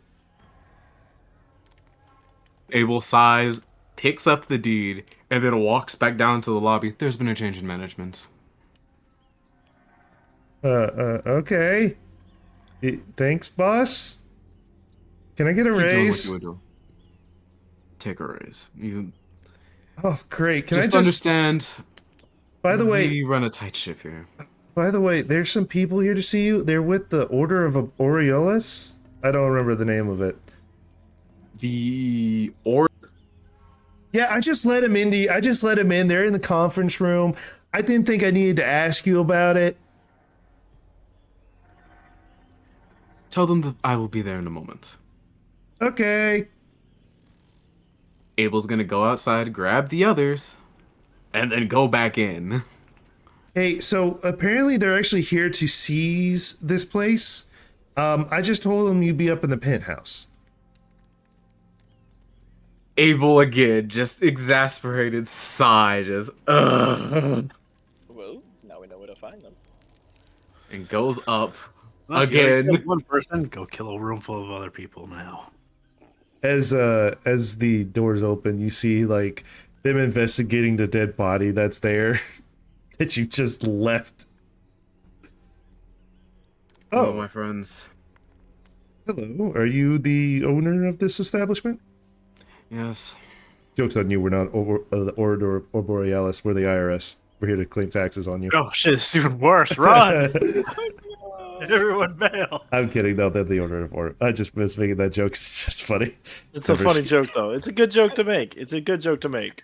Abel sighs, picks up the deed, and then walks back down to the lobby. There's been a change in management. Okay. Thanks, boss. Can I get a Keep doing what raise? you were doing. Take a raise. You Oh, great. Can just I just understand. By the way, we run a tight ship here. there's some people here to see you. They're with the Order of Aureolus. I don't remember the name of it. Yeah, I just let him in. They're in the conference room. I didn't think I needed to ask you about it. Tell them that I will be there in a moment. Okay. Abel's gonna go outside, grab the others, and then go back in. Hey, so apparently they're actually here to seize this place. I just told them you'd be up in the penthouse. Abel again, just exasperated sigh, just ugh, Well, now we know where to find them. and goes up Well, if you already again. killed one person, go kill a room full of other people now. As the doors open, you see like them investigating the dead body that's there that you just left. Hello, Oh, my friends. hello. Are you the owner of this establishment? Yes. Joke's on you. We're not the Order or Borealis. We're the IRS. We're here to claim taxes on you. Oh shit, it's even worse. Run! Everyone bail. I'm kidding. No, they're the Order of Or. I just was making that joke. It's just funny. It's a funny joke, though. It's a good joke to make. It's a good joke to make.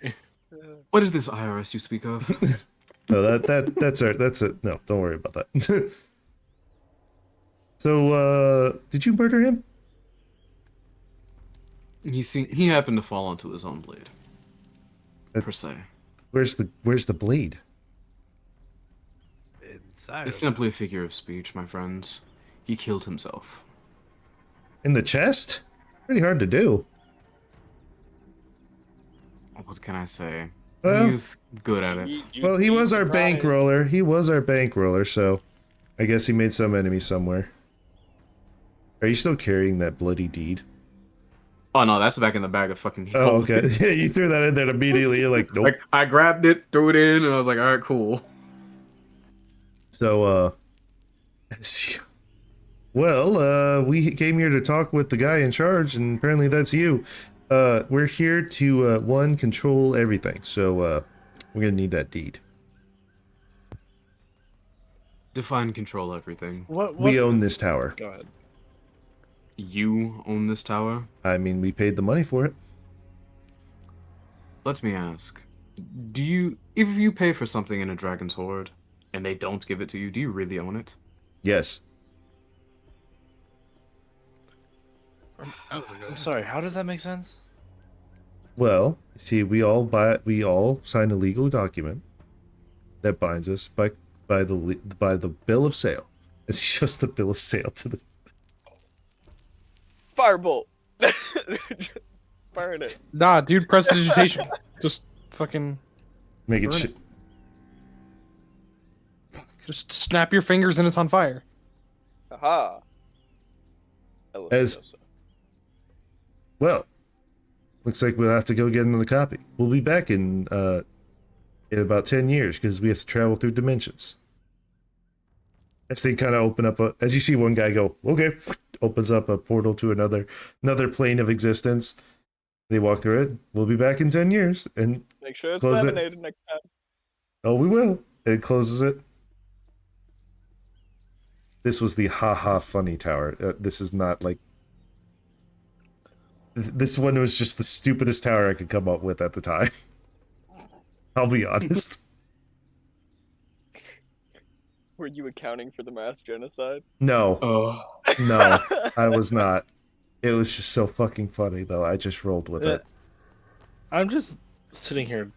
What is this IRS you speak of? No, that's it. No, don't worry about that. So, did you murder him? He happened to fall onto his own blade. Per se. Where's the blade? Inside. It's simply a figure of speech, my friends. He killed himself. In the chest? Pretty hard to do. What can I say? Well- He's good at it. Well, he was our bankroller. So I guess he made some enemy somewhere. Are you still carrying that bloody deed? Oh no, that's back in the bag of fucking. Oh, okay. Yeah, you threw that in there immediately. You're like, nope. Like I grabbed it, threw it in, and I was like, all right, cool. So, we came here to talk with the guy in charge, and apparently that's you. We're here to, control everything, so, we're gonna need that deed. Define control everything. What? We own this tower. Go ahead. You own this tower? I mean, we paid the money for it. Let me ask. If you pay for something in a Dragon's Horde, and they don't give it to you, do you really own it? Yes. I'm sorry. How does that make sense? Well, see, we all sign a legal document that binds us by the bill of sale. It's just the bill of sale to the. Firebolt! Burn it. Nah, dude, prestidigitation. Just fucking. Make it Burn shit. Just snap your fingers and it's on fire. Aha. As- Elephant Well, looks like we'll have to go get another copy. We'll be back in about 10 years because we have to travel through dimensions. As they kind of open up as you see one guy go, okay, opens up a portal to another plane of existence. They walk through it. We'll be back in 10 years and Make sure it's close it. laminated next time. Oh, we will. It closes it. This was the haha funny tower. This is not like. This one was just the stupidest tower I could come up with at the time. I'll be honest. Were you accounting for the mass genocide? No, Oh. no, I was not. It was just so fucking funny, though. I just rolled with it. I'm just sitting here.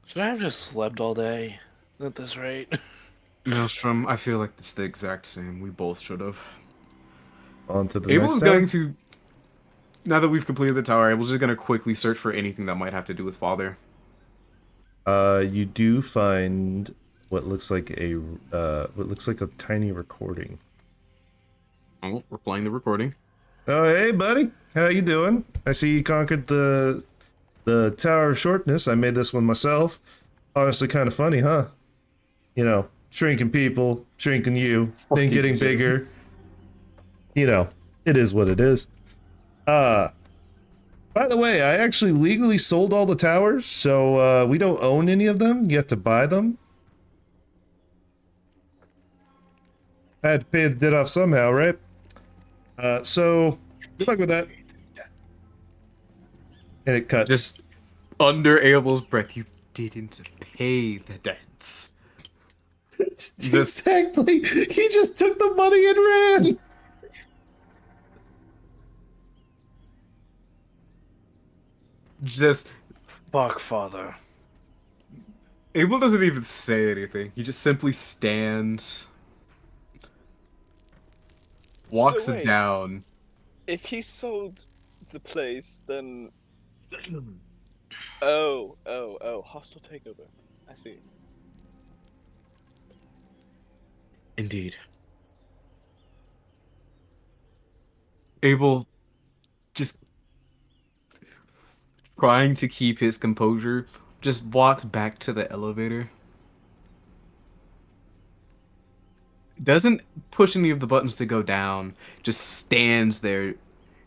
Should I have just slept all day at this rate? Maelstrom, I feel like it's the exact same. We both should have. On to the Abel next is tower. going to. Now that we've completed the tower, Abel's just going to quickly search for anything that might have to do with Father. You do find what looks like a tiny recording. Oh, we're playing the recording. Oh, hey, buddy. How you doing? I see you conquered the Tower of Shortness. I made this one myself. Honestly, kind of funny, huh? You know, shrinking people, shrinking you, then getting bigger. You know, it is what it is. By the way, I actually legally sold all the towers, so we don't own any of them. You have to buy them. I had to pay the debt off somehow, right? So good luck with that. And it cuts. Just under Abel's breath, you didn't pay the debts. Exactly. He just took the money and ran. Just Fuck, Father. Abel doesn't even say anything. He just simply stands, walks So it wait. down. If he sold the place, then. Oh, hostile takeover. I see. Indeed. Abel, just trying to keep his composure, just walks back to the elevator. Doesn't push any of the buttons to go down, just stands there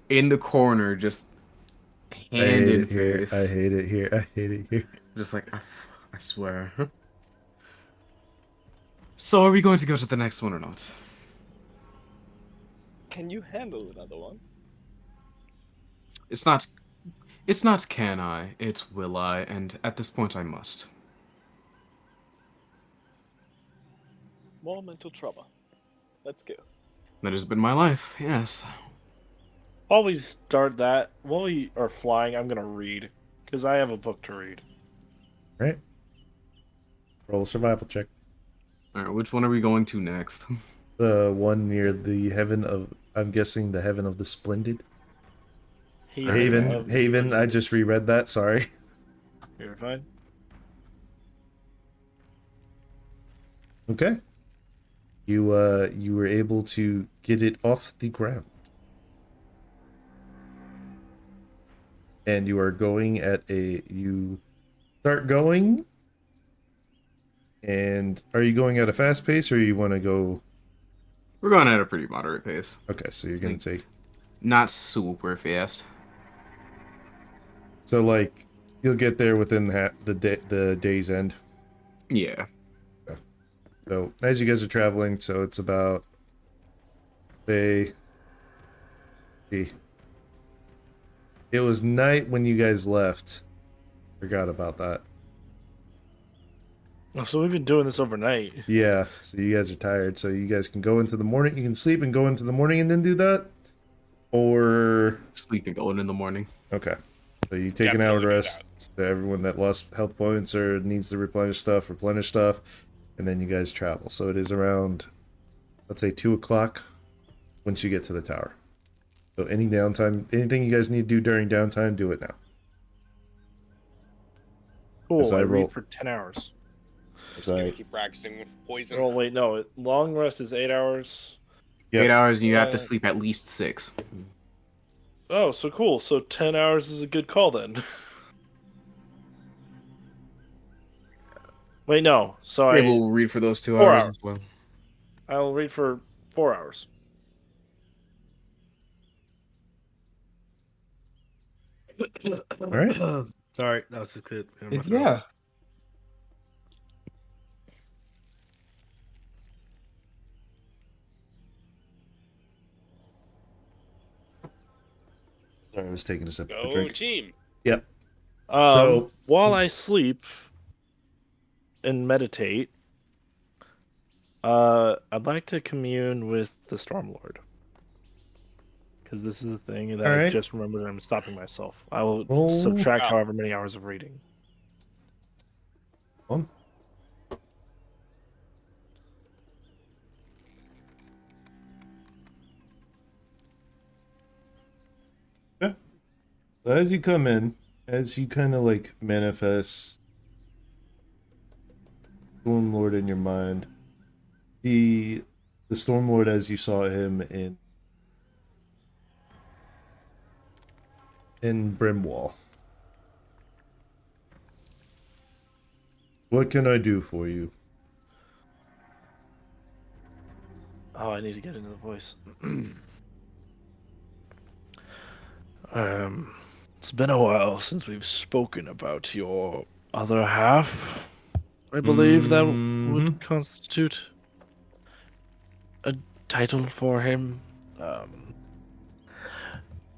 in the corner, just hand in face. I hate it here. I hate it here. Just like, I swear. So are we going to go to the next one or not? Can you handle another one? It's not can I, it's will I, and at this point I must. More mental trauma. Let's go. That has been my life, yes. While we start that, while we are flying, I'm gonna read. Because I have a book to read. Right. Roll a survival check. Alright, which one are we going to next? The one near the heaven of, I'm guessing the heaven of the splendid. Haven. I just reread that. Sorry. You're fine. Okay. You were able to get it off the ground, and you are going at you start going. And are you going at a fast pace, or you want to go? We're going at a pretty moderate pace. Okay, so you're gonna take. Not super fast. So like, you'll get there within the day's end. Yeah. So as you guys are traveling, so it's about, say, it was night when you guys left. Forgot about that. Oh, so we've been doing this overnight. Yeah, so you guys are tired, so you guys can go into the morning. You can sleep and go into the morning and then do that, or Sleep and going in the morning. okay. So you take an hour Definitely do rest. So everyone that lost health points or needs to replenish stuff, and then you guys travel. So it is around, let's say 2 o'clock once you get to the tower. So any downtime, anything you guys need to do during downtime, do it now. Cool. As I I roll. read for 10 hours. Just gonna Right. keep practicing with poison. Oh wait, no. Long rest is 8 hours. Yep. 8 hours, and you have to Uh, sleep at least 6. Oh, so cool. So 10 hours is a good call then. Wait, no. Sorry. Yeah, we'll read for those 2 4 hours hours. as well. I will read for 4 hours. All right. Sorry, that was just good. Yeah. Sorry, I was taking a sip of a Go drink. team. Yep. So- While I sleep and meditate, I'd like to commune with the Stormlord. Because this is the thing that I Alright. just remembered I'm stopping myself. I will Roll- subtract Wow. however many hours of reading. One. Yeah. As you come in, as you kind of like manifest Stormlord in your mind, the Stormlord as you saw him in Brimwall. What can I do for you? Oh, I need to get into the voice. It's been a while since we've spoken about your other half. I believe that would constitute a title for him.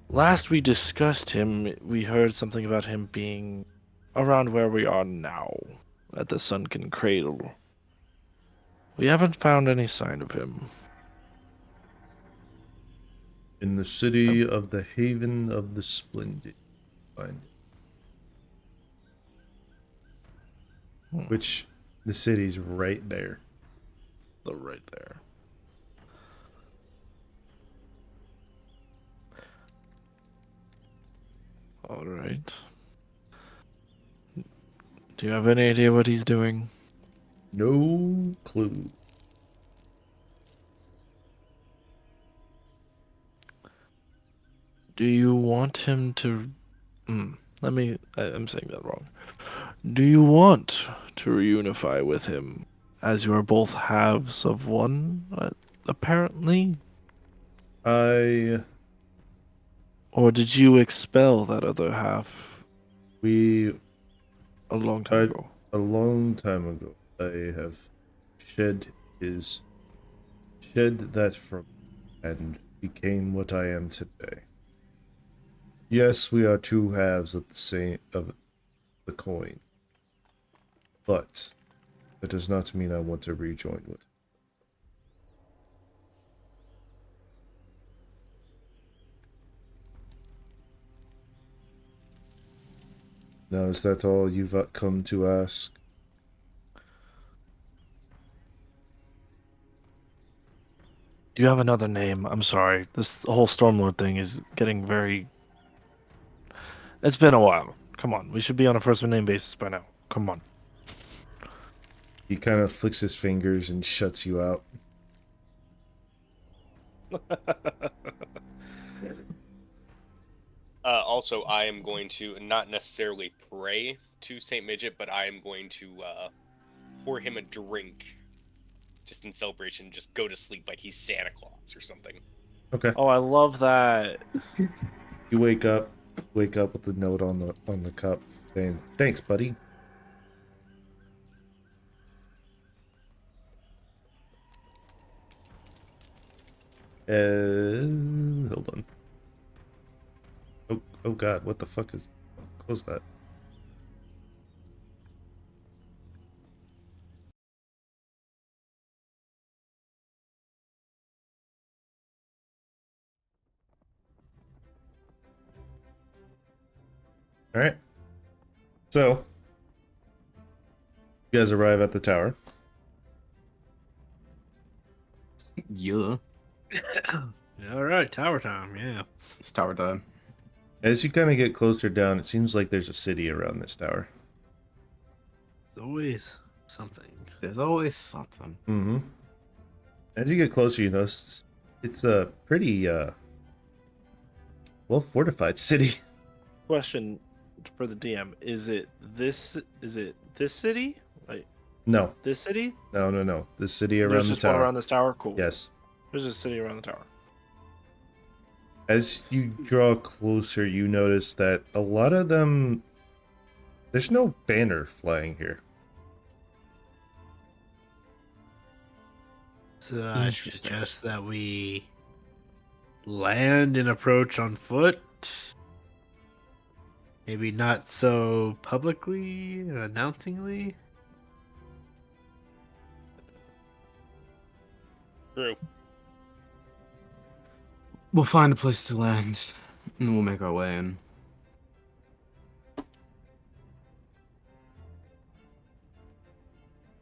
Last we discussed him, we heard something about him being around where we are now, at the Sunken Cradle. We haven't found any sign of him. In the city of the Haven of the Splendid. Find it. Which the city's right there. So right there. All right. Do you have any idea what he's doing? No clue. Do you want him to... I'm saying that wrong. Do you want to reunify with him, as you are both halves of one, apparently? Or Or did you expel that other half we a long time ago? a long time ago I have shed that from and became what I am today. Yes, we are two halves of the coin. But that does not mean I want to rejoin with. Now, is that all you've come to ask? Do you have another name? I'm sorry. This whole Stormlord thing is getting very... It's been a while. Come on. We should be on a first name basis by now. Come on. He kind of flicks his fingers and shuts you out. Also, I am going to not necessarily pray to Saint Midget, but I am going to pour him a drink, just in celebration. Just go to sleep like he's Santa Claus or something. Okay. Oh, I love that. You wake up with the note on the cup saying, "Thanks, buddy." Hold on. Oh God, what the fuck is? Close that. All right. So, you guys arrive at the tower. Yeah. All right, tower time. Yeah. It's tower time. As you kind of get closer down, it seems like there's a city around this tower. As always, something. There's always something. Mm-hmm. As you get closer, you notice it's a pretty well fortified city. Question for the DM: Is it this city? Like No, this city? no. The city There's around the just one tower. around this tower. Cool. Yes. There's a city around the tower. As you draw closer, you notice that a lot of them. There's no banner flying here. So I Interesting. suggest that we land and approach on foot. Maybe not so publicly, announcingly. True. We'll find a place to land, and we'll make our way in.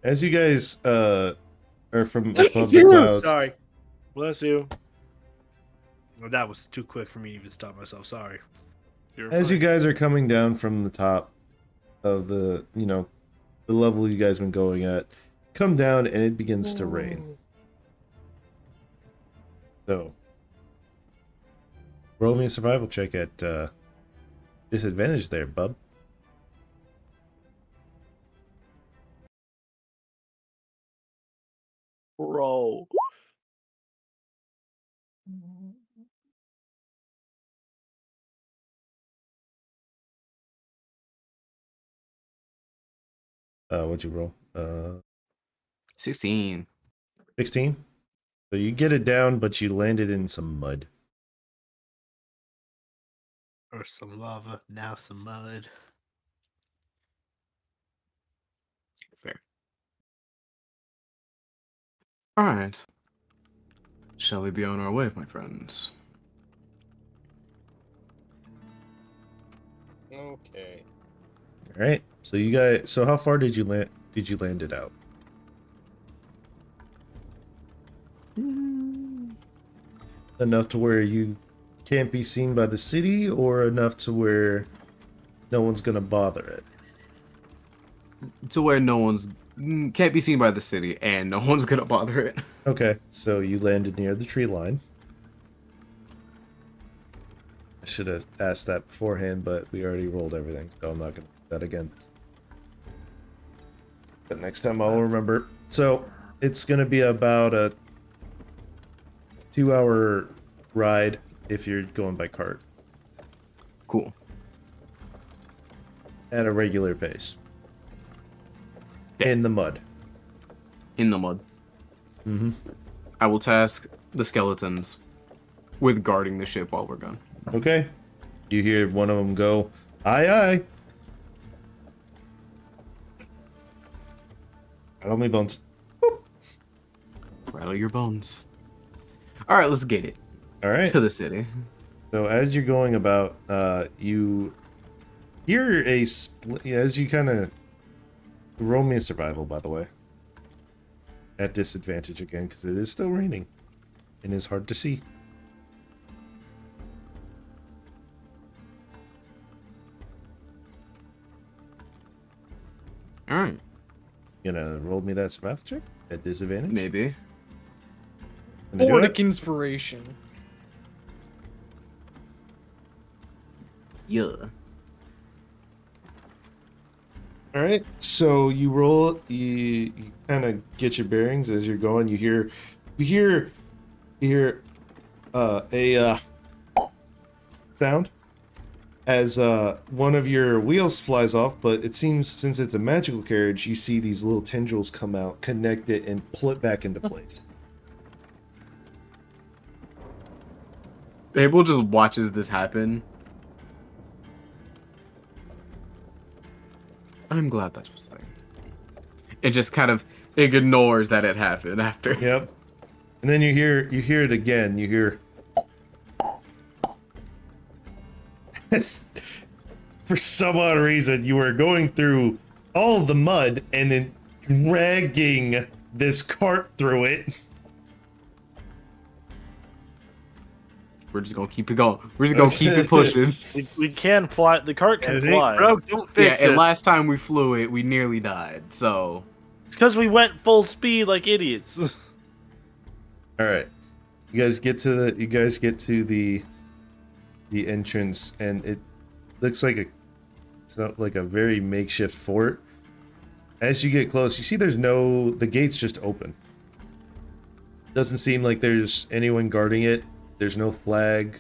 As you guys are from above the clouds, Sorry. Bless you. Well, that was too quick for me to even stop myself. Sorry. You're as you fine. guys are coming down from the top of the, the level you guys been going at, come down and it begins to rain. So, roll me a survival check at disadvantage there, bub. Bro. What'd you roll? 16. 16. So you get it down, but you landed in some mud. Or some lava, now some mud. Fair. All right. Shall we be on our way, my friends? Okay. All right. So you guys. So how far did you land? Did you land it out? Enough to where you can't be seen by the city, or enough to where no one's gonna bother it? To where no one's can't be seen by the city, and no one's gonna bother it. Okay, so you landed near the tree line. I should have asked that beforehand, but we already rolled everything, so I'm not gonna do that again. But next time I'll remember. So it's gonna be about a 2-hour ride if you're going by cart Cool. at a regular pace. Yeah. In the mud. In the mud. Mm-hmm. I will task the skeletons with guarding the ship while we're gone. Okay. You hear one of them go, "Aye, aye." Rattle me bones. Rattle your bones. All right, let's get it All right. to the city. So as you're going about, you hear as you kind of roll me a survival, by the way, at disadvantage again because it is still raining and it's hard to see. All right, You gonna roll me that survival check at disadvantage? maybe. Gonna do Bardic it? inspiration. Yeah. All right, so you roll. You kind of get your bearings as you're going. You hear a sound as one of your wheels flies off. But it seems since it's a magical carriage, you see these little tendrils come out, connect it, and pull it back into place. Abel just watches this happen. I'm glad that was the thing. It just kind of ignores that it happened after. Yep. And then you hear it again. You hear. For some odd reason, you were going through all of the mud and then dragging this cart through it. We're just gonna keep it going. We're just gonna keep it pushing. We can fly. The cart can If it ain't fly. broke, don't Yeah, fix and it. last time we flew it, we nearly died. So It's because we went full speed like idiots. All right, you guys get to the entrance, and it looks like it's not like a very makeshift fort. As you get close, you see the gate's just open. Doesn't seem like there's anyone guarding it. There's no flag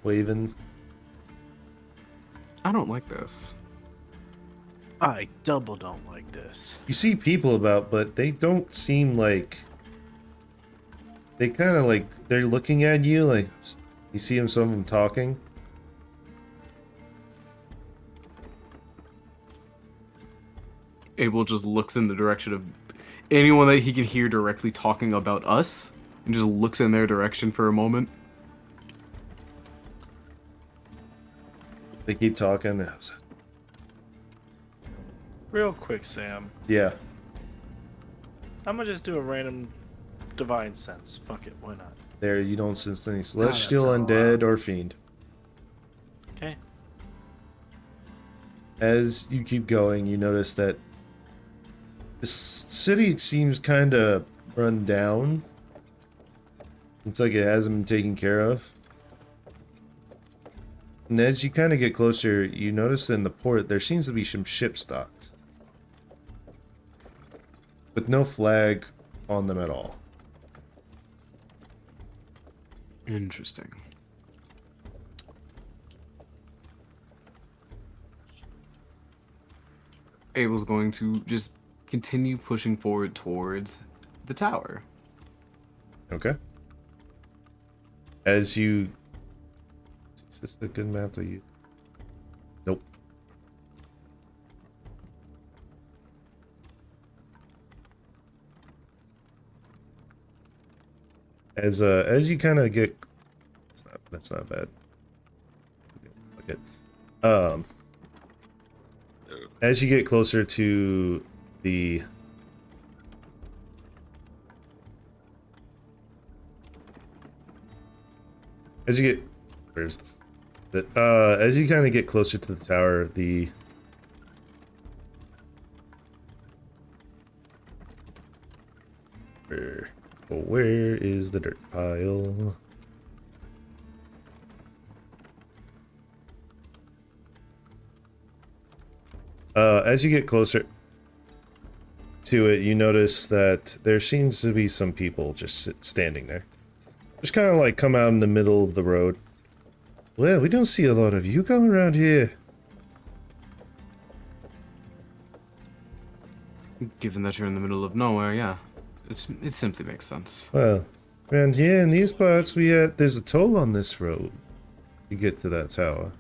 waving. I don't like this. I double don't like this. You see people about, but they don't seem like... They kind of like... They're looking at you, like... You see some of them talking. Abel just looks in the direction of anyone that he can hear directly talking about us, and just looks in their direction for a moment. They keep talking. Real quick, Sam. Yeah. I'm gonna just do a random divine sense. Fuck it, why not? There, you don't sense any celestial, that's not undead, or fiend. Okay. As you keep going, you notice that the city seems kind of run down. Looks like it hasn't been taken care of. And as you kind of get closer, you notice in the port there seems to be some ships docked. With no flag on them at all. Interesting. Abel's going to just continue pushing forward towards the tower. Okay. As you... Is this a good map to use? Nope. As you kind of get... That's not bad. Okay. As you get closer to the... As you get... Where's as you kind of get closer to the tower, where is the dirt pile? As you get closer to it, you notice that there seems to be some people just standing there. Just kind of like come out in the middle of the road. Well, we don't see a lot of you going around here. Given that you're in the middle of nowhere, yeah. It simply makes sense. Well, around here in these parts, there's a toll on this road to get to that tower.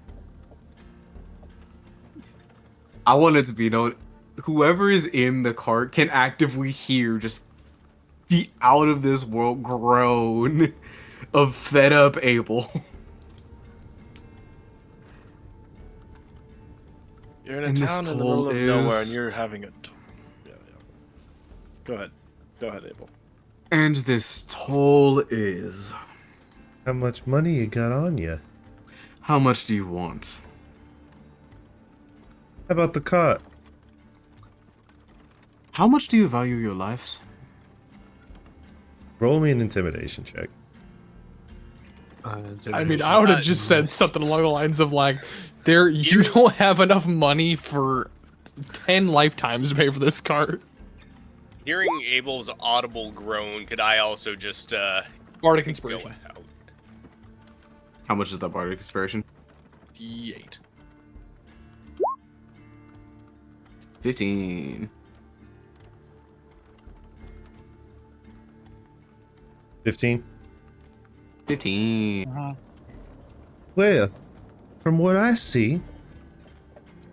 I want it to be known, whoever is in the cart can actively hear just the out of this world groan of fed up Abel. You're in a And this town in the middle of nowhere and is- you're having a... Yeah. Go ahead. Go ahead, Abel. And this toll is... How much money you got on you? How much do you want? How about the cart? How much do you value your lives? Roll me an intimidation check. I mean, I would have just said something along the lines of like, you don't have enough money for 10 lifetimes to pay for this cart. Hearing Abel's audible groan, could I also just Bardic go Inspiration. out? How much is that bardic inspiration? D8. 15. 15? 15. Well, from what I see,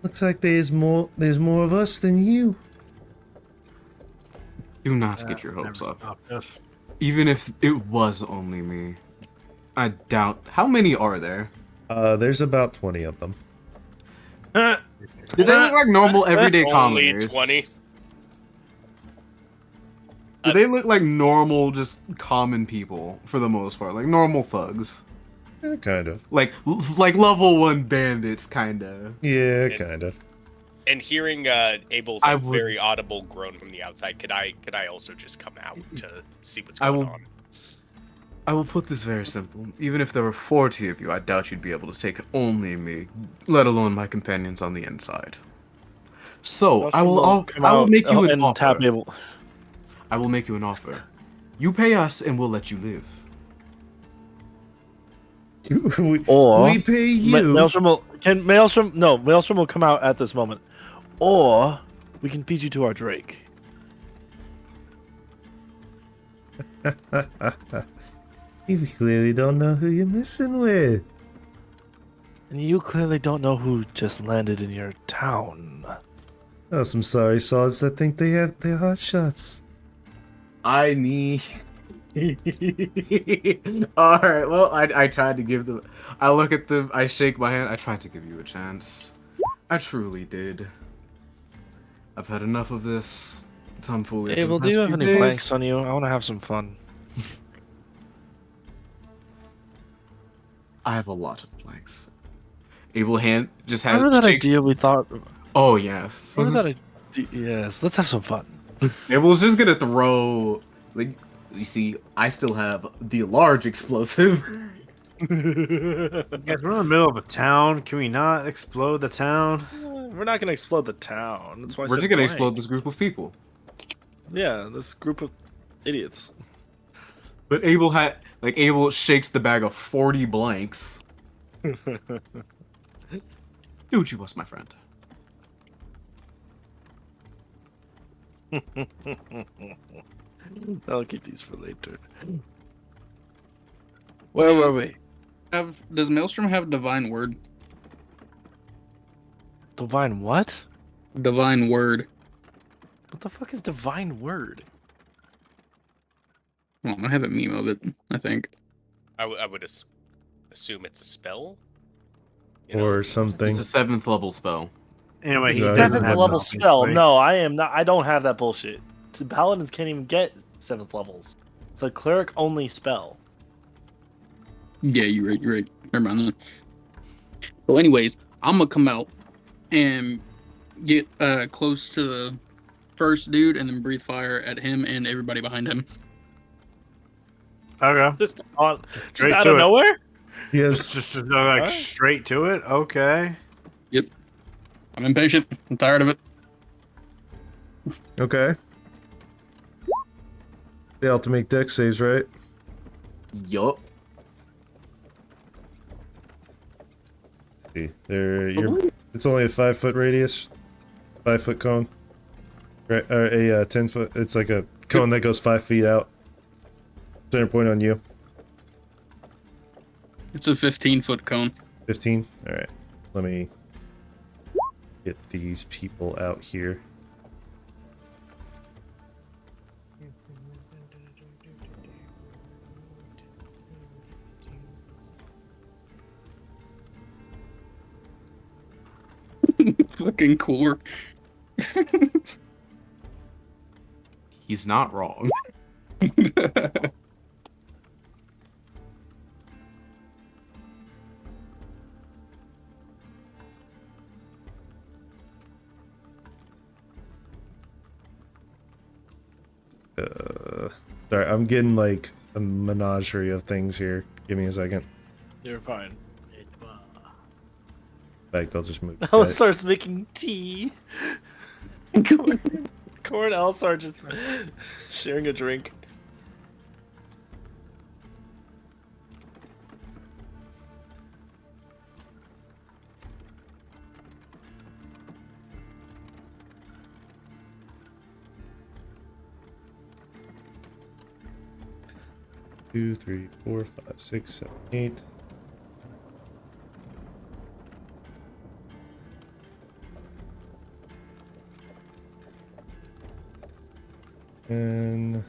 looks like there's more of us than you. Do not get your hopes up. Yes. Even if it was only me. I doubt. How many are there? There's about 20 of them. Do they look like normal everyday Only commoners? 20. Do they look like normal, just common people for the most part? Like normal thugs? Yeah, kind of. Like level 1 bandits, kinda. Yeah, kind of. And hearing Abel's I would- very audible groan from the outside, could I also just come out to see what's I going will- on? I will put this very simple. Even if there were 40 of you, I doubt you'd be able to take only me, let alone my companions on the inside. So I will make you an offer. Tap Abel. I will make you an offer. You pay us, and we'll let you live. We pay you. Maelstrom will come out at this moment, or we can feed you to our Drake. You clearly don't know who you're messing with. And you clearly don't know who just landed in your town. Oh, some sorry swords that think they have their hot shots. I need. All right. Well, I tried to give them. I look at them. I shake my hand. I tried to give you a chance. I truly did. I've had enough of this. Tomfoolery. for the Abel, do past you have few any days. blanks on you? I want to have some fun. I have a lot of blanks. Abel hand just has. Remember that shakes- idea we thought? Oh yes. Remember that idea? Yes, let's have some fun. Abel's just gonna throw. Like, you see, I still have the large explosive. Guys, we're in the middle of a town. Can we not explode the town? We're not gonna explode the town. That's why We're just gonna explode this group of people. Yeah, this group of idiots. But Abel shakes the bag of 40 blanks. Do what you must, my friend. I'll keep these for later. Where were we? Does Maelstrom have divine word? Divine what? Divine word. What the fuck is divine word? Well, I have a meme of it, I think. I would assume it's a spell. Or something. It's a 7th level spell. Anyway, he Yeah, doesn't Seventh have level nothing, spell. right? No, I am not. I don't have that bullshit. The paladins can't even get 7th levels. It's a cleric only spell. Yeah, you're right. Never mind that. So anyways, I'm gonna come out and get close to the first dude and then breathe fire at him and everybody behind him. Okay. Just on, Straight out to of it. nowhere. Yes. Just like Alright. straight to it. Okay. I'm impatient. I'm tired of it. Okay. They all have to make dex saves, right? Yup. See, it's only a 5-foot radius, 5-foot cone, right? Or a 10-foot. It's like a cone that goes 5 feet out. Center point on you. It's a 15-foot cone. 15. All right. Let me get these people out here. Fucking core. He's not wrong. Sorry, I'm getting like a menagerie of things here. Give me a second. You're fine. In fact, I'll just move. Ella starts making tea. Corn Elsar just sharing a drink. Two, 3, 4, 5, 6, 7, 8. And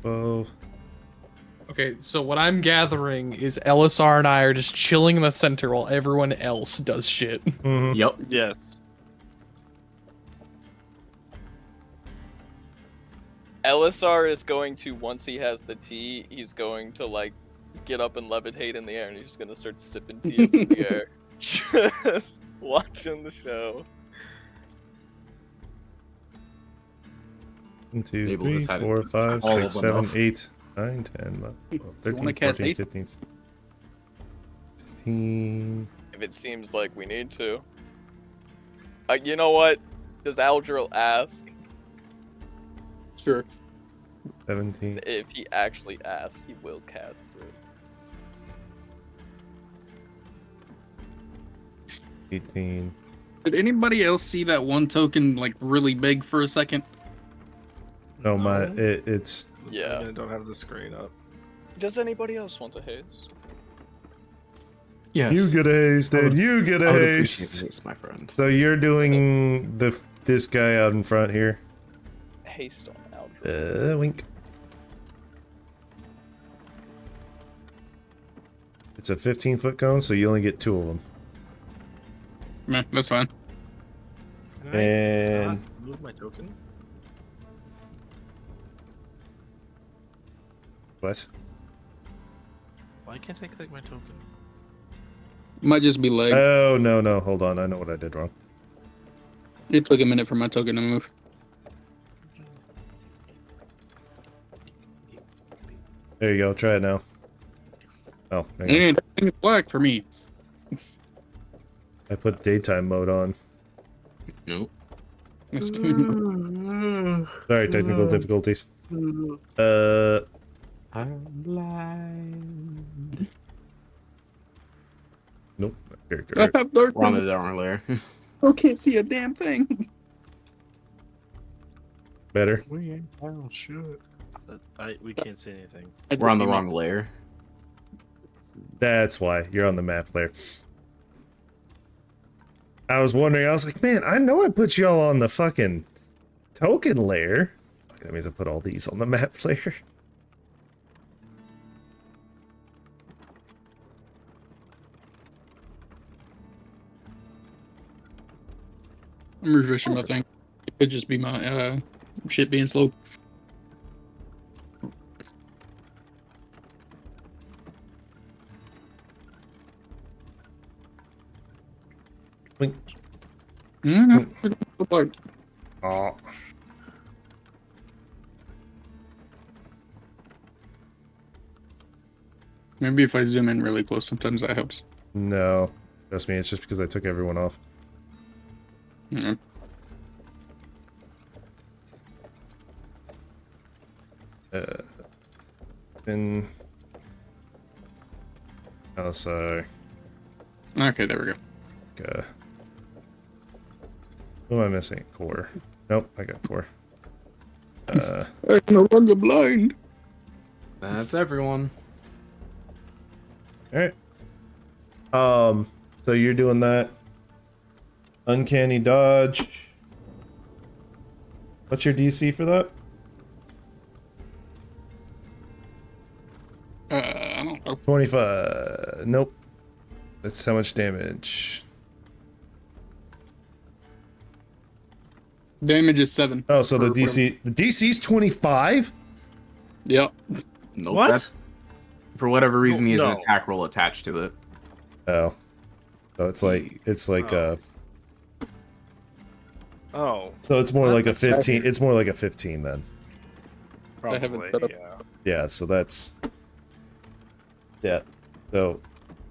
12. Okay, so what I'm gathering is LSR and I are just chilling in the center while everyone else does shit. Mhm. Yup. Yes. LSR is going to, once he has the tea, he's going to like get up and levitate in the air, and he's just gonna start sipping tea up in the air, just watching the show. 1, 2, Abel 3, has had 4, 5, all 6, of 7, enough. 8, 9, 10, 12, 13, cast 14, Ace? 15, 16. If it seems like we need to. You know what? Does Aldril ask? Sure. 17. If he actually asks, he will cast it. 18. Did anybody else see that one token like really big for a second? No, it's Yeah. I don't have the screen up. Does anybody else want a haste? Yes. you get a haste, I would- dude. You get a I would appreciate haste. this, my friend. So you're doing this guy out in front here. Haste on Aldril. Wink. It's a 15-foot cone, so you only get 2 of them. Meh, that's fine. Can I And not move my token? what? Why can't I click my token? Might just be leg. Oh no, hold on. I know what I did wrong. It took a minute for my token to move. There you go. Try it now. Oh, there you go. And it's black for me. I put daytime mode on. Nope. That's good. Sorry, technical difficulties. I'm blind. Nope. Here, I have dark We're on vision. the wrong layer. I can't see a damn thing. Better. We ain't found shit. We can't see anything. We're on the wrong layer. That's why you're on the map layer. I was wondering. I was like, man, I know I put y'all on the fucking token layer. Fuck, that means I put all these on the map layer. I'm refreshing my thing. It could just be my shit being slow. Wink. Mm-hmm. Aw. Maybe if I zoom in really close, sometimes that helps. No. Trust me, it's just because I took everyone off. Mm-hmm. And oh, sorry. Okay, there we go. Who am I missing? Core. Nope, I got core. I can no longer blind. That's everyone. All right. So you're doing that. Uncanny dodge. What's your DC for that? I don't know. 25. Nope. That's how much damage. Damage is 7. Oh, so the For DC. The DC's 25? Yep. Nope. What? that- for whatever reason, he has an No. attack roll attached to it. Oh. So it's like Oh. Oh, so it's more What? like a 15. It's more like a 15 then. I have it probably. set up. Yeah. Yeah, so that's yeah. So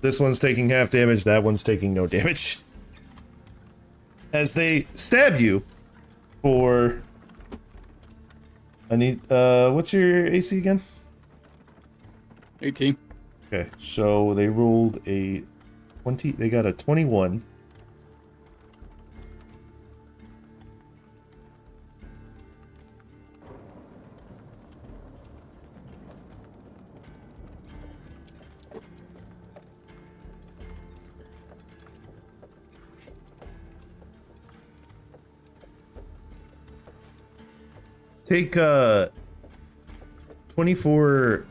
this one's taking half damage, that one's taking no damage. As they stab you for I need what's your AC again? 18. Okay, so they rolled a 20, they got a 21. Take 24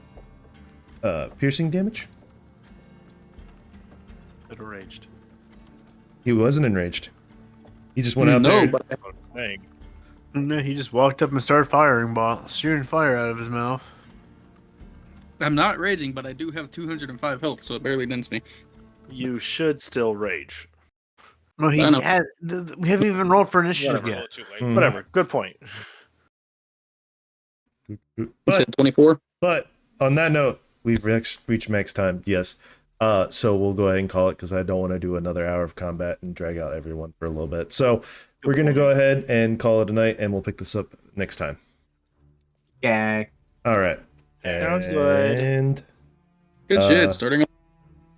piercing damage. It enraged. He wasn't enraged. He just went out No, there. but Dang. No, he just walked up and started shooting fire out of his mouth. I'm not raging, but I do have 205 health, so it barely dents me. You should still rage. No, I know. we haven't even rolled for initiative Whatever. A yet. little too late. Mhm. Whatever. Good point. You But said 24? But on that note, we've reached max time. Yes. So we'll go ahead and call it because I don't want to do another hour of combat and drag out everyone for a little bit. So we're gonna go ahead and call it a night, and we'll pick this up next time. Yeah. All right. Sounds good. And Good shit. Starting off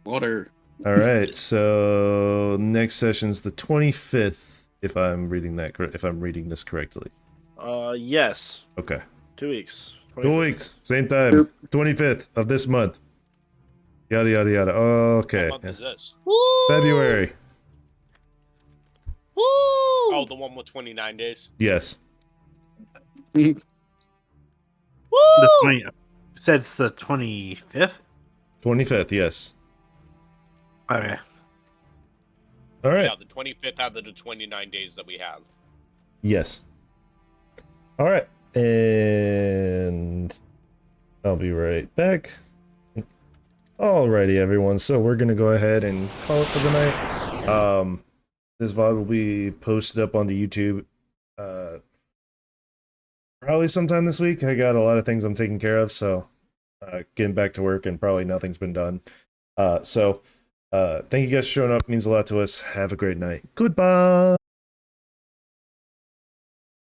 water. all right. So next session's the 25th, if I'm reading this correctly. Yes. Okay. 2 weeks. 2 weeks, same time, 25th of this month. Yada yada yada. What Okay. month is this? February. Oh, the one with 29 days. Yes. The 20, said it's the 25th. 25th. Yes. Okay. All right. Yeah, the 25th out of the 29 days that we have. Yes. All right. And I'll be right back. Alrighty, everyone. So we're gonna go ahead and call it for the night. This VOD will be posted up on the YouTube probably sometime this week. I got a lot of things I'm taking care of, so getting back to work and probably nothing's been done. Thank you guys for showing up. It means a lot to us. Have a great night. Goodbye.